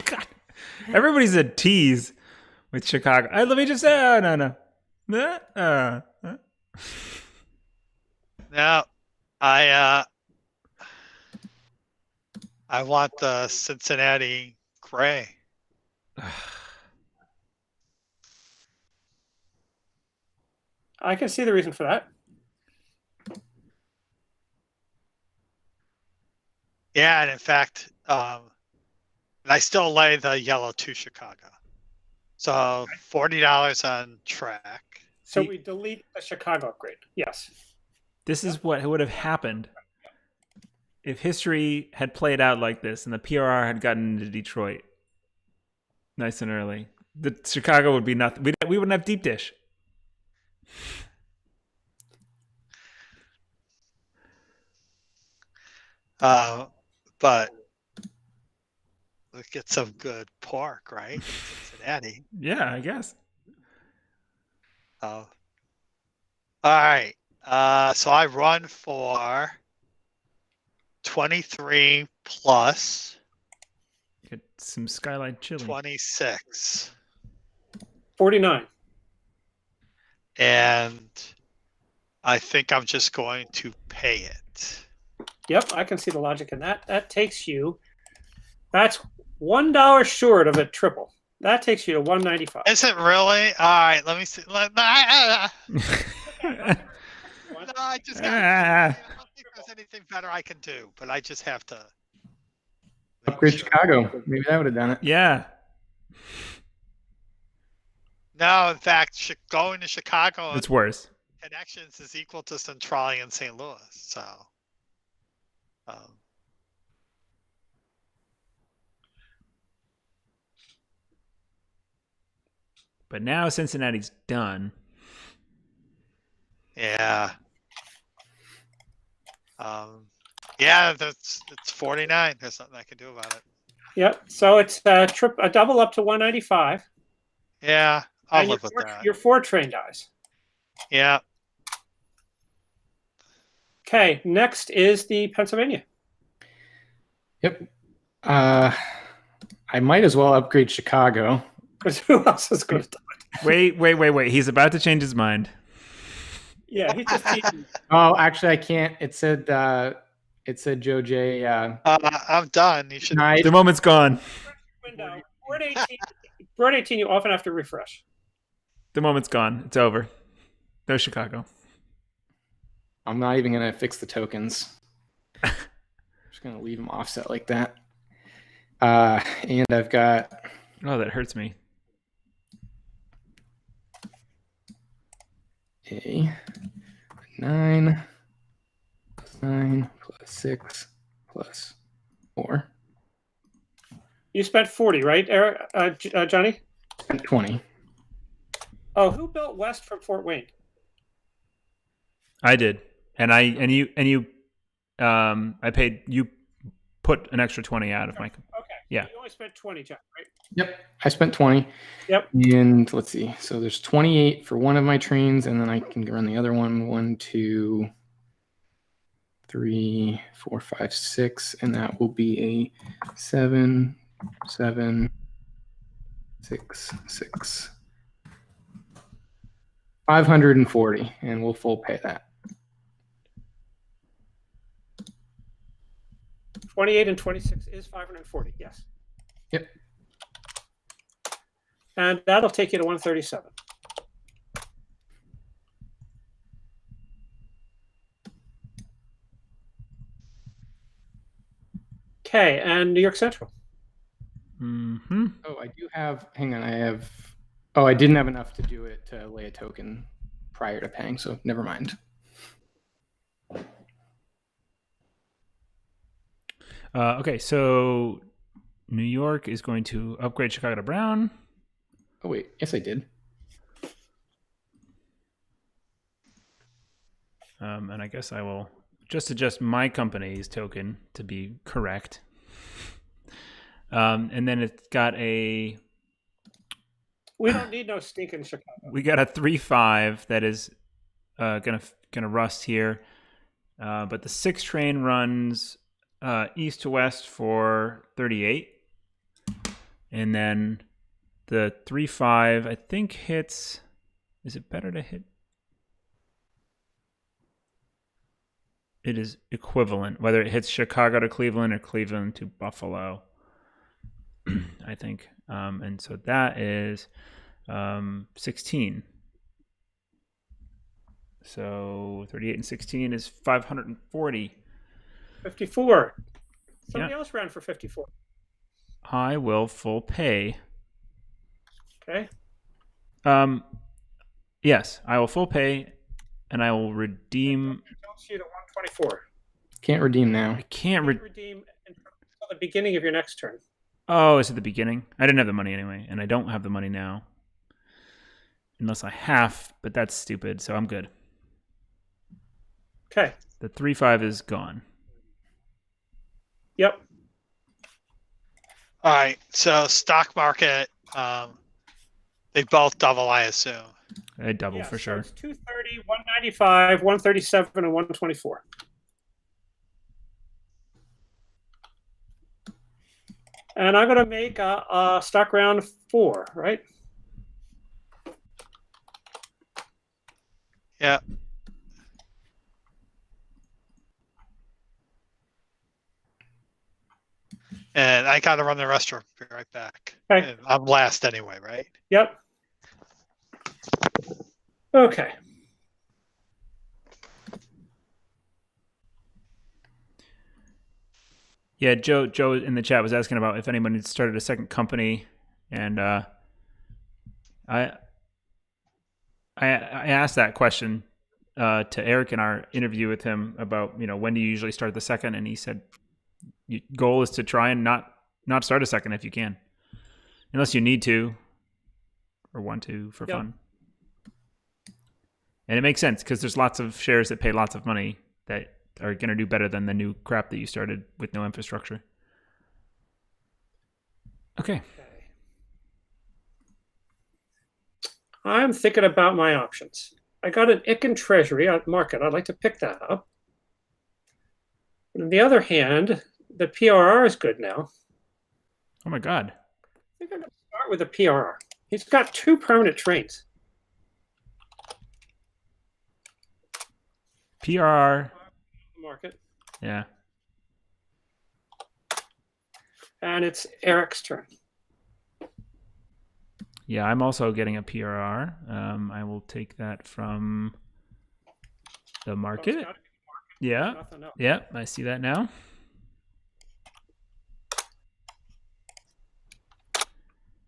God, everybody's a tease with Chicago. Let me just say, no. No, I want the Cincinnati gray. I can see the reason for that. Yeah, and in fact, and I still lay the yellow to Chicago. So $40 on track. So we delete the Chicago upgrade. Yes. This is what would have happened if history had played out like this and the PRR had gotten into Detroit nice and early. The Chicago would be nothing. We wouldn't have deep dish. But we get some good pork, right? Cincinnati. Yeah, I guess. All right. So I run for 23 plus. Get some Skyline chili. 26. 49. And I think I'm just going to pay it. Yep, I can see the logic in that. That takes you. That's $1 short of a triple. That takes you to 195. Is it really? All right, let me see. No, I just got. I don't think there's anything better I can do, but I just have to upgrade Chicago. Maybe that would have done it. Yeah. No, in fact, going to Chicago. It's worse. Connections is equal to Centralia and St. Louis, so. But now Cincinnati's done. Yeah. Yeah, it's 49. There's nothing I can do about it. Yep. So it's a double up to 195. Yeah, I'll live with that. Your 4 train dies. Yeah. Okay. Next is the Pennsylvania. Yep. I might as well upgrade Chicago. Because who else is going to do it? Wait. He's about to change his mind. Yeah, he just. Oh, actually, I can't. It said Joe J. I'm done. You should. The moment's gone. Window. Board 18, you often have to refresh. The moment's gone. It's over. No Chicago. I'm not even going to fix the tokens. I'm just going to leave them offset like that. And I've got... Oh, that hurts me. A 9 plus 6 plus 4. You spent 40, right, Eric? Johnny? Spent 20. Oh, who built west from Fort Wayne? I did, and I paid. You put an extra 20 out of my. Okay. Yeah. So you only spent 20, John, right? Yep, I spent 20. Yep. And let's see. So there's 28 for one of my trains, and then I can run the other one. 1, 2, 3, 4, 5, 6, and that will be a 7, 7, 6, 6. 540, and we'll full pay that. 28 and 26 is 540. Yes. Yep. And that'll take you to 137. Okay, and New York Central. Mm-hmm. Oh, I do have. Hang on, I have. Oh, I didn't have enough to do it to lay a token prior to paying, so never mind. Okay, so New York is going to upgrade Chicago to brown. Oh wait, yes I did. And I guess I will just adjust my company's token to be correct. And then it's got a. We don't need no stinking Chicago. We got a 3-5 that is gonna rust here, but the 6 train runs east to west for 38, and then the 3-5 I think hits. Is it better to hit? It is equivalent, whether it hits Chicago to Cleveland or Cleveland to Buffalo, I think. And so that is 16. So 38 and 16 is 540. 54. Somebody else ran for 54. I will full pay. Okay. Yes, I will full pay, and I will redeem. Jumps you to 124. Can't redeem now. I can't redeem until the beginning of your next turn. Oh, is it the beginning? I didn't have the money anyway, and I don't have the money now. Unless I have, but that's stupid, so I'm good. Okay. The 3-5 is gone. Yep. All right. So stock market, they both double, I assume. I double for sure. It's 230, 195, 137, and 124. And I'm going to make a stock round 4, right? Yeah. And I got to run the restroom. Be right back. Okay. And I'm last anyway, right? Yep. Okay. Yeah, Joe in the chat was asking about if anyone had started a second company, and I asked that question to Eric in our interview with him about, when do you usually start the second, and he said goal is to try and not start a second if you can, unless you need to or want to for fun. And it makes sense because there's lots of shares that pay lots of money that are going to do better than the new crap that you started with no infrastructure. Okay. I'm thinking about my options. I got an Icon Treasury at market. I'd like to pick that up. On the other hand, the PRR is good now. Oh my God. I think I'm going to start with the PRR. He's got 2 permanent trains. PRR. Market. Yeah. And it's Eric's turn. Yeah, I'm also getting a PRR. I will take that from the market. Yeah. Yeah, I see that now.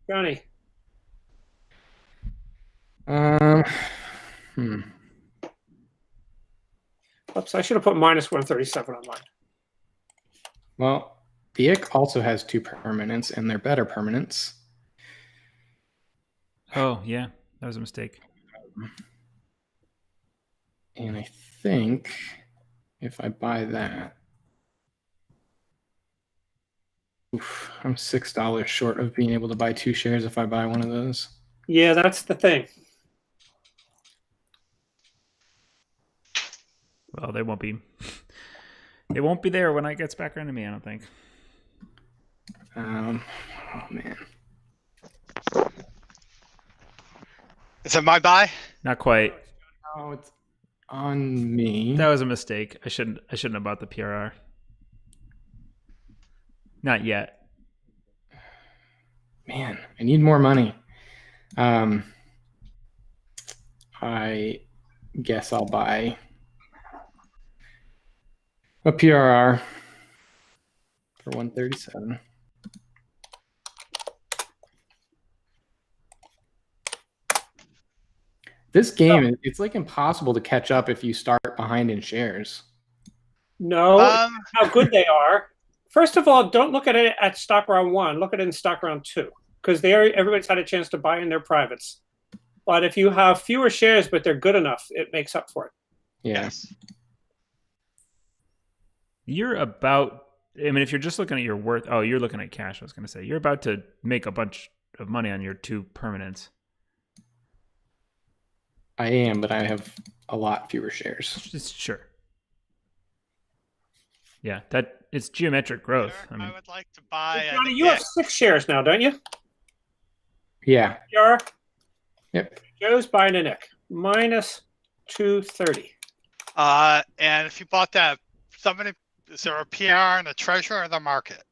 Johnny. Oops, I should have put minus 137 on mine. Well, the IC also has 2 permanents, and they're better permanents. Oh, yeah. That was a mistake. And I think if I buy that, I'm $6 short of being able to buy 2 shares if I buy one of those. Yeah, that's the thing. Well, they won't be. It won't be there when it gets back around to me, I don't think. Oh man. Is it my buy? Not quite. Oh, it's on me. That was a mistake. I shouldn't have bought the PRR. Not yet. Man, I need more money. I guess I'll buy a PRR for 137. This game, it's like impossible to catch up if you start behind in shares. No, how good they are. First of all, don't look at it at stock round 1. Look at it in stock round 2, because everybody's had a chance to buy in their privates. But if you have fewer shares, but they're good enough, it makes up for it. Yes. You're about, I mean, if you're just looking at your worth, oh, you're looking at cash, I was going to say. You're about to make a bunch of money on your 2 permanents. I am, but I have a lot fewer shares. Sure. Yeah, it's geometric growth. Eric, I would like to buy. Johnny, you have 6 shares now, don't you? Yeah. You are? Yep. Joe's buying a Nick. Minus 230. And if you bought that, is there a PR in the treasury or the market?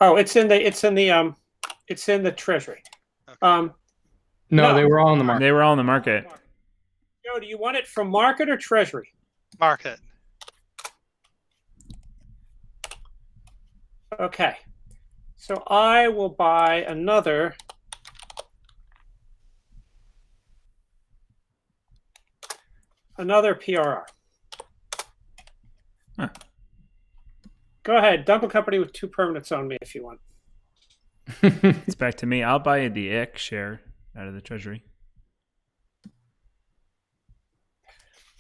Oh, it's in the treasury. Okay. No, they were all in the market. They were all in the market. Joe, do you want it from market or treasury? Market. Okay. So I will buy another PRR. Huh. Go ahead. Dump a company with 2 permanents on me if you want. It's back to me. I'll buy the IC share out of the treasury.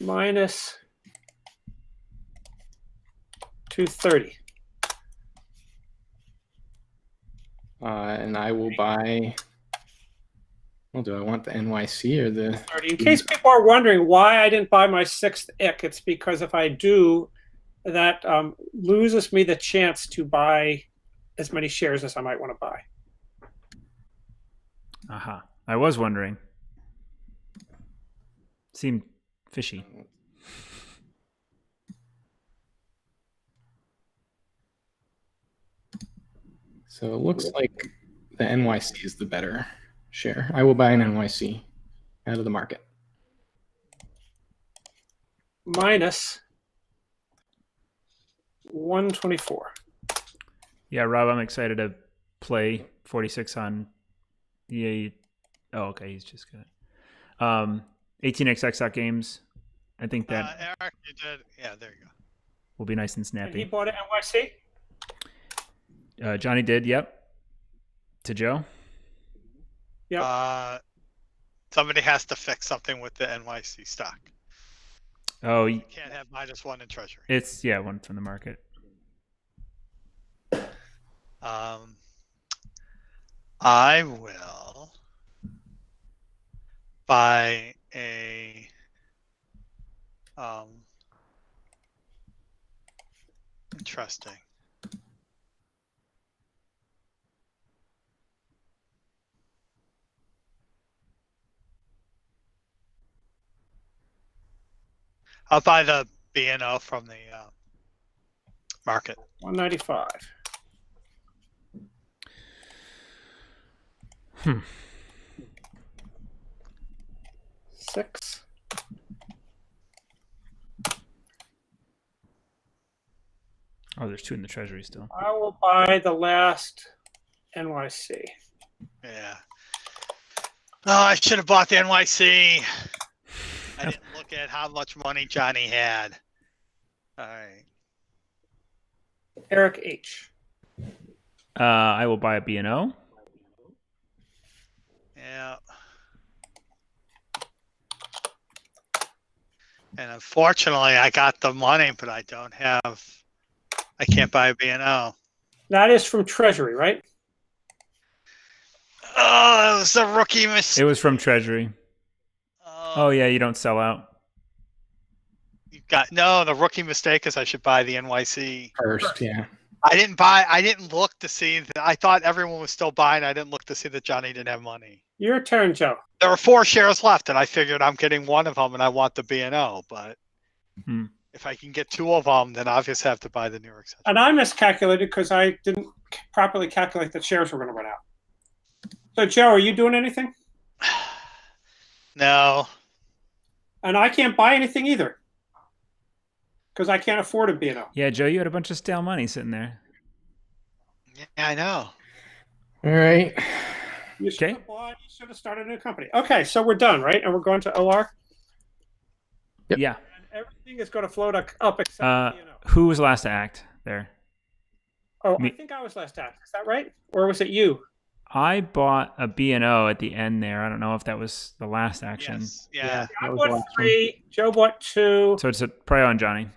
Minus 230. And I will buy. Well, do I want the NYC or the? In case people are wondering why I didn't buy my 6th IC, it's because if I do, that loses me the chance to buy as many shares as I might want to buy. Aha. I was wondering. Seemed fishy. So it looks like the NYC is the better share. I will buy an NYC out of the market. Minus 124. Yeah, Rob, I'm excited to play 46 on EA. Oh, okay, he's just got it. 18xx games. I think that Eric, you did. Yeah, there you go. Will be nice and And snappy. he bought it NYC? Johnny did, yep. To Joe? Yep. Somebody has to fix something with the NYC stock. Oh, You can't have -1 in treasury. it's, yeah, one from the market. I will buy a interesting. I'll buy the B&O from the market. 195. 6. Oh, there's 2 in the treasury still. I will buy the last NYC. Yeah. Oh, I should have bought the NYC. I didn't look at how much money Johnny had. All right. Eric H. I will buy a B&O. Yeah. And unfortunately, I got the money, but I can't buy a B&O. That is from Treasury, right? Oh, it was a rookie mistake. It was from treasury. Oh, yeah, you don't sell out. The rookie mistake is I should buy the NYC First, yeah. I didn't look to see that. I thought everyone was still buying. I didn't look to see that Johnny didn't have money. Your turn, Joe. There were 4 shares left, and I figured I'm getting one of them, and I want the B&O. But if I can get 2 of them, then obviously I have to buy the New York Central. And I miscalculated because I didn't properly calculate that shares were going to run out. So, Joe, are you doing anything? No. And I can't buy anything either because I can't afford a B&O. Yeah, Joe, you had a bunch of stale money sitting there. Yeah, I know. All right. You should have bought. You should have started a new company. Okay, so we're done, right? And we're going to OR. Yep. Yeah. And everything is going to float up except the B&O. Who was last to act there? Oh, I think I was last to act. Is that right? Or was it you? I bought a B&O at the end there. I don't know if that was the last action. Yes. Yeah. I bought 3. Joe bought 2. So it's probably on Johnny.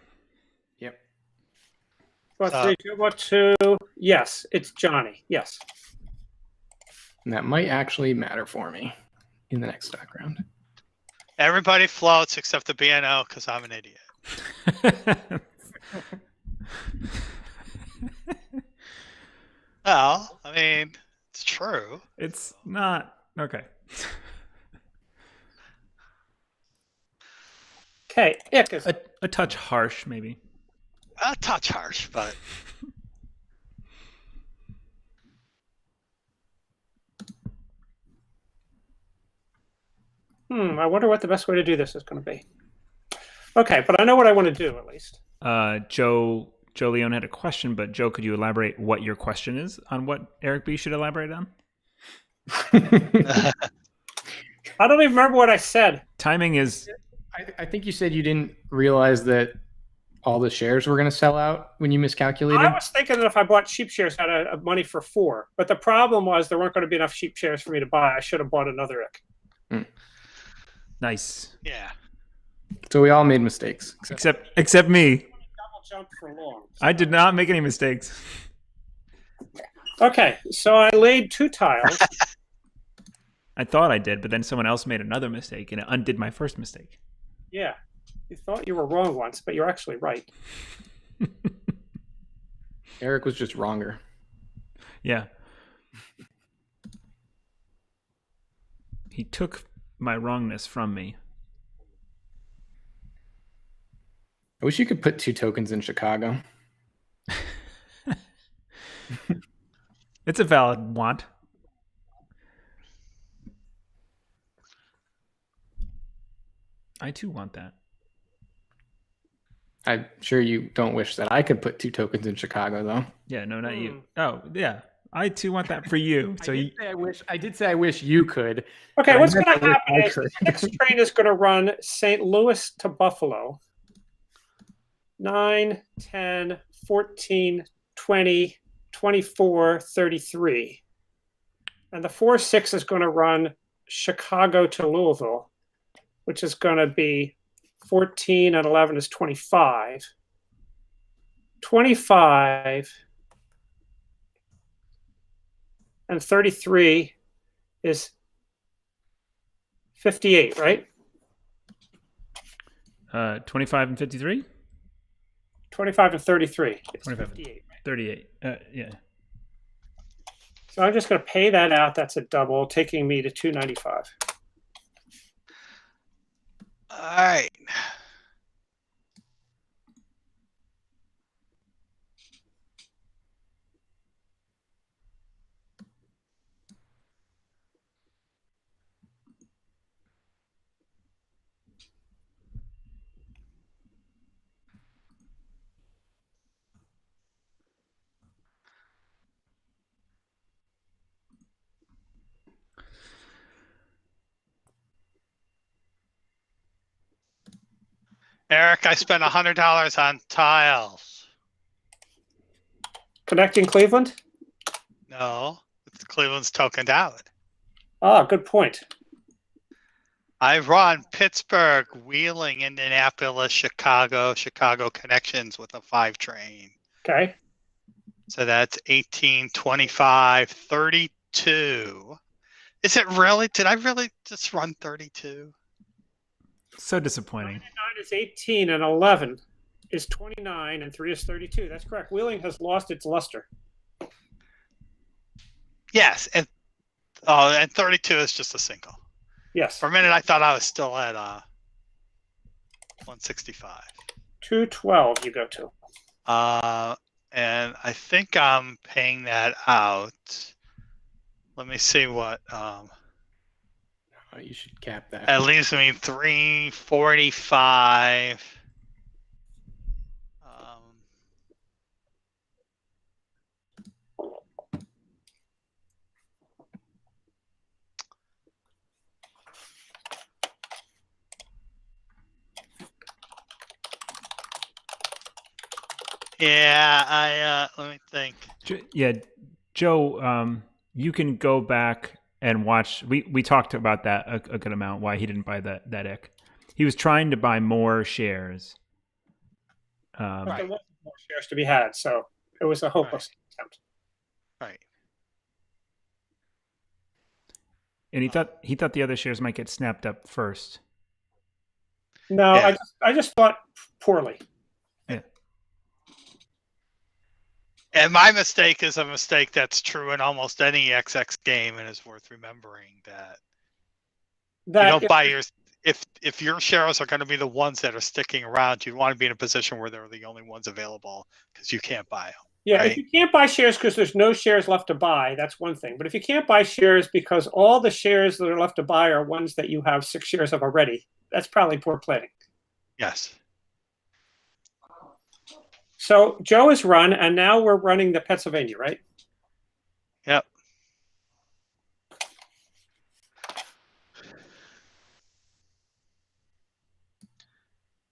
Yep. Bought 3. Joe bought 2. Yes, it's Johnny. Yes. And that might actually matter for me in the next stock round. Everybody floats except the B&O because I'm an idiot. Well, I mean, it's true. It's not. Okay. Okay, Ick is a touch harsh, maybe. A touch harsh, but I wonder what the best way to do this is going to be. Okay, but I know what I want to do at least. Joe Leone had a question, but Joe, could you elaborate what your question is on what Eric B should elaborate on? I don't even remember what I said. Timing is... I think you said you didn't realize that all the shares were going to sell out when you miscalculated. I was thinking that if I bought sheep shares out of money for 4, but the problem was there weren't going to be enough sheep shares for me to buy. I should have bought another Ick. Nice. yeah. So we all made mistakes. Except me. Double jump for long. I did not make any mistakes. Okay, so I laid 2 tiles. I thought I did, but then someone else made another mistake, and it undid my first mistake. Yeah, you thought you were wrong once, but you're actually right. Eric was just wronger. Yeah. He took my wrongness from me. I wish you could put 2 tokens in Chicago. It's a valid want. I too want that. I'm sure you don't wish that I could put 2 tokens in Chicago, though. Yeah, no, not you. Oh, yeah. I too want that for you. So I did say I wish you could. Okay, what's going to happen is the next train is going to run St. Louis to Buffalo. 9, 10, 14, 20, 24, 33. And the 4-6 is going to run Chicago to Louisville, which is going to be 14 and 11 is 25. 25 and 33 is 58, right? 25 and 53? 25 and 33. It's 25 58. Right? 38. Yeah. So I'm just going to pay that out. That's a double, taking me to 295. All right. Eric, I spent $100 on tiles. Connecting Cleveland? No, Cleveland's tokened out. Ah, good point. I run Pittsburgh, Wheeling, Indianapolis, Chicago connections with a 5 train. Okay. So that's 18, 25, 32. Is it really? Did I really just run 32? So disappointing. 9 is 18 and 11 is 29 and 3 is 32. That's correct. Wheeling has lost its luster. Yes, and 32 is just a single. Yes. For a minute, I thought I was still at 165. 212 you go to. And I think I'm paying that out. Let me see what. You should cap that. That leaves me 345. Yeah, let me think. Yeah, Joe, you can go back and watch. We talked about that a good amount. Why he didn't buy that ick. He was trying to buy more shares. There wasn't more shares to be had, so it was a hopeless attempt. Right. And he thought the other shares might get snapped up first. No, yeah. I just thought poorly. Yeah. And my mistake is a mistake that's true in almost any XX game, and is worth remembering that you don't buy your. If your shares are going to be the ones that are sticking around, you want to be in a position where they're the only ones available because you can't buy them. Yeah, right? If you can't buy shares because there's no shares left to buy, that's one thing. But if you can't buy shares because all the shares that are left to buy are ones that you have 6 shares of already, that's probably poor planning. Yes. So Joe is run, and now we're running the Pennsylvania, right? Yep.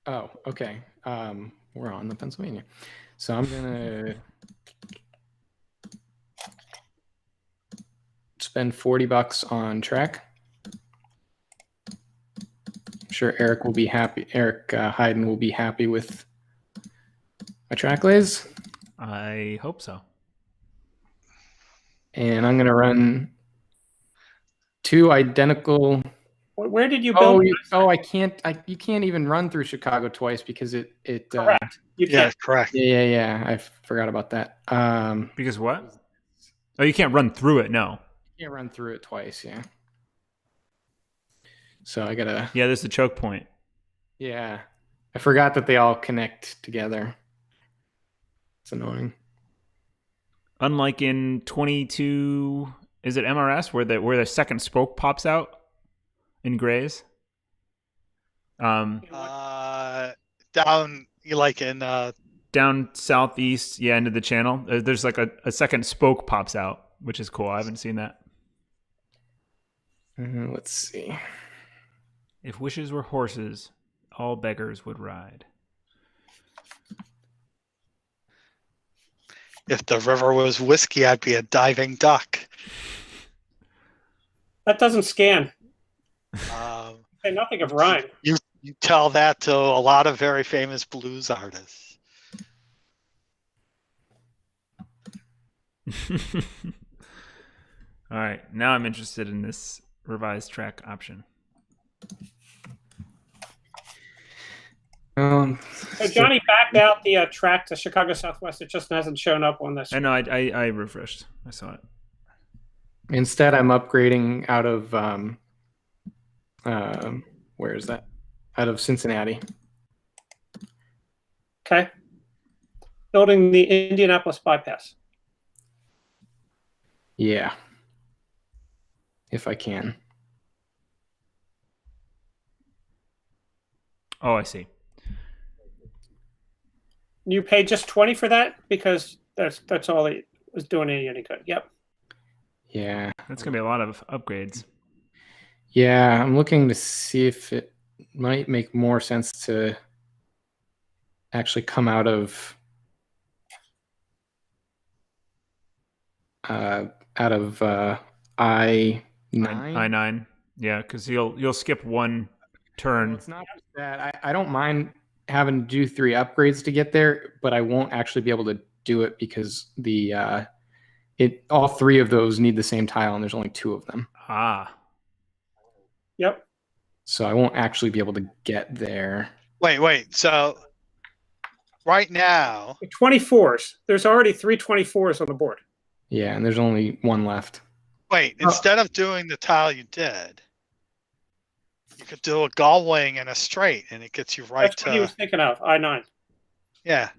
Oh, okay. We're on the Pennsylvania. So I'm going to spend $40 on track. I'm sure Eric will be happy. Eric Hayden will be happy with my track lays. I hope so. And I'm going to run 2 identical. Where did you build? I can't. You can't even run through Chicago twice because it. Correct. You can't. Yeah, correct. Yeah. I forgot about that. Because what? Oh, you can't run through it. No. You can't run through it twice. Yeah. So I gotta. Yeah, there's the choke point. Yeah, I forgot that they all connect together. It's annoying. Unlike in 22, is it MRS where the second spoke pops out in grays? Down like in down southeast, yeah, into the channel. There's like a second spoke pops out, which is cool. I haven't seen that. Let's see. If wishes were horses, all beggars would ride. If the river was whiskey, I'd be a diving duck. That doesn't scan. Say nothing of rhyme. You tell that to a lot of very famous blues artists. All right, now I'm interested in this revised track option. So Johnny backed out the track to Chicago Southwest. It just hasn't shown up on this. I know. I refreshed. I saw it. Instead, I'm upgrading out of where is that? Out of Cincinnati. Okay. Building the Indianapolis bypass. Yeah. If I can. Oh, I see. You paid just 20 for that because that's all it was doing any good. Yep. Yeah. That's gonna be a lot of upgrades. Yeah, I'm looking to see if it might make more sense to actually come out of I-9. I-9. Yeah, because you'll skip one turn. Well, it's not just that. I don't mind having to do 3 upgrades to get there, but I won't actually be able to do it because all 3 of those need the same tile, and there's only 2 of them. Ah. Yep. So I won't actually be able to get there. Wait. So right now, 24s. There's already 3 24s on the board. Yeah, and there's only 1 left. Wait, instead of doing the tile you did, you could do a gull wing and a straight, and it gets you right That's what he was thinking of, I-9. Yeah,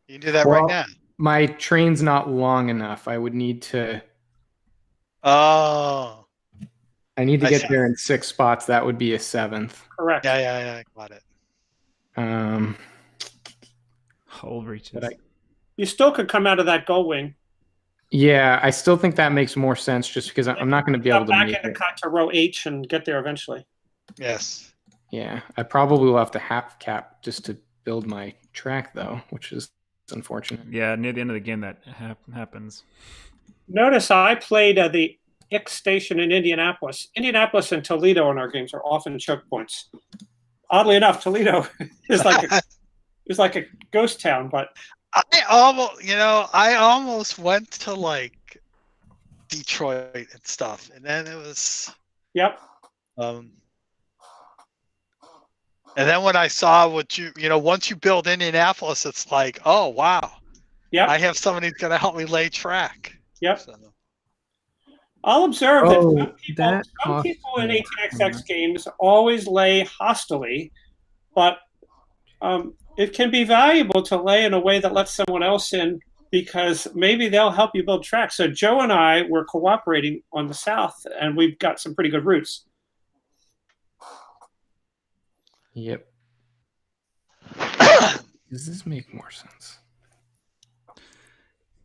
you can do that right now. my train's not long enough. I would need to. Oh. I need to get there in 6 spots. That would be a 7th. Correct. Yeah. Got it. Whole reaches. You still could come out of that goal wing. Yeah, I still think that makes more sense just because I'm not going to be able to make it. Cut to row H and get there eventually. Yes. Yeah, I probably will have to half cap just to build my track though, which is unfortunate. Yeah, near the end of the game that happens. Notice I played the X station in Indianapolis. Indianapolis and Toledo in our games are often choke points. Oddly enough, Toledo is like a ghost town, but I almost went to like Detroit and stuff, and then it was and then when I saw what once you build Indianapolis, it's like, oh wow, I have somebody who's going to help me lay track. So. I'll observe that some people in 18xx games always lay hostily, but it can be valuable to lay in a way that lets someone else in because maybe they'll help you build tracks. So Joe and I were cooperating on the south, and we've got some pretty good routes. Yep. Does this make more sense?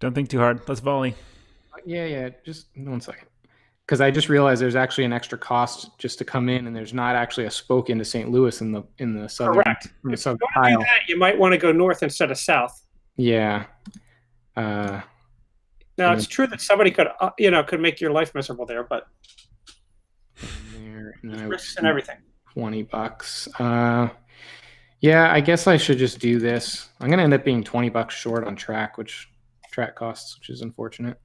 Don't think too hard. Let's volley. Yeah. Just 1 second. Because I just realized there's actually an extra cost just to come in, and there's not actually a spoke into St. Louis in the southern. Correct. In the If southern you want to do that, you might want to go north instead of south. Yeah. Now it's true that somebody could make your life miserable there, but risks and everything. $20. Yeah, I guess I should just do this. I'm gonna end up being $20 short on track costs, which is unfortunate.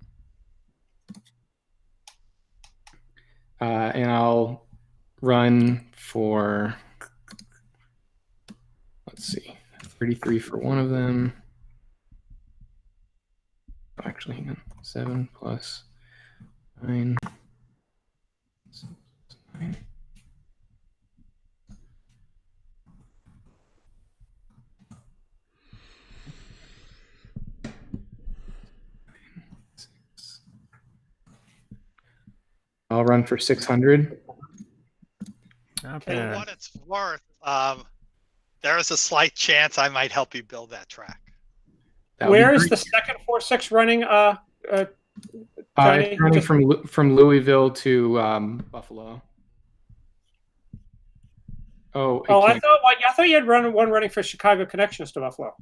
And I'll run for, let's see, 33 for one of them. Actually, hang on. 7 plus 9. 9. I'll run for 600. For what it's worth, there is a slight chance I might help you build that track. Where is the second 4-6 running? It's running from Louisville to Buffalo. I thought you had one running for Chicago connections to Buffalo.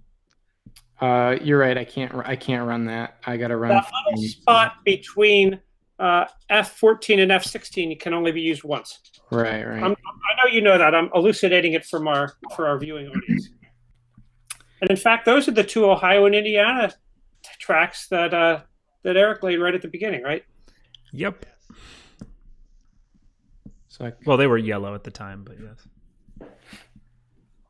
You're right. I can't run that. I got to run. That little spot between F14 and F16 can only be used once. Right. I know you know that. I'm elucidating it for our viewing audience. And in fact, those are the 2 Ohio and Indiana tracks that Eric laid right at the beginning, right? Yep. So they were yellow at the time, but yes.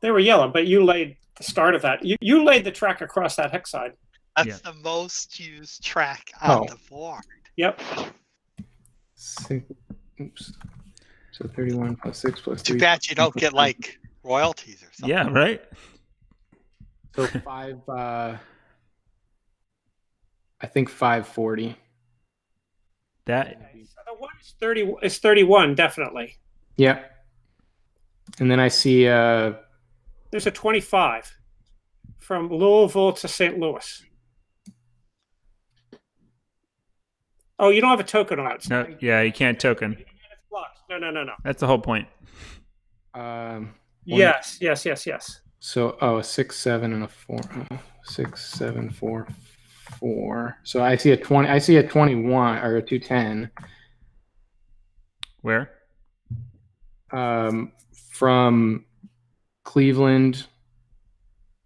They were yellow, but you laid the start of that. You laid the track across that hex side. That's the most used track on the board. Yep. 6, oops. So 31 plus 6 plus 3. Too bad you don't get like royalties or something. Yeah, right? So 5, I think 540. That. So the one is 30. It's 31, definitely. Yep. And then I see there's a 25 from Louisville to St. Louis. Oh, you don't have a token on it. No, yeah, you can't token. It's blocked. No. That's the whole point. Yes. So 6, 7, and a 4. 6, 7, 4, 4. So I see a 20. I see a 21 or a 210. Where? From Cleveland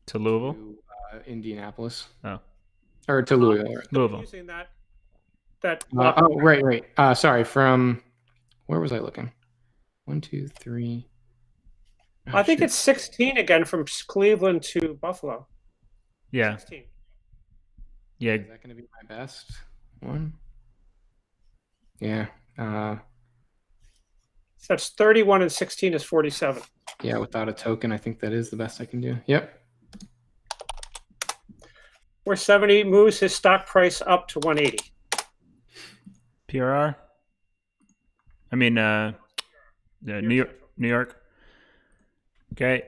to Louisville, to, Indianapolis. Oh, or to Louisville. Louisville. Using that. Right. Sorry. From where was I looking? 1, 2, 3. I think it's 16 again from Cleveland to Buffalo. Yeah. 16. Yeah. Is that going to be my best one? Yeah. So that's 31 and 16 is 47. Yeah, without a token, I think that is the best I can do. Yep. 470 moves his stock price up to 180. PRR? I mean, New York. Okay.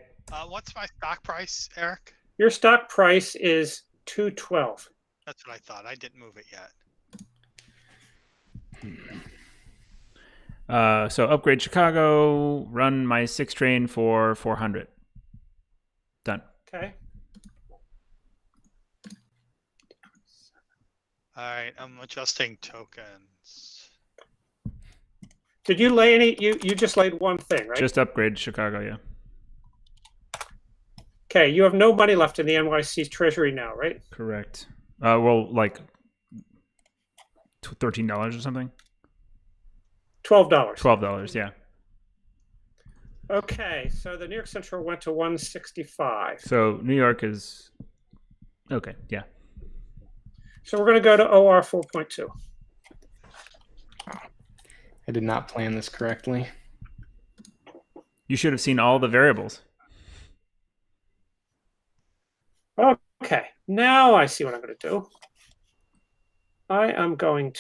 What's my stock price, Eric? Your stock price is 212. That's what I thought. I didn't move it yet. So upgrade Chicago, run my 6 train for 400. Done. Okay. All right, I'm adjusting tokens. Did you lay any? You just laid one thing, right? Just upgrade Chicago, yeah. Okay, you have no money left in the NYC Treasury now, right? Correct. Well, like $13 or something. $12. $12, yeah. Okay, so the New York Central went to 165. So New York is okay, yeah. So we're going to go to OR 4.2. I did not plan this correctly. You should have seen all the variables. Okay, now I see what I'm going to do. I'm going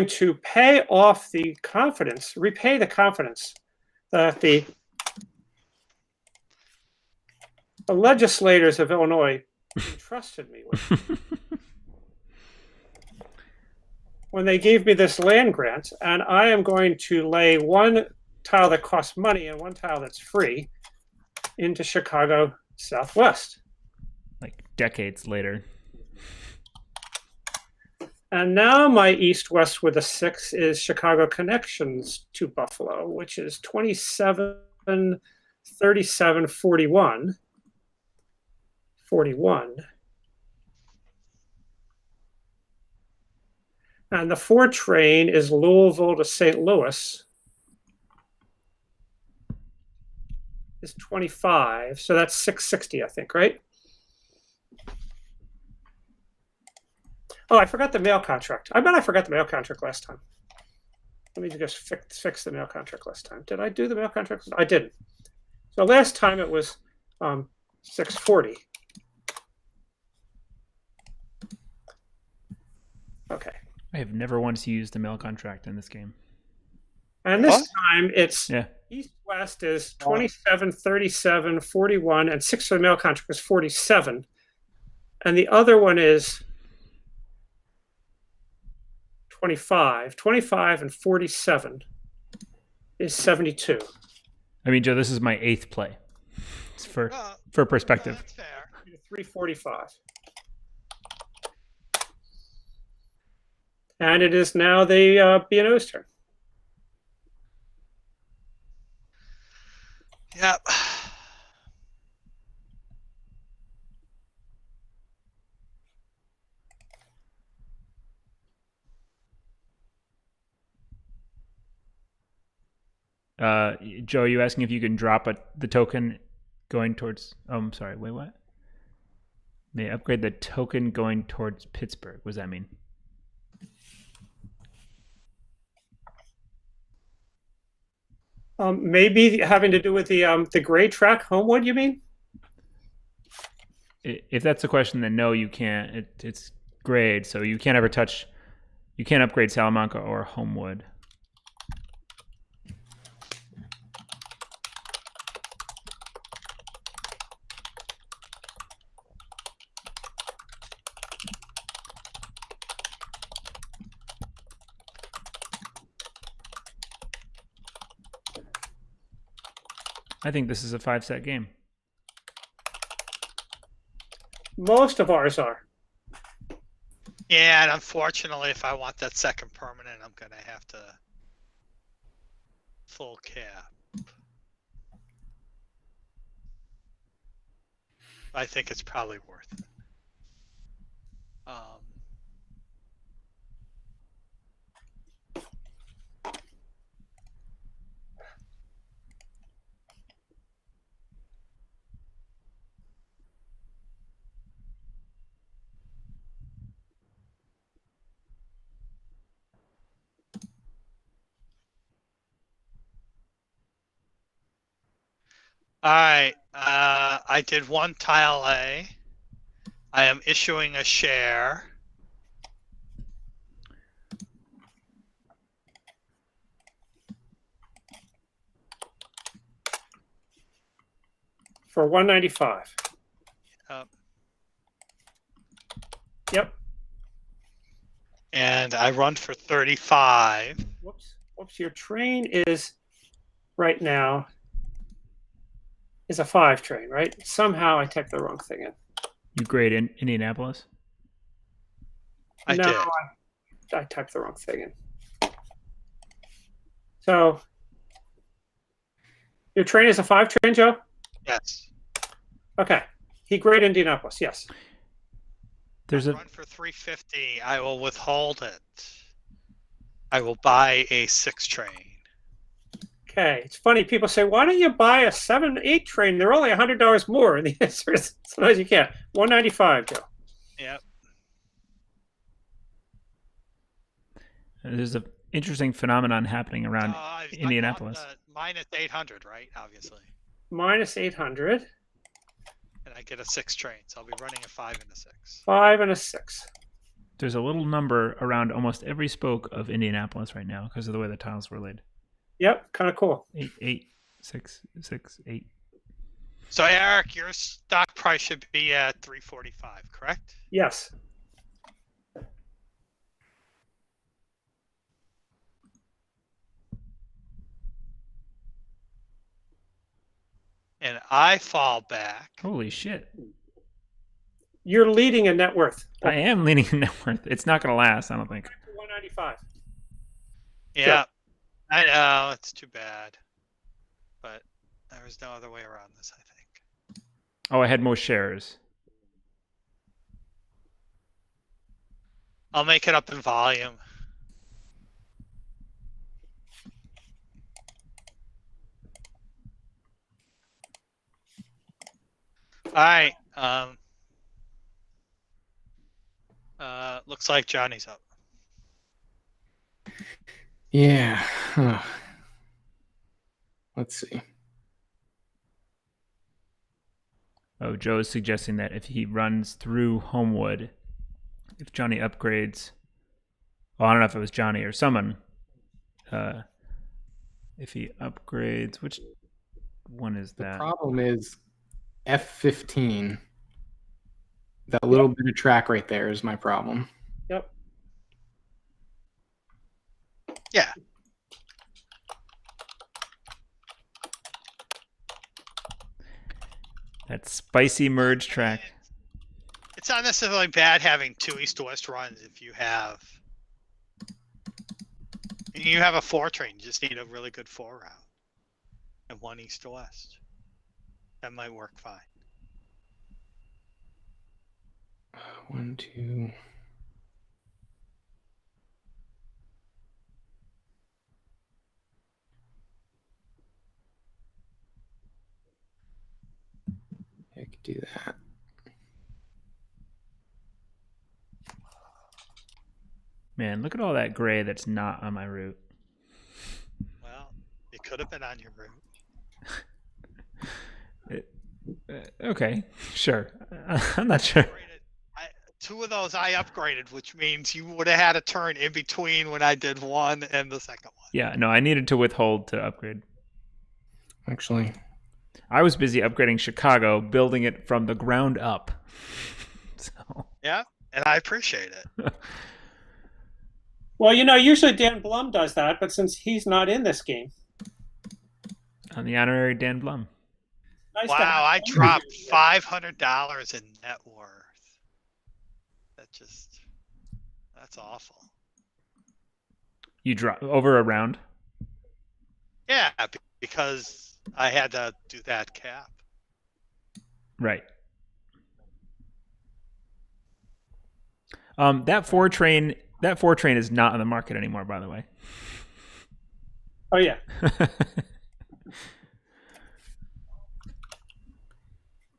to pay off the confidence, repay the confidence that the legislators of Illinois entrusted me with when they gave me this land grant, and I am going to lay one tile that costs money and one tile that's free into Chicago Southwest. Like decades later. And now my east-west with a 6 is Chicago connections to Buffalo, which is 27, 37, 41. 41. And the 4 train is Louisville to St. Louis. Is 25, so that's 660, I think, right? Oh, I forgot the mail contract. I bet I forgot the mail contract last time. Let me just fix the mail contract last time. Did I do the mail contract? I didn't. So last time it was 640. Okay. I have never once used the mail contract in this game. And this time it's yeah. east-west is 27, 37, 41, and 6 for the mail contract is 47. And the other one is 25. 25 and 47 is 72. I mean, Joe, this is my 8th play. It's for perspective. That's fair. 345. And it is now the B&O's turn. Yep. Joe, are you asking if you can drop the token going towards... Oh, I'm sorry. Wait, what? They upgrade the token going towards Pittsburgh. What does that mean? Maybe having to do with the grade track Homewood, you mean? If that's the question, then no, you can't. It's grade, so you can't ever touch... You can't upgrade Salamanca or Homewood. I think this is a 5-set game. Most of ours are. Yeah, and unfortunately, if I want that second permanent, I'm going to have to full cap. I think it's probably worth it. All right. I did one tile A. I am issuing a share. For 195. Yep. And I run for 35. Whoops. Your train is right now is a 5 train, right? Somehow I typed the wrong thing in. You grade in Indianapolis? I did. I typed the wrong thing in. So your train is a 5 train, Joe? Yes. Okay. He graded Indianapolis, yes. There's a run for 350. I will withhold it. I will buy a 6 train. Okay. It's funny. People say, why don't you buy a 7, 8 train? They're only $100 more. And the answer is sometimes you can't. 195, Joe. Yep. There's an interesting phenomenon happening around Indianapolis. Minus 800, right? Obviously. Minus 800. And I get a 6 train, so I'll be running a 5 and a 6. 5 and a 6. There's a little number around almost every spoke of Indianapolis right now because of the way the tiles were laid. Yep, kind of cool. 8, 8, 6, 6, 8. So Eric, your stock price should be at 345, correct? Yes. And I fall back. Holy shit. You're leading in net worth. I am leading in net worth. It's not going to last, I don't think. 195. Yeah. Sure. I know, it's too bad. But there was no other way around this, I think. Oh, I had more shares. I'll make it up in volume. All right. Looks like Johnny's up. Yeah. Huh. Let's see. Oh, Joe is suggesting that if he runs through Homewood, if Johnny upgrades, well, I don't know if it was Johnny or someone, if he upgrades, which one is that? The problem is F15. That little bit of track right there is my problem. Yep. Yeah. That spicy merge track. It's not necessarily bad having 2 east to west runs if you have a 4 train. You just need a really good 4 route and 1 east to west. That might work fine. 1, 2. I could do that. Man, look at all that gray that's not on my route. Well, it could have been on your route. Okay, sure. I'm not sure. 2 of those I upgraded, which means you would have had a turn in between when I did 1 and the second one. Yeah, no, I needed to withhold to upgrade. Actually, I was busy upgrading Chicago, building it from the ground up. So. Yeah, and I appreciate it. Well, usually Dan Blum does that, but since he's not in this game. I'm the honorary Dan Blum. Nice wow, I dropped $500 in net worth. That's awful. You drop over a round? Yeah, because I had to do that cap. Right. That 4 train is not on the market anymore, by the way. Oh yeah.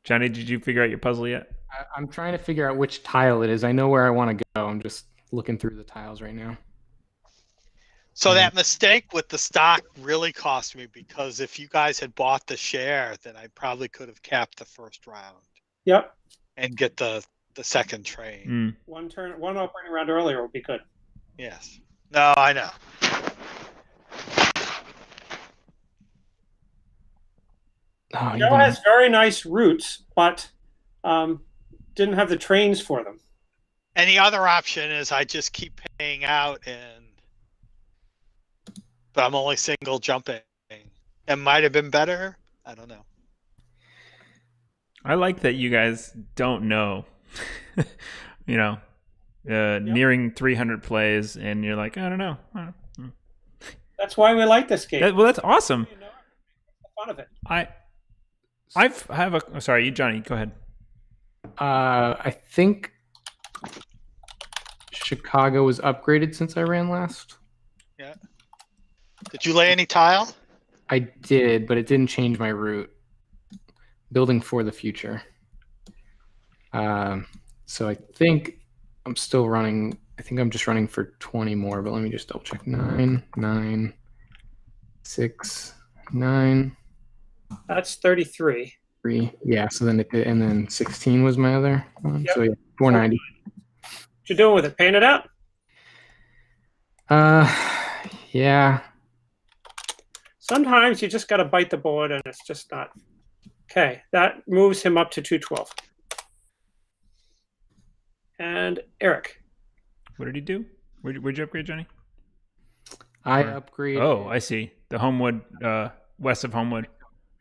Johnny, did you figure out your puzzle yet? I'm trying to figure out which tile it is. I know where I want to go. I'm just looking through the tiles right now. So that mistake with the stock really cost me, because if you guys had bought the share, then I probably could have capped the first round. Yep. And get the second trade. One operating round earlier would be good. Yes. No, I know. Joe has very nice routes, but didn't have the trains for them. And the other option is I just keep paying out, but I'm only single jumping. It might have been better. I don't know. I like that you guys don't know. Nearing 300 plays, and you're like, I don't know. That's why we like this game. That's awesome. The fun of it. Sorry, Johnny, go ahead. I think Chicago was upgraded since I ran last. Yeah. Did you lay any tile? I did, but it didn't change my route. Building for the future. So I think I'm still running. I think I'm just running for 20 more, but let me just double check. 9, 6, 9. That's 33. 3. Yeah. So then and then 16 was my other one. Yep. So yeah, 490. What you doing with it? Paying it out? Yeah. Sometimes you just got to bite the bullet, and it's just not. Okay, that moves him up to 212. And Eric. What did he do? Where'd you upgrade, Johnny? I upgraded. Oh, I see. The Homewood, west of Homewood.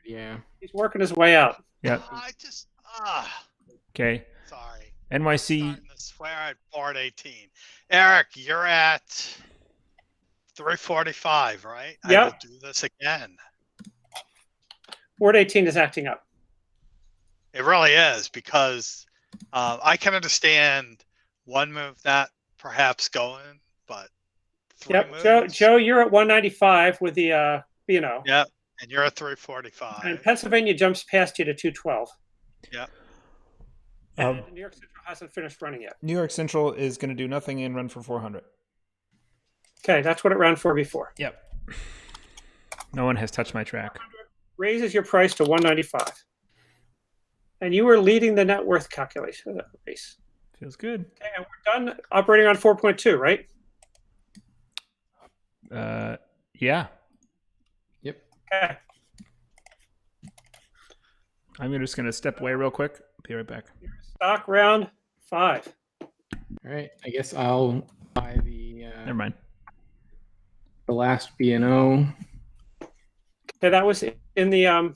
Yeah. He's working his way out. Yep. I just. Okay. Sorry. NYC. I swear at board 18. Eric, you're at 345, right? Yep. I will do this again. Board 18 is acting up. It really is, because I can understand one move that perhaps going, but Joe, you're at 195 with the B&O. Yep, and you're at 345. And Pennsylvania jumps past you to 212. Yep. And New York Central hasn't finished running yet. New York Central is going to do nothing and run for 400. Okay, that's what it ran for before. Yep. No one has touched my track. Raises your price to 195. And you were leading the net worth calculation of that race. Feels good. Okay, and we're done operating on 4.2, right? Yeah. Yep. Okay. I'm just going to step away real quick. Be right back. Stock round 5. All right. I guess I'll buy the. Never mind. The last B&O. Okay, that was in the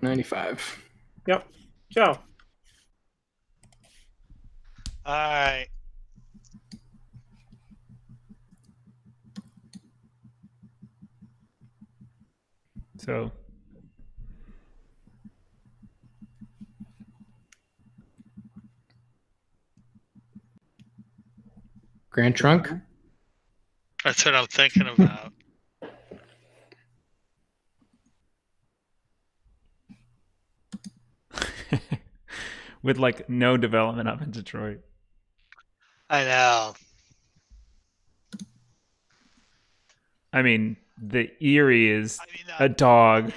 95. Yep. Joe. All right. So. Grand Trunk? That's what I'm thinking about. With like no development up in Detroit. I know. I mean, the Erie is a dog.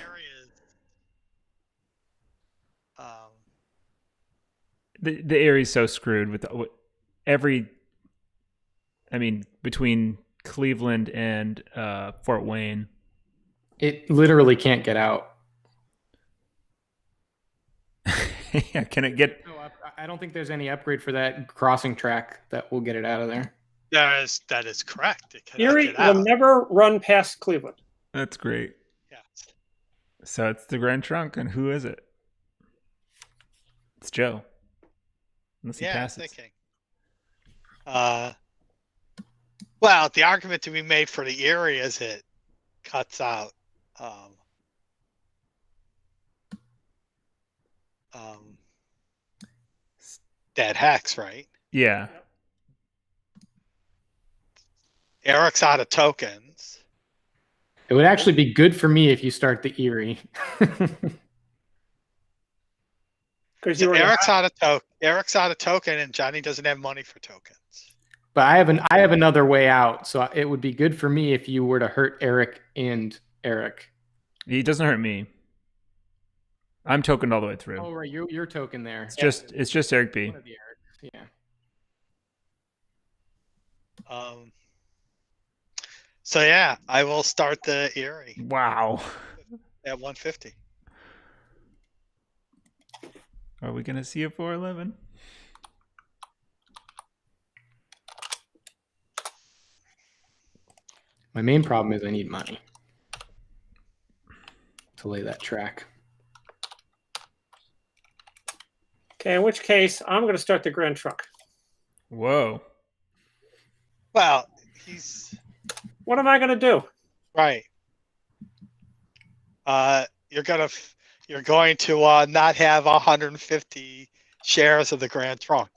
The Erie's so screwed with every. I mean, between Cleveland and Fort Wayne, it literally can't get out. Yeah, can it get? No, I don't think there's any upgrade for that crossing track that will get it out of there. That is correct. Erie will never run past Cleveland. That's great. Yes. So it's the Grand Trunk, and who is it? It's Joe. Unless he passes. Thinking. Well, the argument to be made for the Erie is it cuts out dead hex, right? Yeah. Eric's out of tokens. It would actually be good for me if you start the Erie. Eric's out of token, and Johnny doesn't have money for tokens. But I have another way out, so it would be good for me if you were to hurt Eric and Eric. He doesn't hurt me. I'm tokened all the way through. Oh right, you're token there. It's just Eric B. One of the Erics, yeah. So yeah, I will start the Erie. Wow. At 150. Are we gonna see a 411? My main problem is I need money to lay that track. Okay, in which case I'm going to start the Grand Trunk. Whoa. Well, What am I going to do? Right. You're going to not have 150 shares of the Grand Trunk.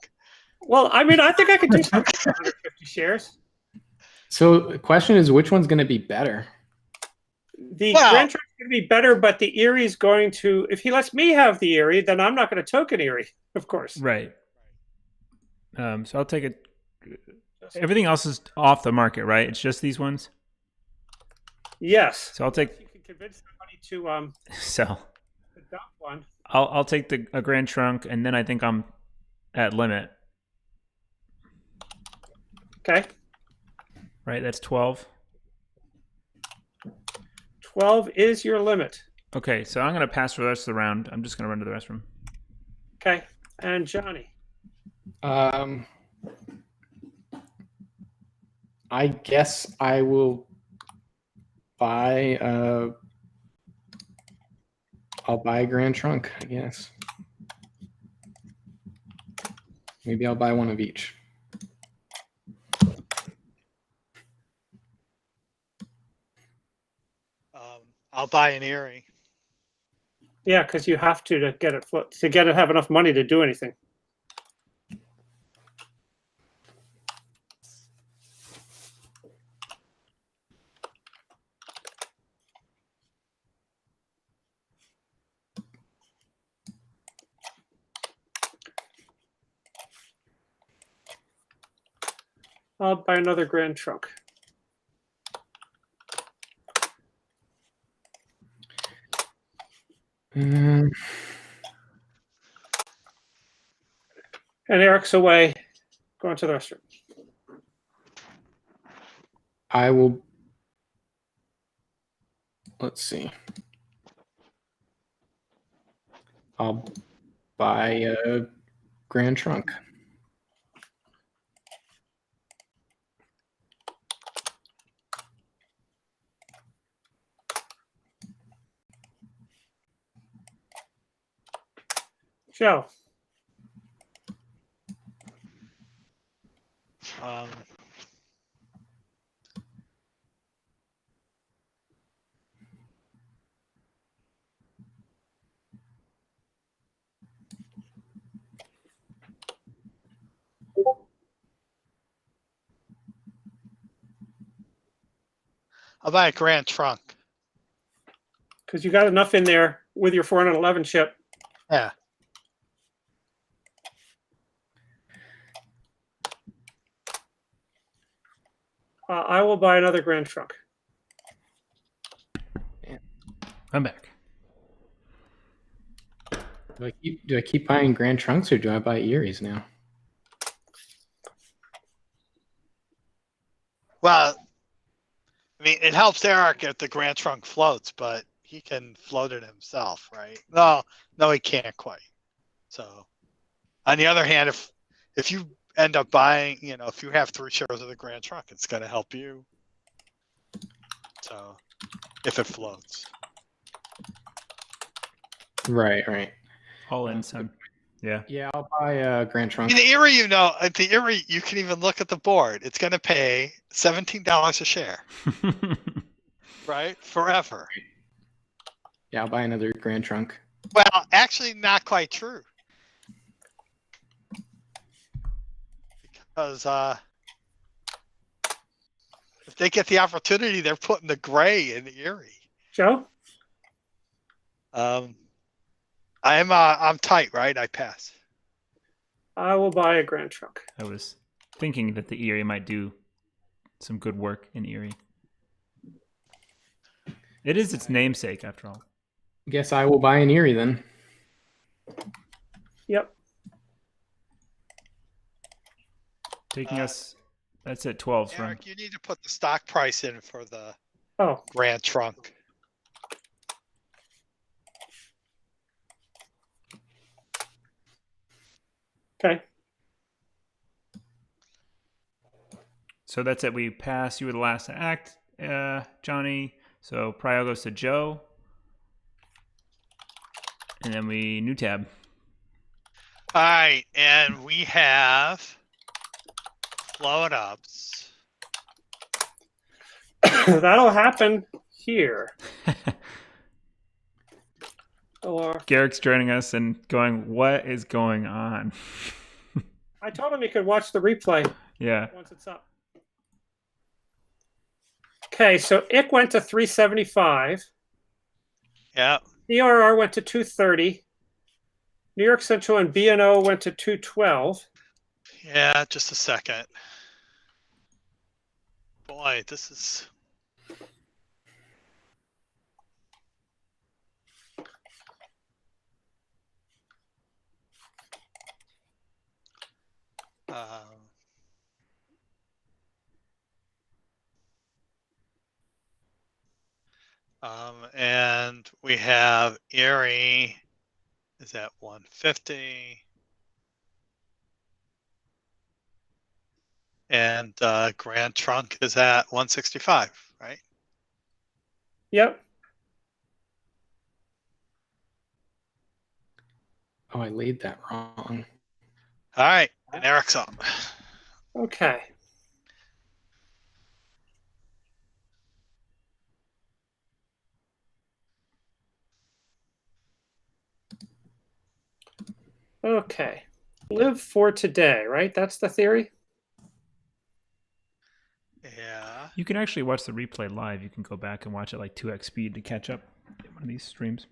Well, I mean, I think I could do something with 150 shares. So the question is, which one's going to be better? The Grand Trunk's going to be better, but the Erie's going to. If he lets me have the Erie, then I'm not going to token Erie, of course. Right. So I'll take it. Everything else is off the market, right? It's just these ones. Yes. So I'll take. You can convince somebody to sell. To dump one. I'll take a Grand Trunk, and then I think I'm at limit. Okay. Right, that's 12. 12 is your limit. Okay, so I'm going to pass for the rest of the round. I'm just going to run to the restroom. Okay, and Johnny. I guess I will buy. I'll buy a Grand Trunk. I guess. Maybe I'll buy one of each. I'll buy an Erie. Yeah, because you have to get it have enough money to do anything. I'll buy another Grand Trunk. And Eric's away, going to the restroom. I will. Let's see. I'll buy a Grand Trunk. Joe. I'll buy a Grand Trunk. Because you got enough in there with your 411 chip. Yeah. I will buy another Grand Trunk. I'm back. Do I keep buying Grand Trunks or do I buy Eries now? Well, I mean, it helps Eric if the Grand Trunk floats, but he can float it himself, right? No, he can't quite. So, on the other hand, if you end up buying, if you have 3 shares of the Grand Trunk, it's going to help you. So, if it floats. Right. All in, son. Yeah. Yeah, I'll buy a Grand Trunk. In the Erie, at the Erie, you can even look at the board. It's going to pay $17 a share. Right? Forever. Yeah, I'll buy another Grand Trunk. Well, actually, not quite true. Because if they get the opportunity, they're putting the gray in the Erie. Joe? I'm tight, right? I pass. I will buy a Grand Trunk. That was thinking that the Erie might do some good work in Erie. It is its namesake, after all. Guess I will buy an Erie then. Yep. Taking us, that's at 12. Eric, you need to put the stock price in for the Oh, Grand Trunk. okay. So that's it. We pass. You were the last to act, Johnny. So Prio goes to Joe. And then we new tab. All right, and we have float ups. That'll happen here. Or Garrick's joining us and going, what is going on? I told him he could watch the replay Yeah. once it's up. Okay, so IC went to 375. Yeah. ERR went to 230. New York Central and B&O went to 212. Yeah, just a second. Boy, this is... and we have Erie is at 150. And Grand Trunk is at 165, right? Yep. Oh, I laid that wrong. All right, and Eric's up. Okay. Okay. Live for today, right? That's the theory? Yeah. You can actually watch the replay live. You can go back and watch it like 2x speed to catch up in one of these streams.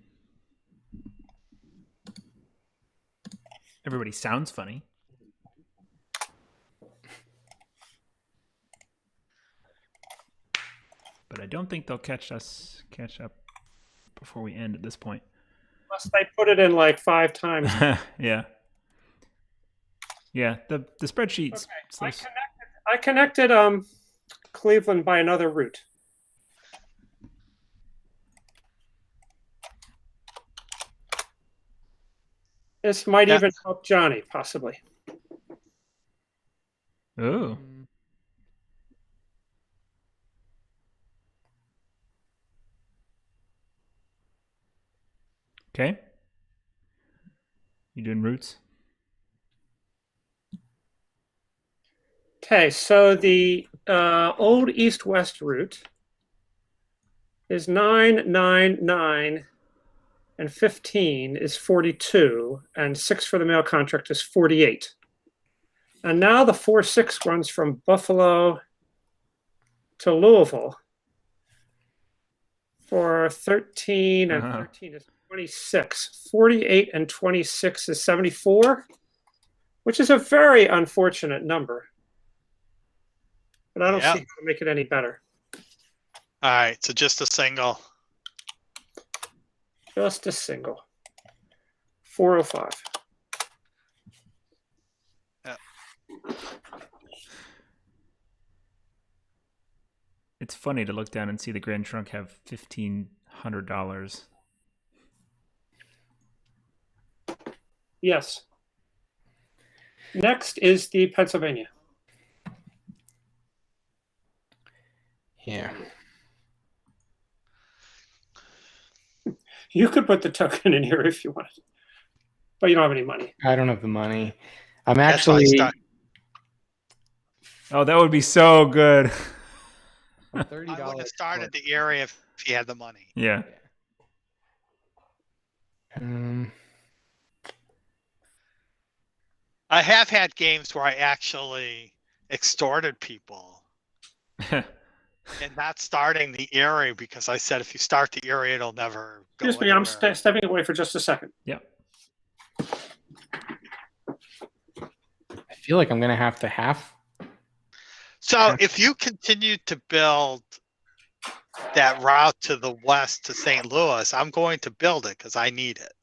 Everybody sounds funny. But I don't think they'll catch up before we end at this point. Unless they put it in like 5 times. Yeah. Yeah, the spreadsheets. Okay. I connected Cleveland by another route. This might even help Johnny, possibly. Oh. Okay. You doing routes? Okay, so the old east-west route is 9, 9, 9, and 15 is 42, and 6 for the mail contract is 48. And now the 4-6 runs from Buffalo to Louisville for 13, and 13 is 26. 48 and 26 is 74, which is a very unfortunate number. But I don't see how to make it any better. All right, so just a single. Just a single. 405. Yeah. It's funny to look down and see the Grand Trunk have $1,500. Yes. Next is the Pennsylvania. Yeah. You could put the token in here if you wanted, but you don't have any money. I don't have the money. I'm actually stuck. Oh, that would be so good. $30. I would have started the area if he had the money. Yeah. I have had games where I actually extorted people. And not starting the area because I said if you start the area, it'll never go Excuse me, anywhere. I'm stepping away for just a second. Yeah. I feel like I'm going to have So if you continue to build that route to the west to St. Louis, I'm going to build it because I need it.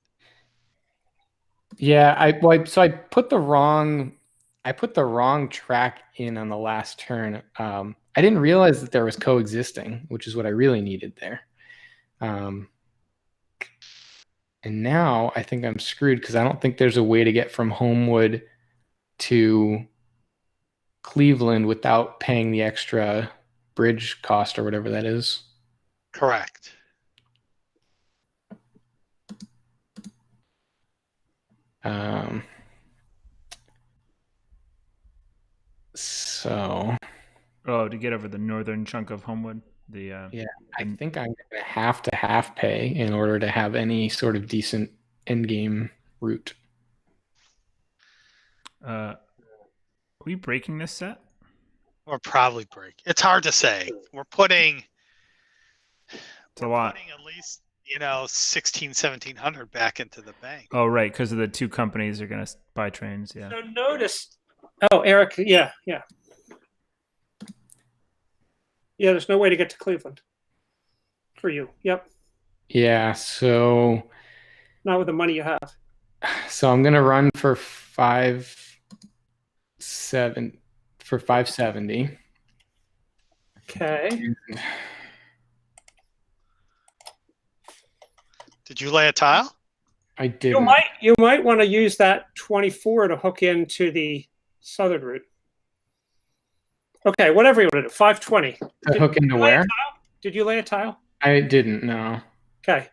Yeah, I put the wrong track in on the last turn. I didn't realize that there was coexisting, which is what I really needed there. And now I think I'm screwed because I don't think there's a way to get from Homewood to Cleveland without paying the extra bridge cost or whatever that is. Correct. So. Oh, to get over the northern chunk of Homewood. Yeah, I think I'm going to half pay in order to have any sort of decent end game route. Are we breaking this set? We're probably break. It's hard to say. We're putting. It's a lot. Putting at least 1,1700 back into the bank. Oh, right, because of the two companies are going to buy trains. Yeah. So notice. Oh, Eric. Yeah. Yeah, there's no way to get to Cleveland for you. Yep. Yeah, so not with the money you have. So I'm gonna run for 570. Okay. Did you lay a tile? I did. You might want to use that 24 to hook into the southern route. Okay, whatever you want to do. 520. To hook into where? Did you lay a tile? I didn't, no. Okay.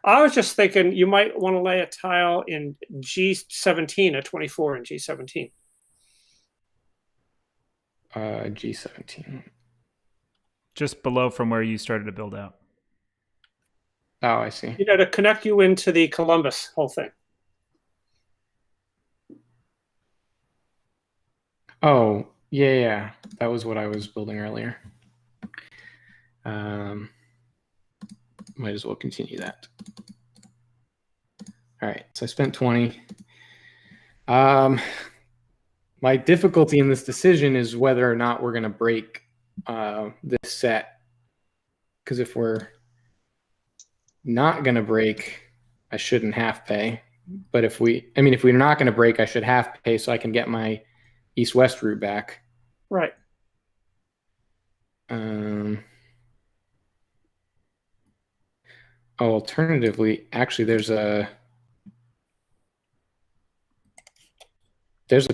I was just thinking you might want to lay a tile in G17, a 24 in G17. G17. Just below from where you started to build out. Oh, I see. To connect you into the Columbus whole thing. Oh, yeah. That was what I was building earlier. Might as well continue that. All right, so I spent 20. My difficulty in this decision is whether or not we're going to break this set. Because if we're not going to break, I shouldn't half pay. But if we're not going to break, I should half pay so I can get my east-west route back. Right. Alternatively, actually, there's a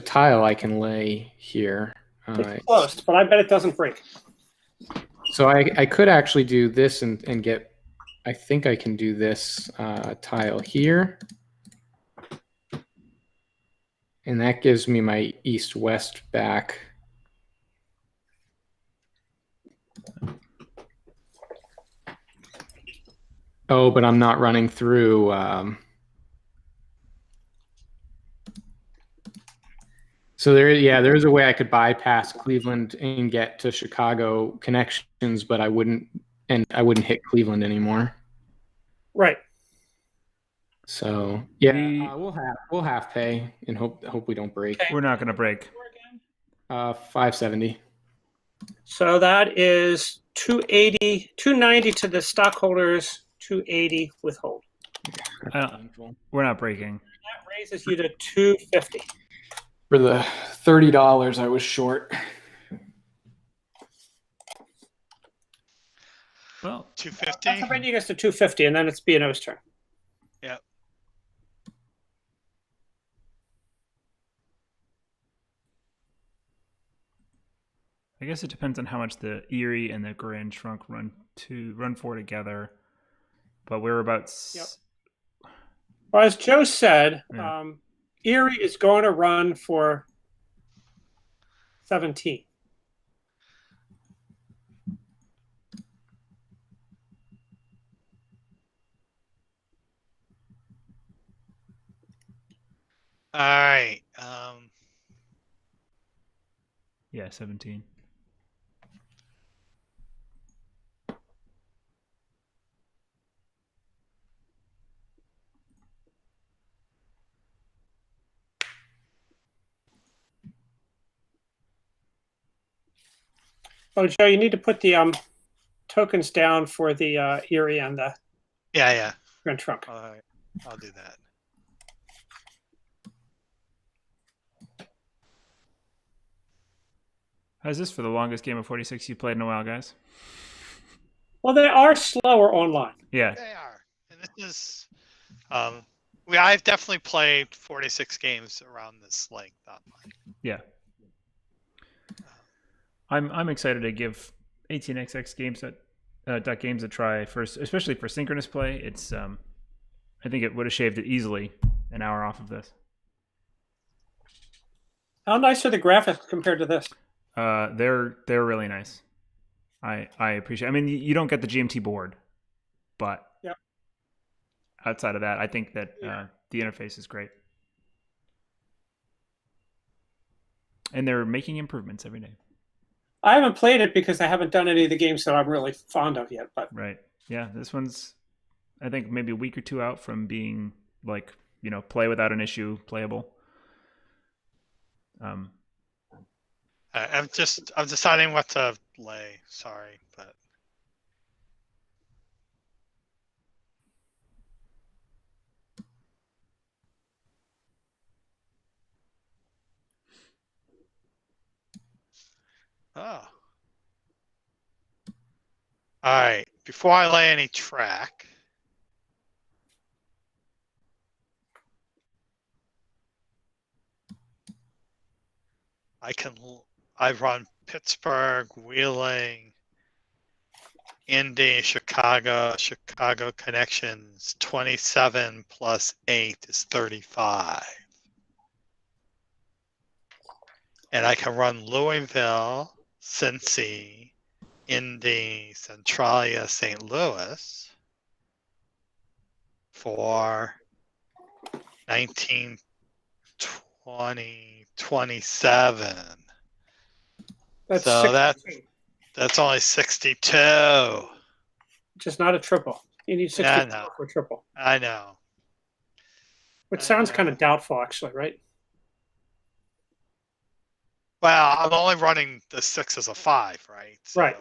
tile I can lay here. It's close, but I bet it doesn't break. So I could actually do this and get. I think I can do this tile here. And that gives me my east-west back. Oh, but I'm not running through. So there is a way I could bypass Cleveland and get to Chicago connections, but I wouldn't hit Cleveland anymore. Right. So yeah, we'll half pay and hope we don't break. Okay. We're not going to break. 570. So that is 280, 290 to the stockholders, 280 withhold. We're not breaking. That raises you to 250. For the $30 I was short. Well, 250. That's bringing us to 250, and then it's B&O's turn. Yep. I guess it depends on how much the Erie and the Grand Trunk run for together. But we're about. Yep. Well, as Joe said, Erie is going to run for 17. All right. Yeah, 17. Oh, Joe, you need to put the tokens down for the Erie and the Grand Trunk. All right, I'll do that. How's this for the longest game of 46 you played in a while, guys? Well, they are slower online. Yeah. They are. And this is, I've definitely played 46 games around this length online. Yeah. I'm excited to give 18xx games games a try first, especially for synchronous play. It's I think it would have shaved it easily an hour off of this. How nice are the graphics compared to this? They're really nice. I appreciate. I mean, you don't get the GMT board, but outside of that, I think that the interface is great, and they're making improvements every day. I haven't played it because I haven't done any of the games that I'm really fond of yet. But right, yeah, this one's I think maybe a week or two out from being like play without an issue, playable. I'm deciding what to lay. Sorry, but all right. Before I lay any track, I run Pittsburgh, Wheeling, Indy, Chicago connections. 27 plus 8 is 35. And I can run Louisville, Cincy, Indy, Centralia, St. Louis for 19, 20, 27. that's only 62. Just not a triple. You need 62 for a triple. I know. Which sounds kind of doubtful, actually, right? Well, I'm only running the 6 as a 5, right? So, right.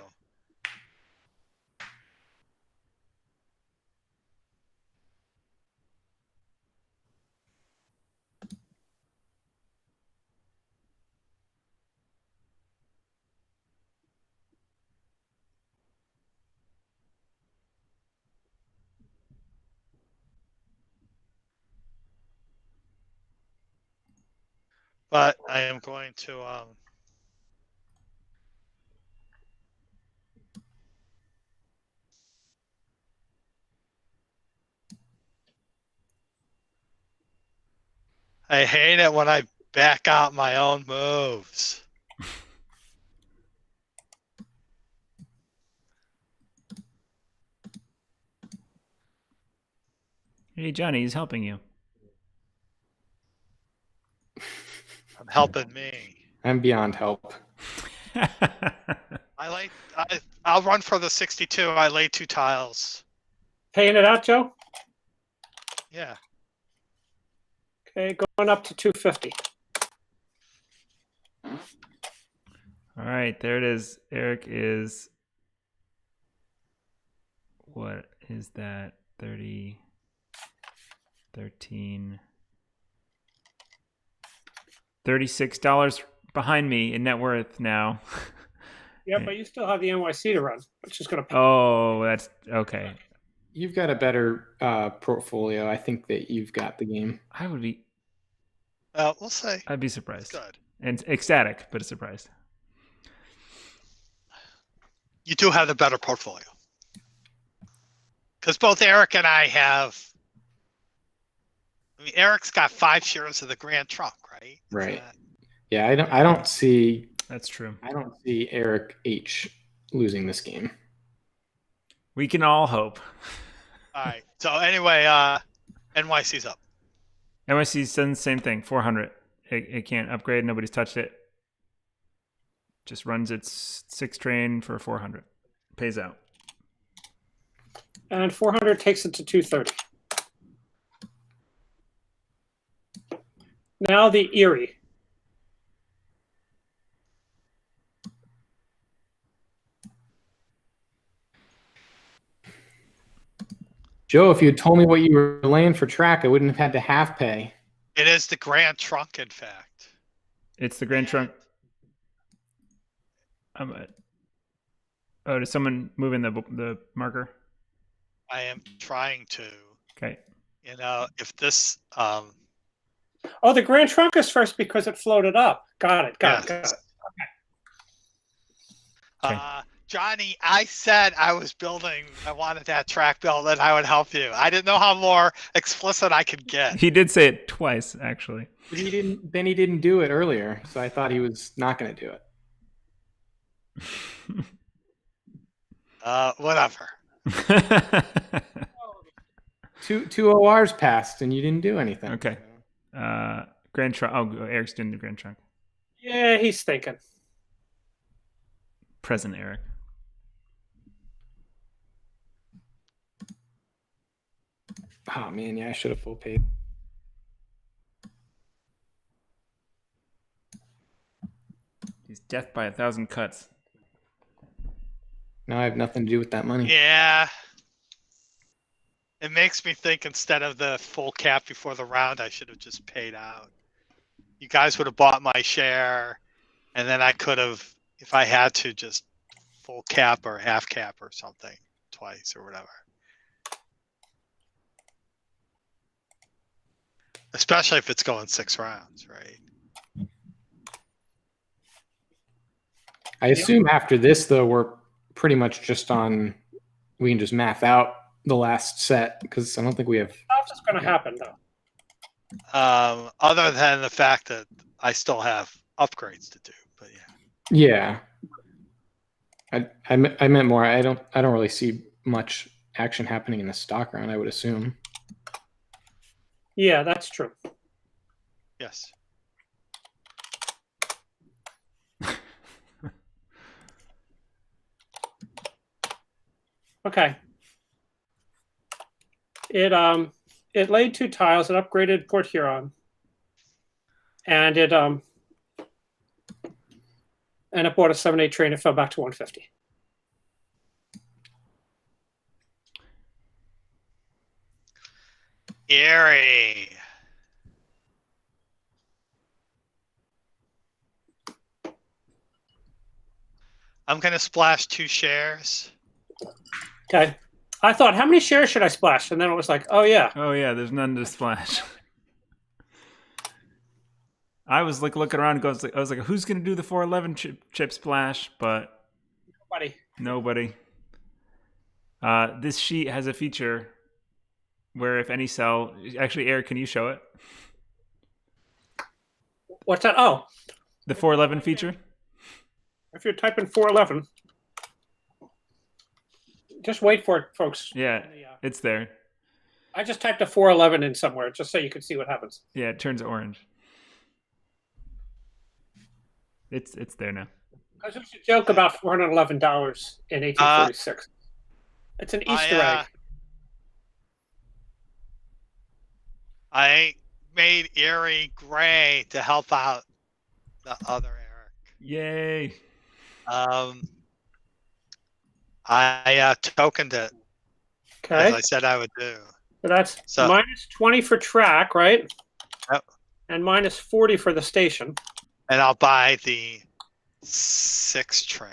But I am going to I hate it when I back out my own moves. Hey, Johnny, he's helping you. I'm helping me. I'm beyond help. I'll run for the 62. I lay 2 tiles. Paying it out, Joe? Yeah. Okay, going up to 250. All right, there it is. Eric is, what is that? 30, 13, $36 behind me in net worth now. Yeah, but you still have the NYC to run, which is going to pay. Oh, that's okay. You've got a better portfolio. I think that you've got the game. I would be. We'll say. I'd be surprised. Good. And ecstatic, but surprised. You do have the better portfolio. Because both Eric and I have. I mean, Eric's got 5 shares of the Grand Trunk, right? Right. Yeah, I don't see. That's true. I don't see Eric H losing this game. We can all hope. All right. So anyway, NYC's up. NYC's done the same thing. 400. It can't upgrade. Nobody's touched it. Just runs its 6 train for 400. Pays out. And 400 takes it to 230. Now the Erie. Joe, if you had told me what you were laying for track, I wouldn't have had to half pay. It is the Grand Trunk, in fact. It's the Grand Trunk. Did someone move in the marker? I am trying to. Okay. You know, if this. Oh, the Grand Trunk is first because it floated up. Got it. Okay. Johnny, I said I wanted that track built, and I would help you. I didn't know how more explicit I could get. He did say it twice, actually. But he didn't do it earlier, so I thought he was not going to do it. Whatever. Two ORs passed, and you didn't do anything. Okay. Grand Trunk. Oh, Eric's doing the Grand Trunk. Yeah, he's thinking. Present Eric. Oh man, yeah, I should have full paid. He's death by 1,000 cuts. Now I have nothing to do with that money. Yeah. It makes me think instead of the full cap before the round, I should have just paid out. You guys would have bought my share, and then I could have, if I had to, just full cap or half cap or something twice or whatever. Especially if it's going 6 rounds, right? I assume after this, though, we're pretty much just on, we can just math out the last set, because I don't think we have. How's this going to happen, though? Other than the fact that I still have upgrades to do, but yeah. Yeah. I meant more. I don't really see much action happening in the stock round, I would assume. Yeah, that's true. Yes. Okay. It laid 2 tiles. It upgraded Port Huron, and it bought a 7-8 train. It fell back to 150. Erie. I'm gonna splash 2 shares. Okay. I thought, how many shares should I splash? And then it was like, oh yeah. Oh yeah, there's none to splash. I was like looking around and I was like, who's gonna do the 411 chip splash? But nobody. This sheet has a feature where if any cell, actually, Eric, can you show it? What's that? Oh, the 411 feature. If you're typing 411, just wait for it, folks. Yeah, it's there. I just typed a 411 in somewhere just so you can see what happens. Yeah, it turns orange. It's there now. There's a joke about $411 in 1846. It's an Easter egg. I made Erie gray to help out the other Eric. Yay! I tokened it. Okay. As I said I would do. So that's minus 20 for track, right? Yep. And minus 40 for the station. And I'll buy the 6 train.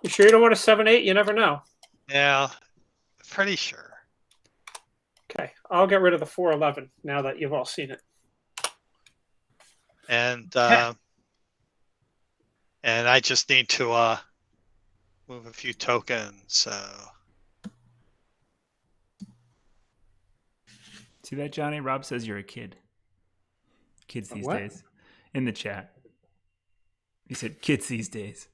You sure you don't want a 7-8? You never know. Yeah, pretty sure. Okay, I'll get rid of the 411 now that you've all seen it. And and I just need to move a few tokens. So see that, Johnny? Rob says you're a kid. Kids these what? days. In the chat. He said kids these days.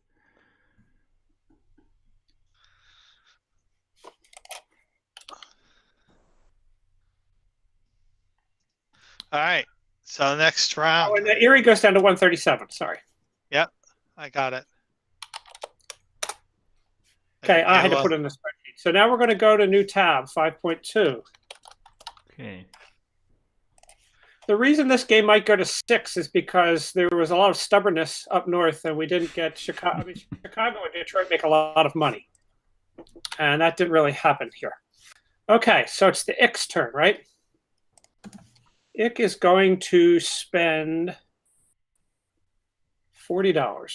all right. So next round. Oh, and the Erie goes down to 137. Sorry. Yep, I got it. Okay, I had to put it in the spreadsheet. So now we're going to go to new tab 5.2. Okay. The reason this game might go to 6 is because there was a lot of stubbornness up north, and we didn't get Chicago. I mean, Chicago and Detroit make a lot of money, and that didn't really happen here. Okay, so it's the Ick's turn, right? Ick is going to spend $40.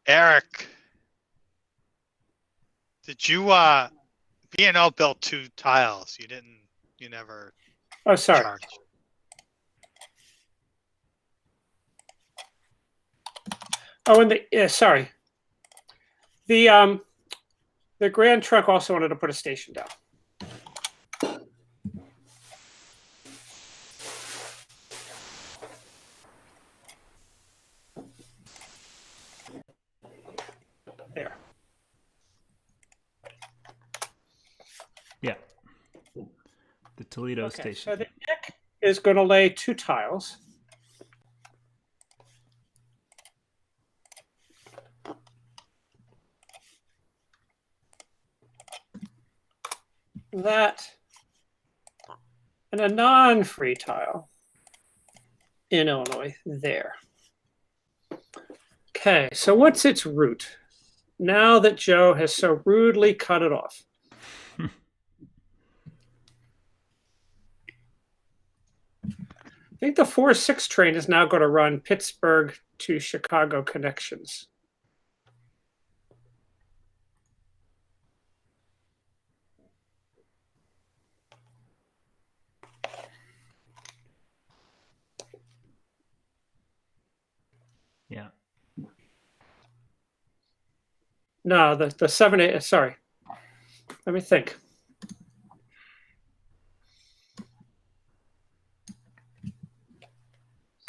Eric, did you B&O built 2 tiles? You never Oh, sorry. charged. Oh, and sorry. The Grand Trunk also wanted to put a station down. There. Yeah. The Toledo station. So the Ick is going to lay 2 tiles. That and a non-free tile in Illinois there. Okay, so what's its root? Now that Joe has so rudely cut it off. I think the 4-6 train is now going to run Pittsburgh to Chicago connections. Yeah. No, the 7-8. Sorry, let me think.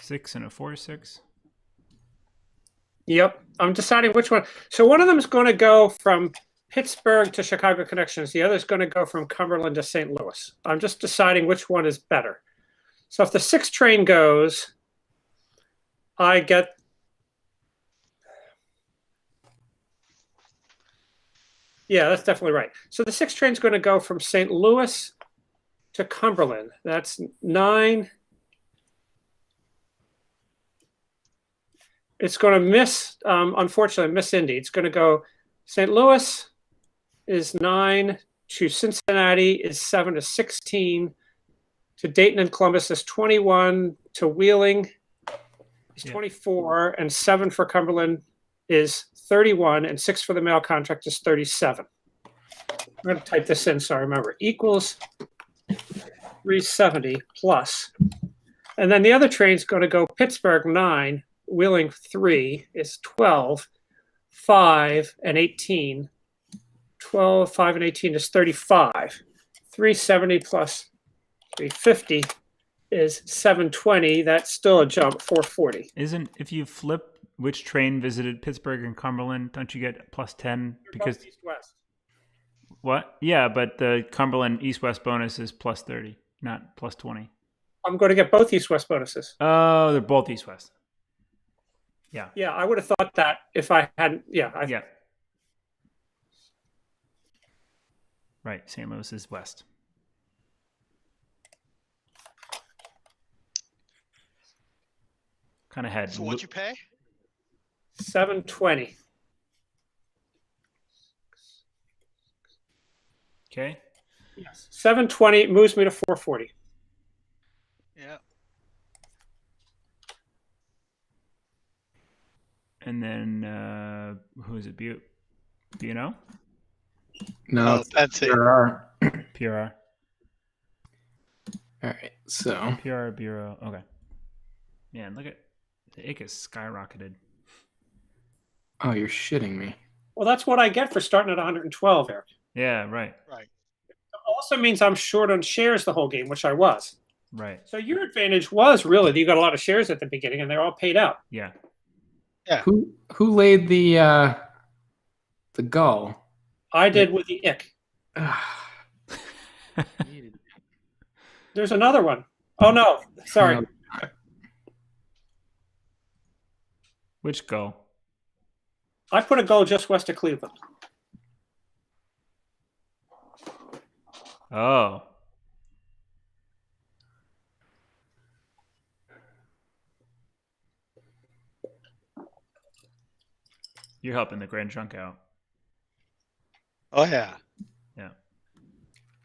Six and a 4-6. Yep, I'm deciding which one. So one of them is going to go from Pittsburgh to Chicago connections. The other is going to go from Cumberland to St. Louis. I'm just deciding which one is better. So if the 6 train goes, I get. Yeah, that's definitely right. So the 6 train is going to go from St. Louis to Cumberland. That's 9. It's going to miss, unfortunately, miss Indy. It's going to go St. Louis is 9 to Cincinnati is 7 to 16 to Dayton and Columbus is 21 to Wheeling is 24 and 7 for Cumberland is 31 and 6 for the mail contract is 37. I'm going to type this in so I remember. Equals 370 plus. And then the other train is going to go Pittsburgh 9, Wheeling 3 is 12, 5 and 18. 12, 5 and 18 is 35. 370 plus 350 is 720. That's still a jump, 440. Isn't, if you flip which train visited Pittsburgh and Cumberland, don't you get plus 10? Because east-west. What? Yeah, but the Cumberland east-west bonus is plus 30, not plus 20. I'm going to get both east-west bonuses. Oh, they're both east-west. Yeah. Yeah, I would have thought that if I hadn't. Yeah. Yeah. Right. St. Louis is west. Kind of head. So what'd you pay? 720. Okay. Yes. 720 moves me to 440. Yeah. And then who is it? B&O? No, that's it. PRR. PRR. All right, so PRR Bureau. Okay. Man, look at the IC has skyrocketed. Oh, you're shitting me. Well, that's what I get for starting at 112, Eric. Yeah, right. Right. It also means I'm short on shares the whole game, which I was. Right. So your advantage was really that you got a lot of shares at the beginning and they're all paid out. Yeah. Yeah. Who laid the gull? I did with the ick. There's another one. Oh no, sorry. Which go? I put a goal just west of Cleveland. Oh. You're helping the Grand Trunk out. Oh, yeah. Yeah.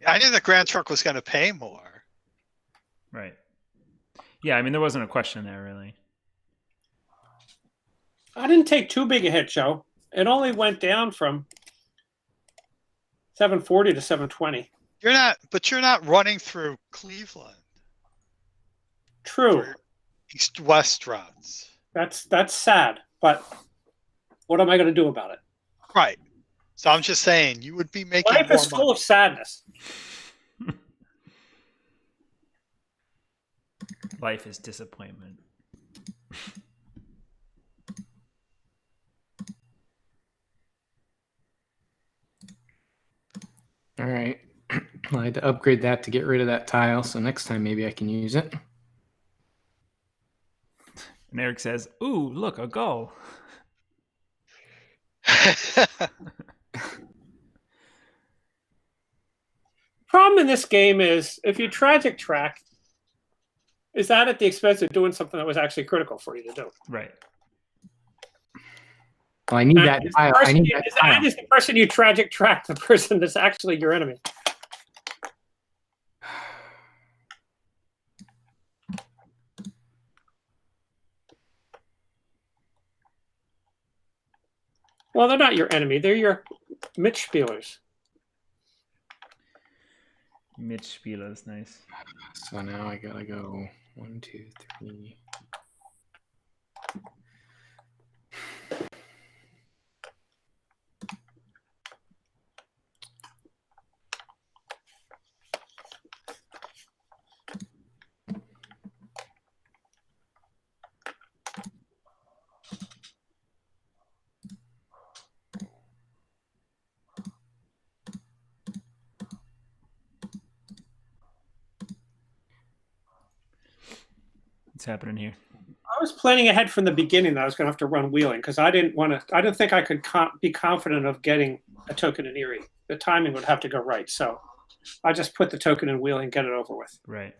I knew the Grand Trunk was going to pay more. Right. Yeah, I mean, there wasn't a question there, really. I didn't take too big a hit, Joe. It only went down from 740 to 720. You're not running through Cleveland. True. East-west routes. That's sad, but what am I going to do about it? Right. So I'm just saying, you would be making Life more is full money. of sadness. Life is disappointment. All right. I had to upgrade that to get rid of that tile, so next time maybe I can use it. And Eric says, "Ooh, look, a gull." Problem in this game is if you tragic track, is that at the expense of doing something that was actually critical for you to do? Right. Well, I need that tile. I need that tile. And is the person you tragic track the person that's actually your enemy? Well, they're not your enemy. They're your Mitspielers. Mitspielers, nice. So now I gotta go 1, 2, 3. What's happening here? I was planning ahead from the beginning that I was going to have to run wheeling because I didn't think I could be confident of getting a token in Erie. The timing would have to go right. So I just put the token in wheeling, get it over with. Right.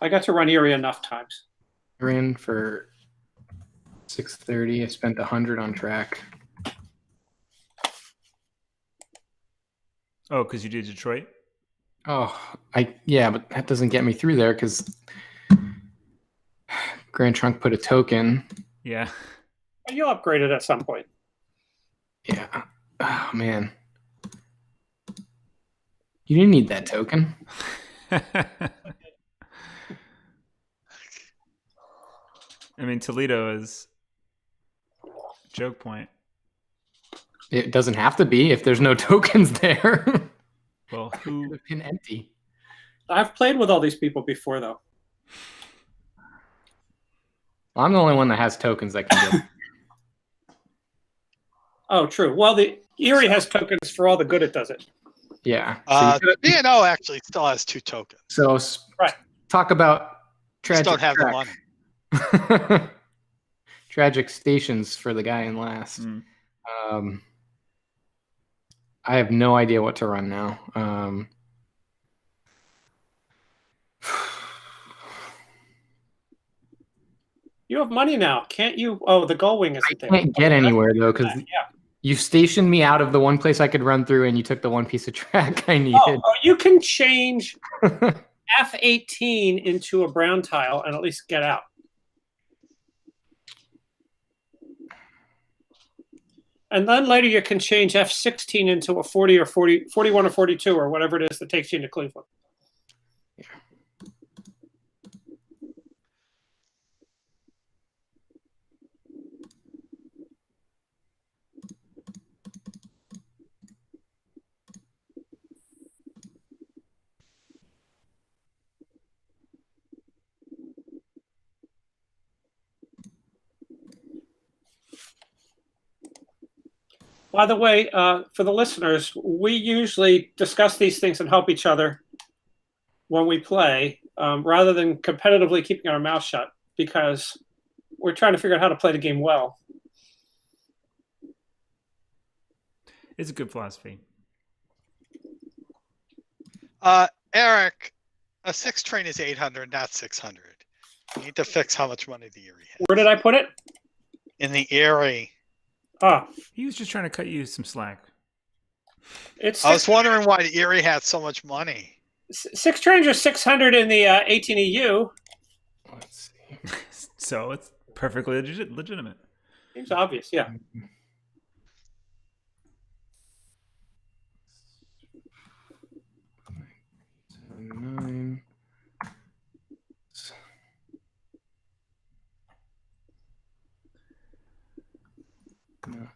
I got to run Erie enough times. I ran for 630. I spent 100 on track. Oh, because you did Detroit? Oh, yeah, but that doesn't get me through there because Grand Trunk put a token. Yeah. You'll upgrade it at some point. Yeah. Oh, man. You didn't need that token. I mean, Toledo is joke point. It doesn't have to be if there's no tokens there. Well, who would have been empty? I've played with all these people before, though. I'm the only one that has tokens that can do it. Oh, true. Well, the Erie has tokens for all the good it does it. Yeah. B&O actually still has 2 tokens. So right. Talk about tragic. Just don't have the money. Tragic stations for the guy in last. I have no idea what to run now. You have money now, can't you? Oh, the gull wing isn't there. I can't get anywhere though because you stationed me out of the one place I could run through, and you took the one piece of track I needed. Oh, you can change F18 into a brown tile and at least get out. And then later you can change F16 into a 40 or 41 or 42 or whatever it is that takes you into Cleveland. Yeah. By the way, for the listeners, we usually discuss these things and help each other when we play, rather than competitively keeping our mouth shut, because we're trying to figure out how to play the game well. It's a good philosophy. Eric, a 6 train is 800, not 600. You need to fix how much money the Erie has. Where did I put it? In the Erie. Oh, He was just trying to cut you some slack. I was wondering why Erie had so much money. 6 trains are 600 in the 18 EU. Let's see. So it's perfectly legitimate. Seems obvious, yeah. Nine. No.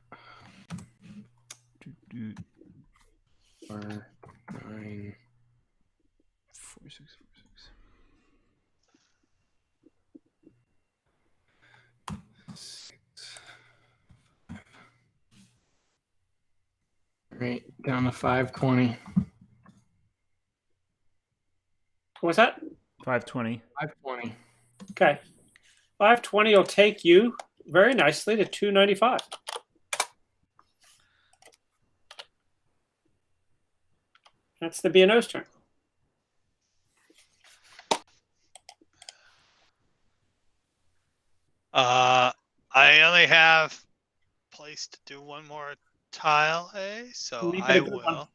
4, 9. 4, 6, 4, 6. 6. Right, down to 520. What's that? 520. 520. Okay. 520 will take you very nicely to 295. That's the B&O's turn. I only have place to do one more tile A, so I will.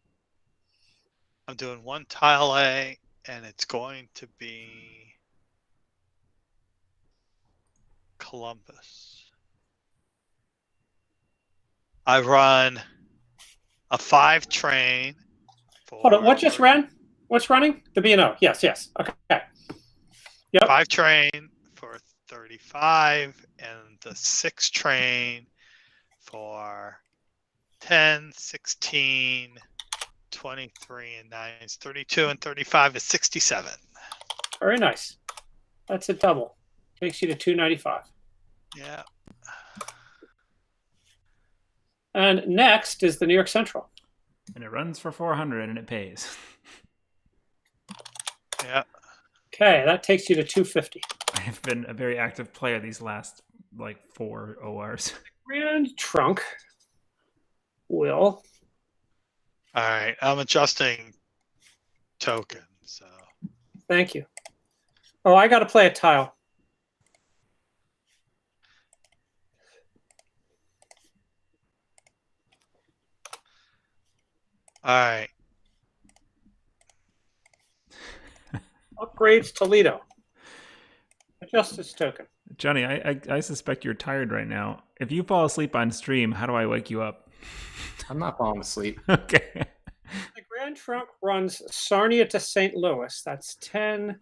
I'm doing one tile A, and it's going to be Columbus. I run a 5 train. Hold on, what just ran? What's running? The B&O. Yes, yes. Okay. Yep. 5 train for 35, and the 6 train for 10, 16, 23, and 9 is 32, and 35 is 67. Very nice. That's a double. Takes you to 295. Yeah. And next is the New York Central. And it runs for 400 and it pays. Yeah. Okay, that takes you to 250. I have been a very active player these last 4 ORs. Grand Trunk will. All right, I'm adjusting token. So. Thank you. Oh, I got to play a tile. All right. Upgrades Toledo. Adjust this token. Johnny, I suspect you're tired right now. If you fall asleep on stream, how do I wake you up? I'm not falling asleep. Okay. The Grand Trunk runs Sarnia to St. Louis. That's 10,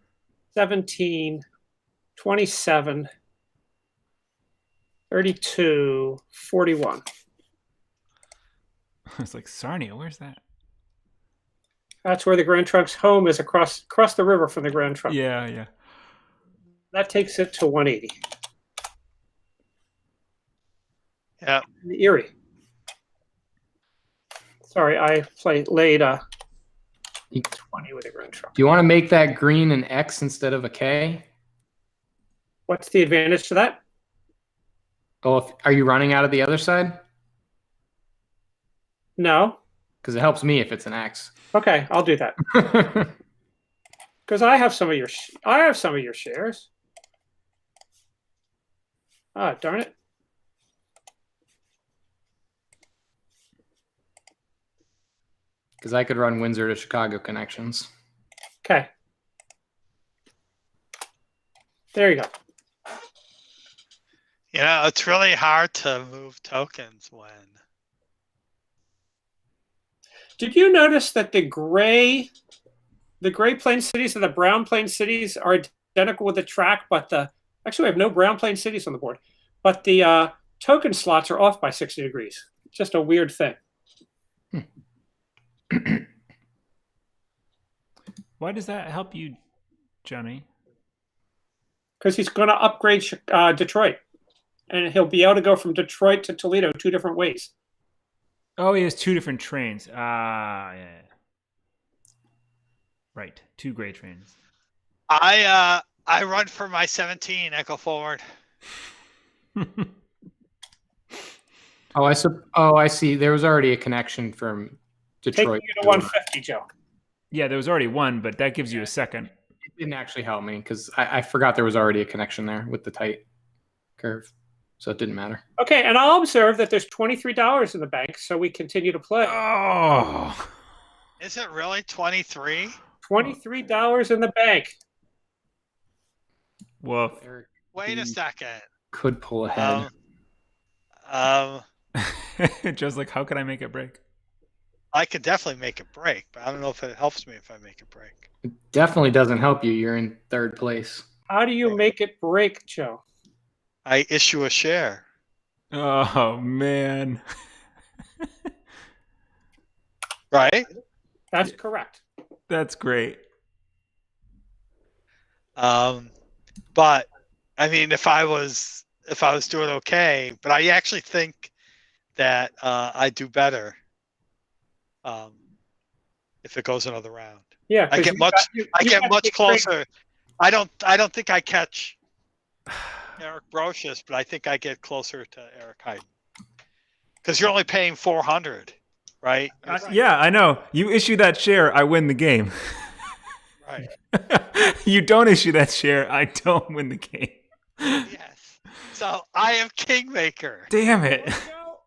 17, 27, 32, 41. I was like, Sarnia, where's that? That's where the Grand Trunk's home is, across the river from the Grand Trunk. Yeah, yeah. That takes it to 180. Yeah. The Erie. Sorry, I laid 20 with the Grand Trunk. Do you want to make that green an X instead of a K? What's the advantage to that? Oh, are you running out of the other side? No. Because it helps me if it's an X. Okay, I'll do that. Because I have some of your shares. Ah, darn it. Because I could run Windsor to Chicago connections. Okay. There you go. Yeah, it's really hard to move tokens when. Did you notice that the gray plain cities and the brown plain cities are identical with the track, but actually we have no brown plain cities on the board, but the token slots are off by 60 degrees. Just a weird thing. Why does that help you, Johnny? Because he's going to upgrade Detroit, and he'll be able to go from Detroit to Toledo 2 different ways. Oh, he has 2 different trains. Yeah. Right, 2 gray trains. I run for my 17. I go forward. I see. There was already a connection from Detroit. Taking you to 150, Joe. Yeah, there was already one, but that gives you a second. It didn't actually help me because I forgot there was already a connection there with the tight curve. so it didn't matter. Okay, and I'll observe that there's $23 in the bank, so we continue to play. Oh. Is it really 23? $23 in the bank. Woof. Eric, Wait a second. could pull ahead. Joe's like, how can I make it break? I could definitely make a break, but I don't know if it helps me if I make a break. It definitely doesn't help you. You're in third place. How do you make it break, Joe? I issue a share. Oh, man. Right? That's correct. That's great. But I mean, if I was doing okay, but I actually think that I do better if it goes another round. Yeah, I get much closer. I don't think I catch Eric Brosius, but I think I get closer to Eric Hayden. Because you're only paying 400, right? Yeah, I know. You issue that share, I win the game. Right. You don't issue that share, I don't win the game. Yes. So I am kingmaker. Damn it. Well,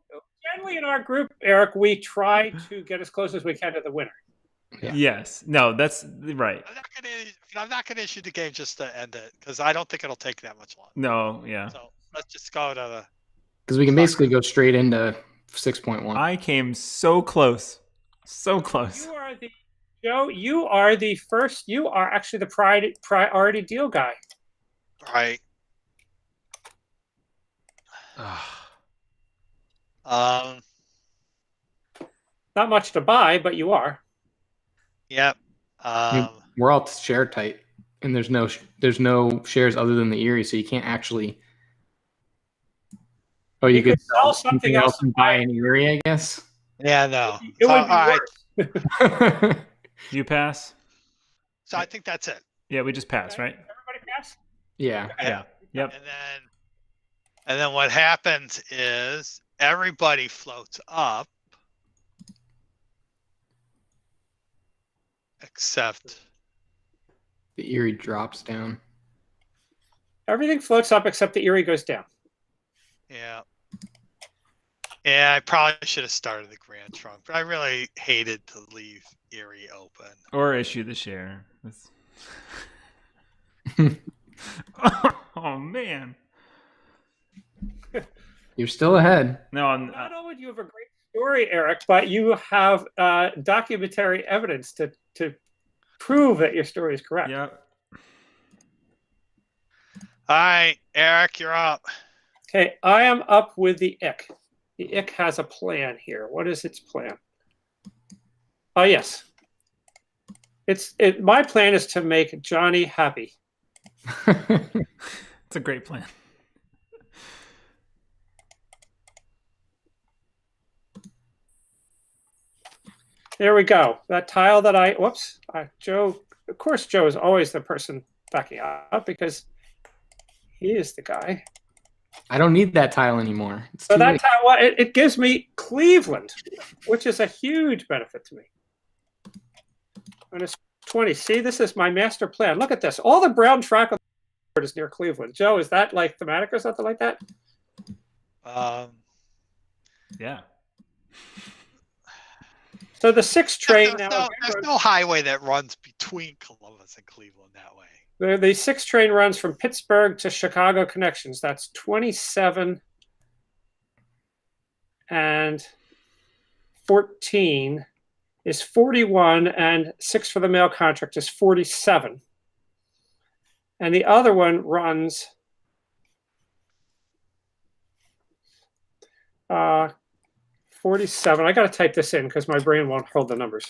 generally in our group, Eric, we try to get as close as we can to the winner. Yeah. Yes. No, that's right. I'm not gonna issue the game just to end it because I don't think it'll take that much longer. No, yeah. So let's just go to the. Because we can basically go straight into 6.1. I came so close. So close. Joe, you are the first. You are actually the priority deal guy. Right. Not much to buy, but you are. Yep. We're all share tight, and there's no shares other than the Erie, so you can't actually. Oh, you could sell something else and buy an Erie, I guess. Yeah, no. It would be worse. You pass? So I think that's it. Yeah, we just pass, right? Everybody pass? Yeah. Yeah. Yep. And then what happens is everybody floats up except The Erie drops down. Everything floats up except the Erie goes down. yeah. Yeah, I probably should have started the Grand Trunk, but I really hated to leave Erie open. Or issue the share. Oh, man. You're still ahead. No, I'm Not only do you have a great story, Eric, but you have documentary evidence to prove that your story is correct. Yep. All right, Eric, you're up. Okay, I am up with the ick. The ick has a plan here. What is its plan? Oh, yes. My plan is to make Johnny happy. It's a great plan. There we go. That tile that Joe, of course, Joe is always the person backing up because he is the guy. I don't need that tile anymore. So that tile, it gives me Cleveland, which is a huge benefit to me. And it's 20. See, this is my master plan. Look at this. All the brown track on the board is near Cleveland. Joe, is that like thematic or something like that? Yeah. So the 6 train there's no highway that runs between Columbus and Cleveland that way. The 6 train runs from Pittsburgh to Chicago connections. That's 27 and 14 is 41, and 6 for the mail contract is 47. And the other one runs 47. I got to type this in because my brain won't hold the numbers.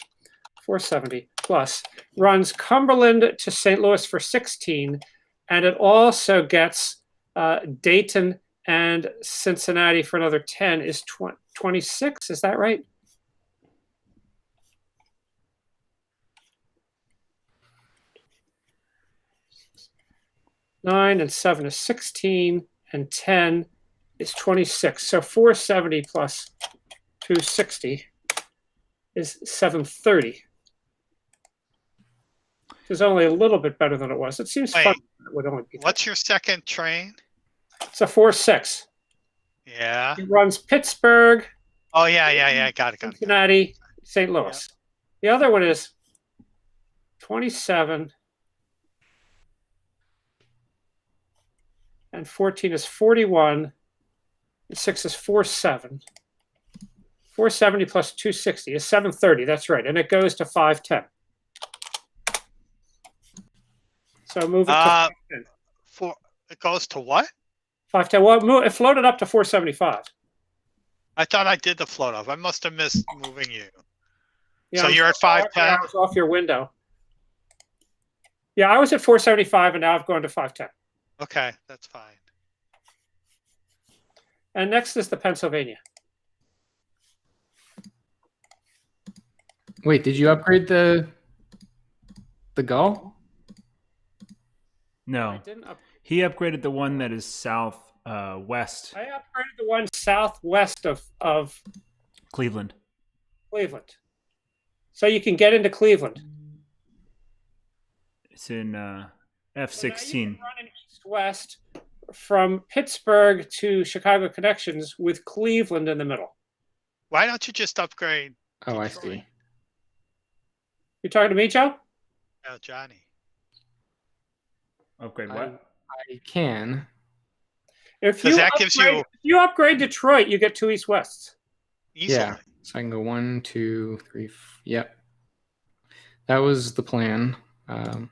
470 plus runs Cumberland to St. Louis for 16, and it also gets Dayton and Cincinnati for another 10 is 26. Is that right? Nine and 7 is 16, and 10 is 26. So 470 plus 260 is 730. Which is only a little bit better than it was. It seems fun. It would only be. What's your second train? It's a 4-6. Yeah. It runs Pittsburgh, Oh, yeah. Got it. Cincinnati, St. Louis. The other one is 27, and 14 is 41, and 6 is 47. 470 plus 260 is 730. That's right. And it goes to 510. So move it to 510. It goes to what? 510. Well, it floated up to 475. I thought I did the float off. I must have missed moving you. Yeah, so you're at 510? I was off your window. Yeah, I was at 475, and now I've gone to 510. Okay, that's fine. And next is the Pennsylvania. Wait, did you upgrade the gull? No. He upgraded the one that is south west. I upgraded the one southwest of Cleveland. So you can get into Cleveland. It's in F16. So now you can run an east-west from Pittsburgh to Chicago connections with Cleveland in the middle. Why don't you just upgrade? Oh, Detroit? I see. You talking to me, Joe? No, Johnny. Upgrade what? I can. If you upgrade Detroit, you get 2 east-wests. Easily. Yeah. So I can go 1, 2, 3. Yep. That was the plan. I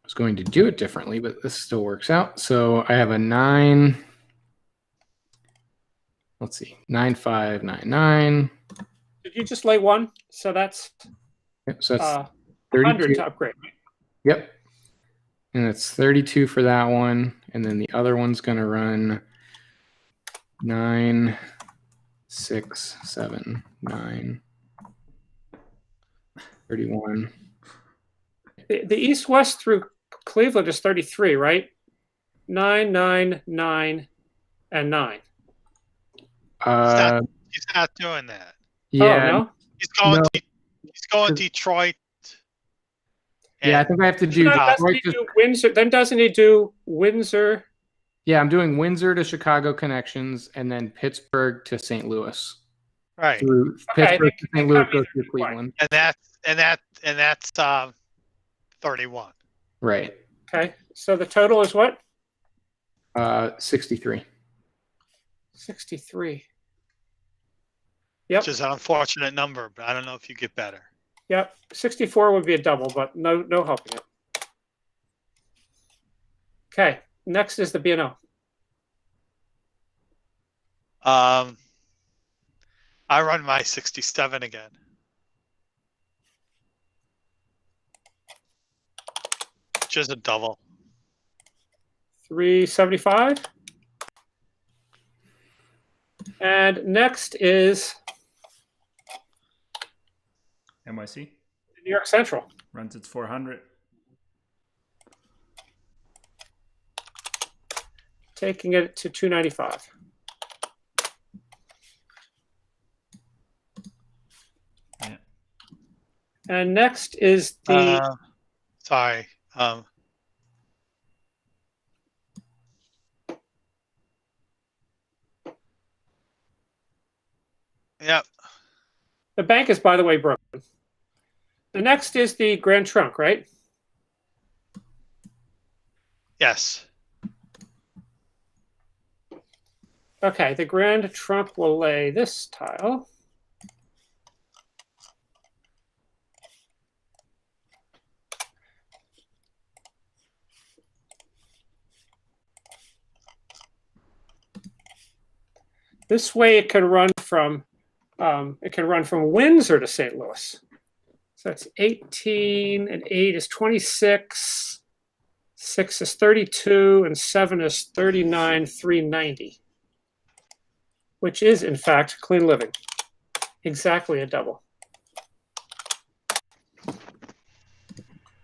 was going to do it differently, but this still works out. So I have a 9. Let's see. 9, 5, 9, 9. Did you just lay 1? So that's So that's 100 to upgrade. Yep. And it's 32 for that one. And then the other one's going to run 9, 6, 7, 9, 31. The east-west through Cleveland is 33, right? 9, 9, 9, and 9. He's not doing that. Yeah. Oh, no? He's going Detroit. Yeah, I think I have to do Windsor. Then doesn't he do Windsor? Yeah, I'm doing Windsor to Chicago connections and then Pittsburgh to St. Louis. Right. Through Pittsburgh to St. Louis goes through Cleveland. And that's 31. Right. Okay. So the total is what? 63. 63. Yep. Which is an unfortunate number, but I don't know if you get better. Yep. 64 would be a double, but no helping it. Okay. Next is the B&O. I run my 67 again. Which is a double. 375. And next is NYC. New York Central. Runs its 400. Taking it to 295. Yeah. And next is the sorry. Yep. The bank is, by the way, broken. The next is the Grand Trunk, right? Yes. Okay, the Grand Trunk will lay this tile. This way it can run from Windsor to St. Louis. So that's 18, and 8 is 26, 6 is 32, and 7 is 39, 390. Which is, in fact, clean living. Exactly a double.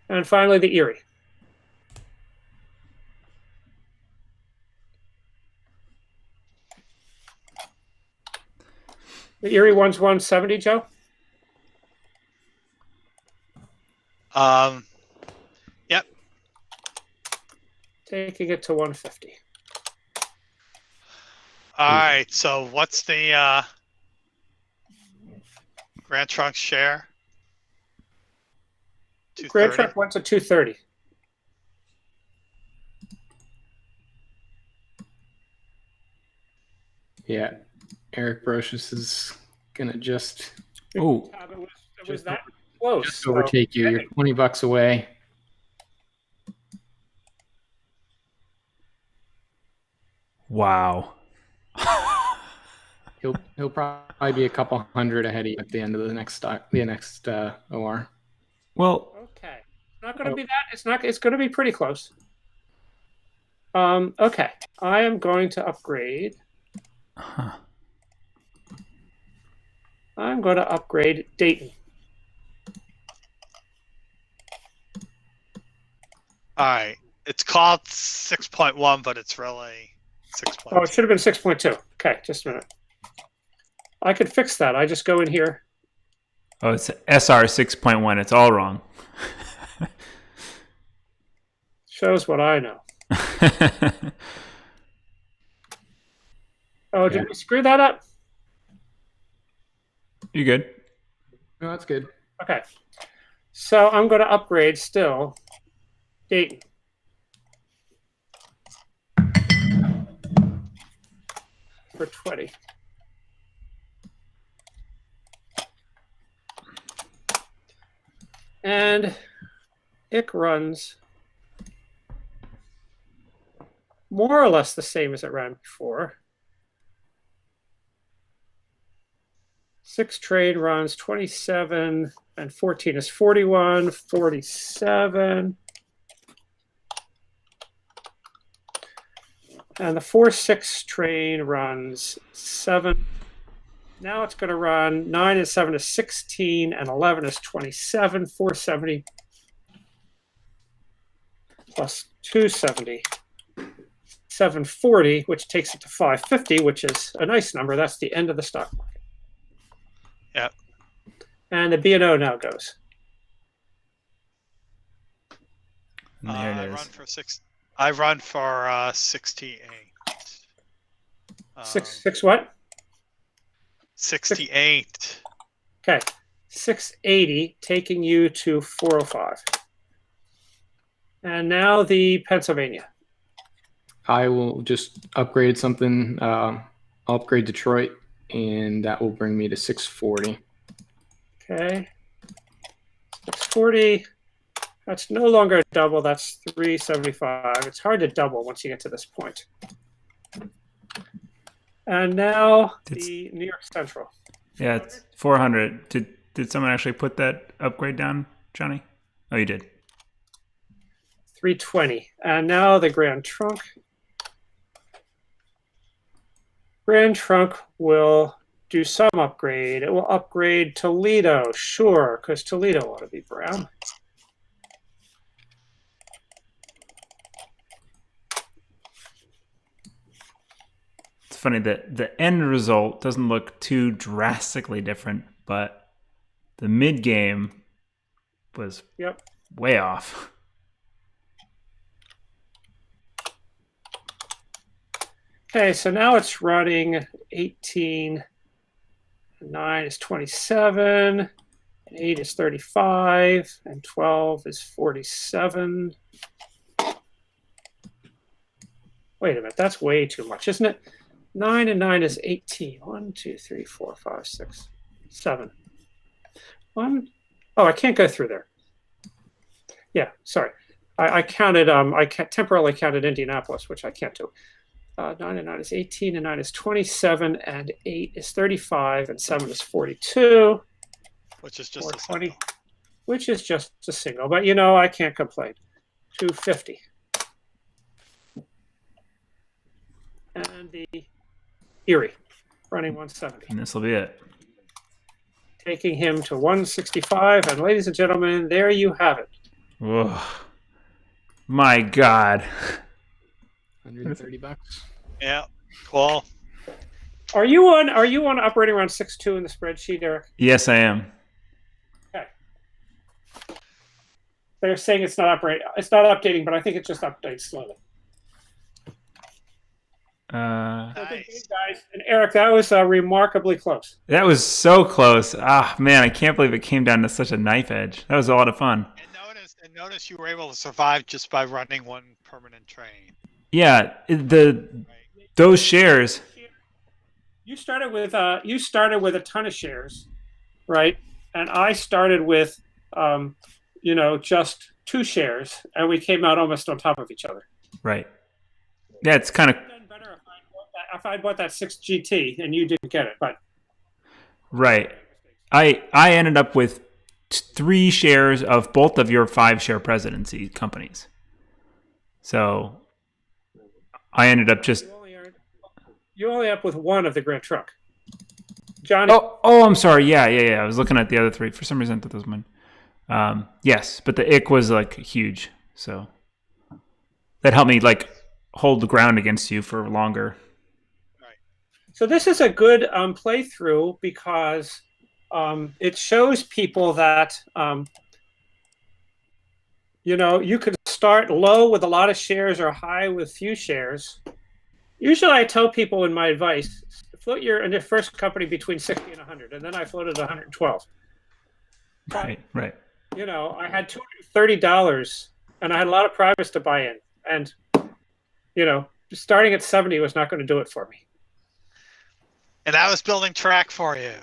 And finally, the Erie. The Erie one's 170, Joe? Yep. taking it to 150. All right. So what's the Grand Trunk share? Grand Trunk went to 230. Yeah, Eric Brosius is gonna just It was that close. Just overtake you. You're $20 away. Wow. He'll probably be a couple hundred ahead of you at the end of the next OR. Well, okay, it's not going to be that. It's not. It's going to be pretty close. Okay, I am going to upgrade. I'm going to upgrade Dayton. All right. It's called 6.1, but it's really 6.2. Oh, it should have been 6.2. Okay, just a minute. I could fix that. I just go in here. Oh, it's SR 6.1. It's all wrong. Shows what I know. Oh, did we screw that up? You good? No, that's good. Okay. So I'm going to upgrade still Dayton. For 20. And it runs more or less the same as it ran before. 6 trade runs 27 and 14 is 41, 47. And the 4-6 train runs 7. Now it's going to run 9 and 7 is 16 and 11 is 27, 470 plus 270, 740, which takes it to 550, which is a nice number. That's the end of the stock market. Yep. And the B&O now goes. And there it is. I run for 68. Six what? 68. Okay. 680, taking you to 405. And now the Pennsylvania. I will just upgrade something. I'll upgrade Detroit, and that will bring me to 640. Okay. 640. That's no longer a double. That's 375. It's hard to double once you get to this point. And now the New York Central. Yeah, it's 400. Did someone actually put that upgrade down, Johnny? Oh, you did. 320. And now the Grand Trunk. Grand Trunk will do some upgrade. It will upgrade Toledo, sure, because Toledo ought to be brown. It's funny that the end result doesn't look too drastically different, but the mid game was way off. Okay, so now it's running 18, 9 is 27, and 8 is 35, and 12 is 47. Wait a minute, that's way too much, isn't it? 9 and 9 is 18. 1, 2, 3, 4, 5, 6, 7. 1. Oh, I can't go through there. Yeah, sorry. I counted, I temporarily counted Indianapolis, which I can't do. 9 and 9 is 18, and 9 is 27, and 8 is 35, and 7 is 42. Which is just a 20, single. which is just a single. But, you know, I can't complain. 250. And the Erie, running 170. And this will be it. Taking him to 165. And ladies and gentlemen, there you have it. Whoa. My God. $130. Yeah, cool. Are you on operating around 6.2 in the spreadsheet, Eric? Yes, I am. Okay. They're saying it's not updating, but I think it just updates slowly. Nice. Guys. And Eric, that was remarkably close. That was so close. Ah, man, I can't believe it came down to such a knife edge. That was a lot of fun. And notice you were able to survive just by running one permanent train. Yeah, those shares. You started with a ton of shares, right? And I started with just 2 shares, and we came out almost on top of each other. Right. Yeah, it's kind of done better if I bought that 6 GT and you didn't get it, but right. I ended up with 3 shares of both of your 5-share presidency companies. So I ended up just you only up with 1 of the Grand Trunk. Johnny. Oh, I'm sorry. Yeah. I was looking at the other 3. For some reason, I thought those were mine. Yes, but the IC was like huge, so that helped me like hold the ground against you for longer. Right. So this is a good playthrough because it shows people that you could start low with a lot of shares or high with few shares. Usually, I tell people in my advice, float in your first company between 60 and 100, and then I floated 112. Right. I had $230, and I had a lot of privates to buy in, and starting at 70 was not going to do it for me. And I was building track for you.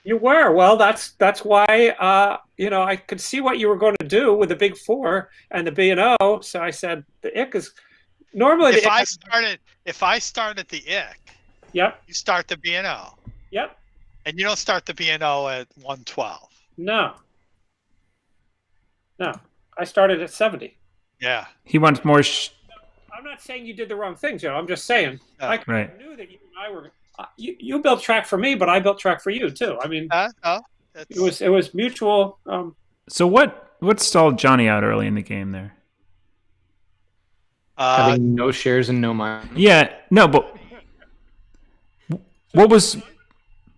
You were. Well, that's why I could see what you were going to do with the big 4 and the B&O. So I said the IC is normally if I started the IC. Yep. You start the B&O. Yep. And you don't start the B&O at 112. No. I started at 70. Yeah. He wants more. I'm not saying you did the wrong thing, Joe. I'm just saying I knew that you and I were. You built track for me, but I built track for you too. I mean, it was mutual. So what stalled Johnny out early in the game there? Having no shares and no money. Yeah, no, but what was?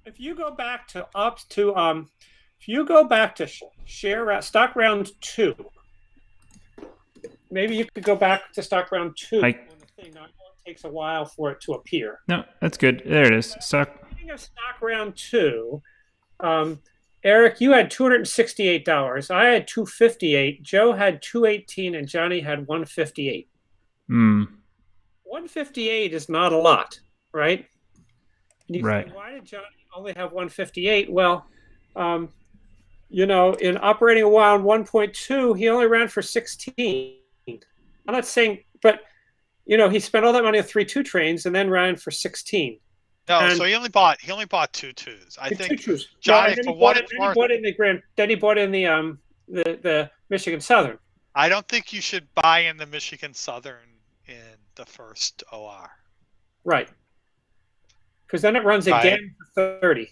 If you go back to share stock round 2, maybe you could go back to stock round 2 on the thing. Now, it takes a while for it to appear. No, that's good. There it is. Speaking of stock round 2, Eric, you had $268. I had $258. Joe had $218, and Johnny had $158. $158 is not a lot, right? Right. Say, why did Johnny only have $158? Well, in operating a while on 1.2, he only ran for 16. I'm not saying, but he spent all that money on 3 2 trains and then ran for 16. No, so he only bought 2 2s. I think 2 2s. Johnny, for what it's worth. Then he bought in the Michigan Southern. I don't think you should buy in the Michigan Southern in the first OR. Right. Because then it runs again for 30.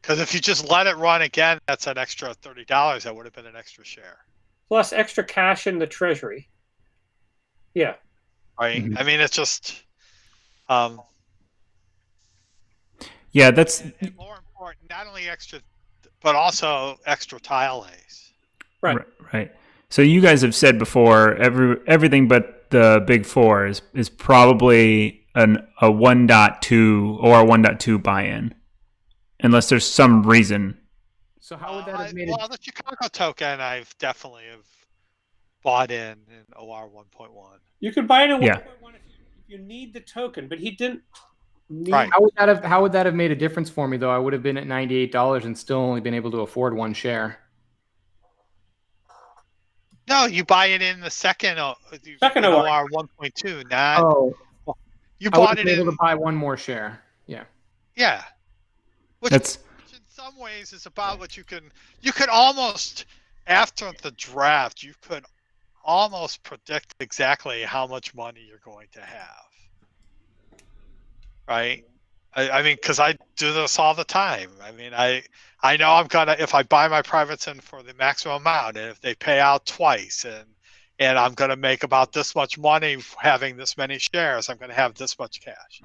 Because if you just let it run again, that's an extra $30. That would have been an extra share. Plus extra cash in the treasury. Yeah. Right. Mm-hmm. I mean, it's just. Yeah, that's. And more important, not only extra, but also extra tile lays. Right. So you guys have said before, everything but the big 4 is probably a 1.2 or a 1.2 buy-in, unless there's some reason. So how would that have made it? Well, the Chicago token, I've definitely bought in OR 1.1. You could buy it in 1.1 if you need the token, but he didn't. Right. How would that have made a difference for me though? I would have been at $98 and still only been able to afford 1 share. No, you buy it in the second OR 1.2. You bought it able to buy 1 more share. Yeah. Yeah. Which in some ways is about what you could almost, after the draft, you could almost predict exactly how much money you're going to have. Right? I mean, because I do this all the time. I mean, I know I'm gonna, if I buy my privates in for the maximum amount, and if they pay out twice, and I'm gonna make about this much money having this many shares, I'm gonna have this much cash.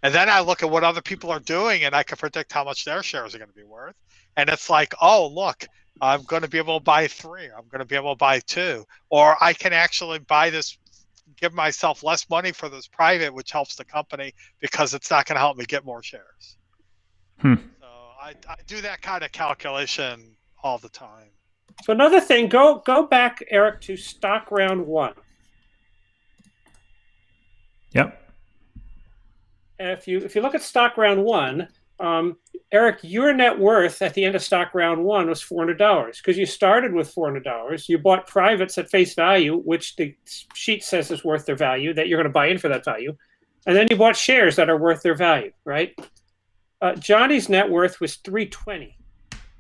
And then I look at what other people are doing, and I can predict how much their shares are gonna be worth. And it's like, oh, look, I'm gonna be able to buy 3. I'm gonna be able to buy 2, or I can actually buy this give myself less money for this private, which helps the company because it's not going to help me get more shares. So I do that kind of calculation all the time. So another thing, go back, Eric, to stock round 1. Yep. And if you look at stock round 1, Eric, your net worth at the end of stock round 1 was $400 because you started with $400. You bought privates at face value, which the sheet says is worth their value, that you're going to buy in for that value. And then you bought shares that are worth their value, right? Johnny's net worth was $320.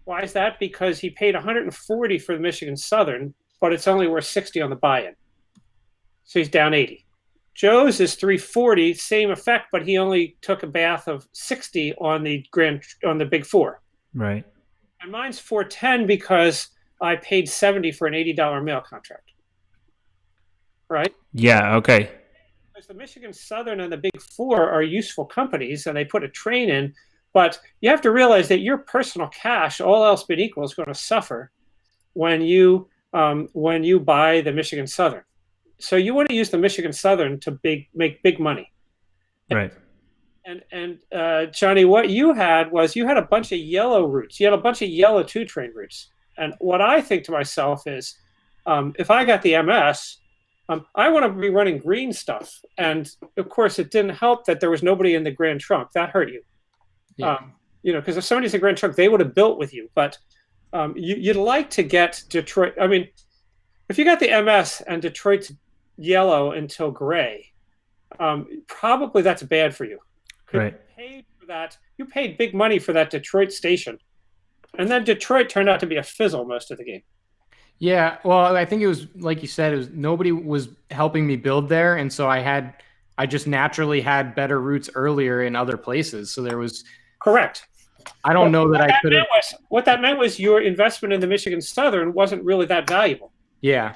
Why is that? Because he paid $140 for the Michigan Southern, but it's only worth $60 on the buy-in. So he's down $80. Joe's is $340, same effect, but he only took a bath of $60 on the Big Four. Right. And mine's $410 because I paid $70 for an $80 mail contract. Right? Yeah. Okay. Because the Michigan Southern and the Big Four are useful companies, and they put a train in. But you have to realize that your personal cash, all else being equal, is going to suffer when you buy the Michigan Southern. So you want to use the Michigan Southern to make big money. Right. And Johnny, what you had was you had a bunch of yellow routes. You had a bunch of yellow 2-train routes. And what I think to myself is, if I got the MS, I want to be running green stuff. And of course, it didn't help that there was nobody in the Grand Trunk. That hurt you. Yeah. Because if somebody's in Grand Trunk, they would have built with you. But you'd like to get Detroit. I mean, if you got the MS and Detroit's yellow until gray, probably that's bad for you. Right. You paid big money for that Detroit station, and then Detroit turned out to be a fizzle most of the game. Yeah, well, I think it was like you said, it was nobody was helping me build there, and so I just naturally had better routes earlier in other places. So there was correct. I don't know that I could have. What that meant was your investment in the Michigan Southern wasn't really that valuable. Yeah.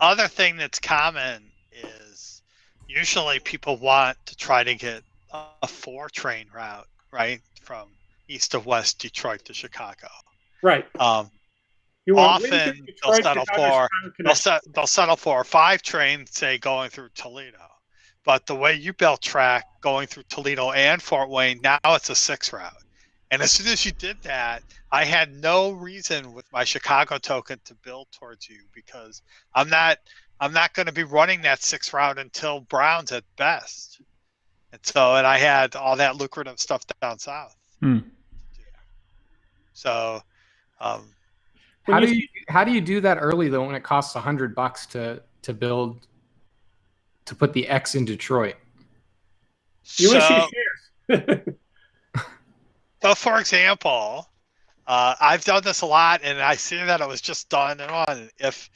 Other thing that's common is usually people want to try to get a 4-train route, right, from east of West Detroit to Chicago. Right. Often they'll settle for a 5-train, say, going through Toledo. But the way you built track going through Toledo and Fort Wayne, now it's a 6 route. And as soon as you did that, I had no reason with my Chicago token to build towards you because I'm not going to be running that 6 route until Brown's at best. And I had all that lucrative stuff down south. So, how do you do that early though when it costs $100 to build to put the X in Detroit? You issue shares. So, for example, I've done this a lot, and I see that it was just done and on. If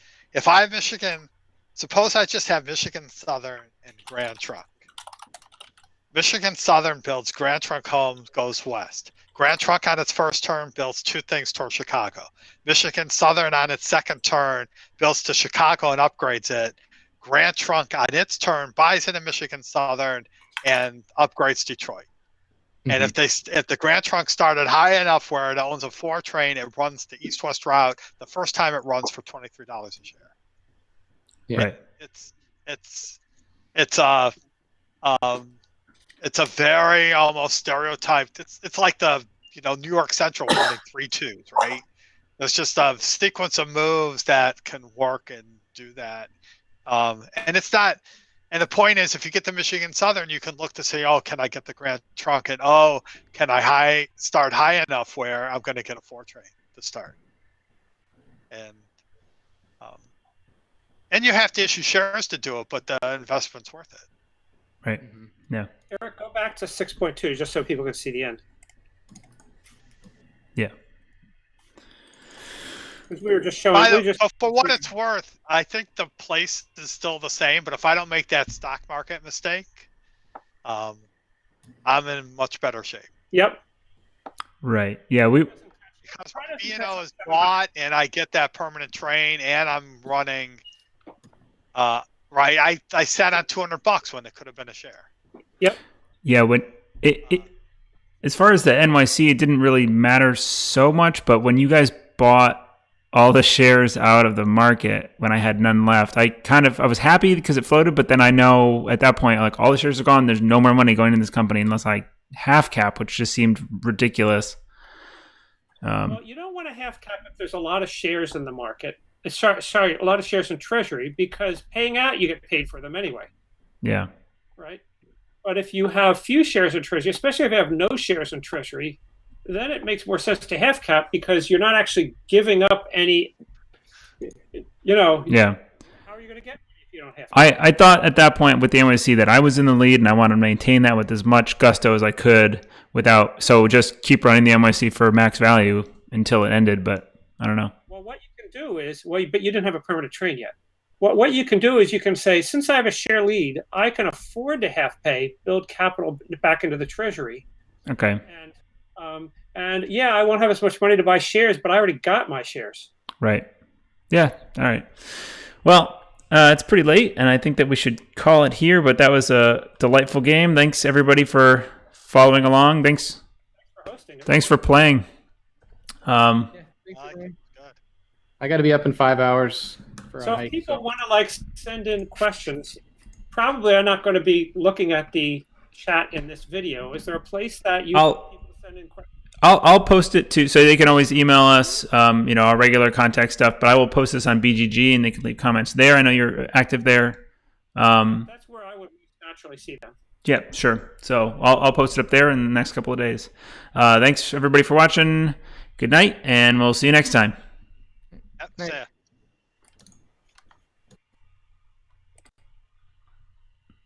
I have Michigan, suppose I just have Michigan Southern and Grand Trunk. Michigan Southern builds Grand Trunk home, goes west. Grand Trunk on its first turn builds 2 things towards Chicago. Michigan Southern on its second turn builds to Chicago and upgrades it. Grand Trunk on its turn buys into Michigan Southern and upgrades Detroit. And if the Grand Trunk started high enough where it owns a 4-train, it runs the east-west route. The first time it runs for $23 a share. Yeah. Right. It's a very almost stereotyped. It's like the New York Central running 3-2s, right? There's just a sequence of moves that can work and do that, and it's not. And the point is, if you get the Michigan Southern, you can look to say, oh, can I get the Grand Trunk? And oh, can I start high enough where I'm going to get a 4-train to start? And you have to issue shares to do it, but the investment's worth it. Right. Yeah. Eric, go back to 6.2 just so people can see the end. Yeah. Because we were just showing. For what it's worth, I think the place is still the same. But if I don't make that stock market mistake, I'm in much better shape. Yep. Right. Yeah. Because B&O is bought, and I get that permanent train, and I'm running. Right. I sat on $200 when it could have been a share. Yep. Yeah. When it as far as the NYC, it didn't really matter so much. But when you guys bought all the shares out of the market when I had none left. I was happy because it floated, but then I know at that point, like all the shares are gone. There's no more money going in this company unless I half cap, which just seemed ridiculous. Well, you don't want to half cap if there's a lot of shares in the market. Sorry, a lot of shares in Treasury, because paying out, you get paid for them anyway. Yeah. Right. But if you have few shares in Treasury, especially if you have no shares in Treasury, then it makes more sense to half cap because you're not actually giving up any, Yeah. How are you going to get money if you don't have cap? I thought at that point with the NYC that I was in the lead and I wanted to maintain that with as much gusto as I could so just keep running the NYC for max value until it ended, but I don't know. Well, what you can do is, but you didn't have a permanent train yet. What you can do is you can say, since I have a share lead, I can afford to half pay, build capital back into the Treasury. Okay. And I won't have as much money to buy shares, but I already got my shares. Right. Yeah. All right. Well, it's pretty late, and I think that we should call it here, but that was a delightful game. Thanks, everybody, for following along. Thanks for hosting. Thanks for playing. I got to be up in 5 hours. So if people want to send in questions, probably I'm not going to be looking at the chat in this video. Is there a place that people send in questions? I'll post it too, so they can always email us, our regular contact stuff. But I will post this on BGG, and they can leave comments there. I know you're active there. That's where I would naturally see them. Yeah, sure. So I'll post it up there in the next couple of days. Thanks everybody for watching. Good night, and we'll see you next time. Yep,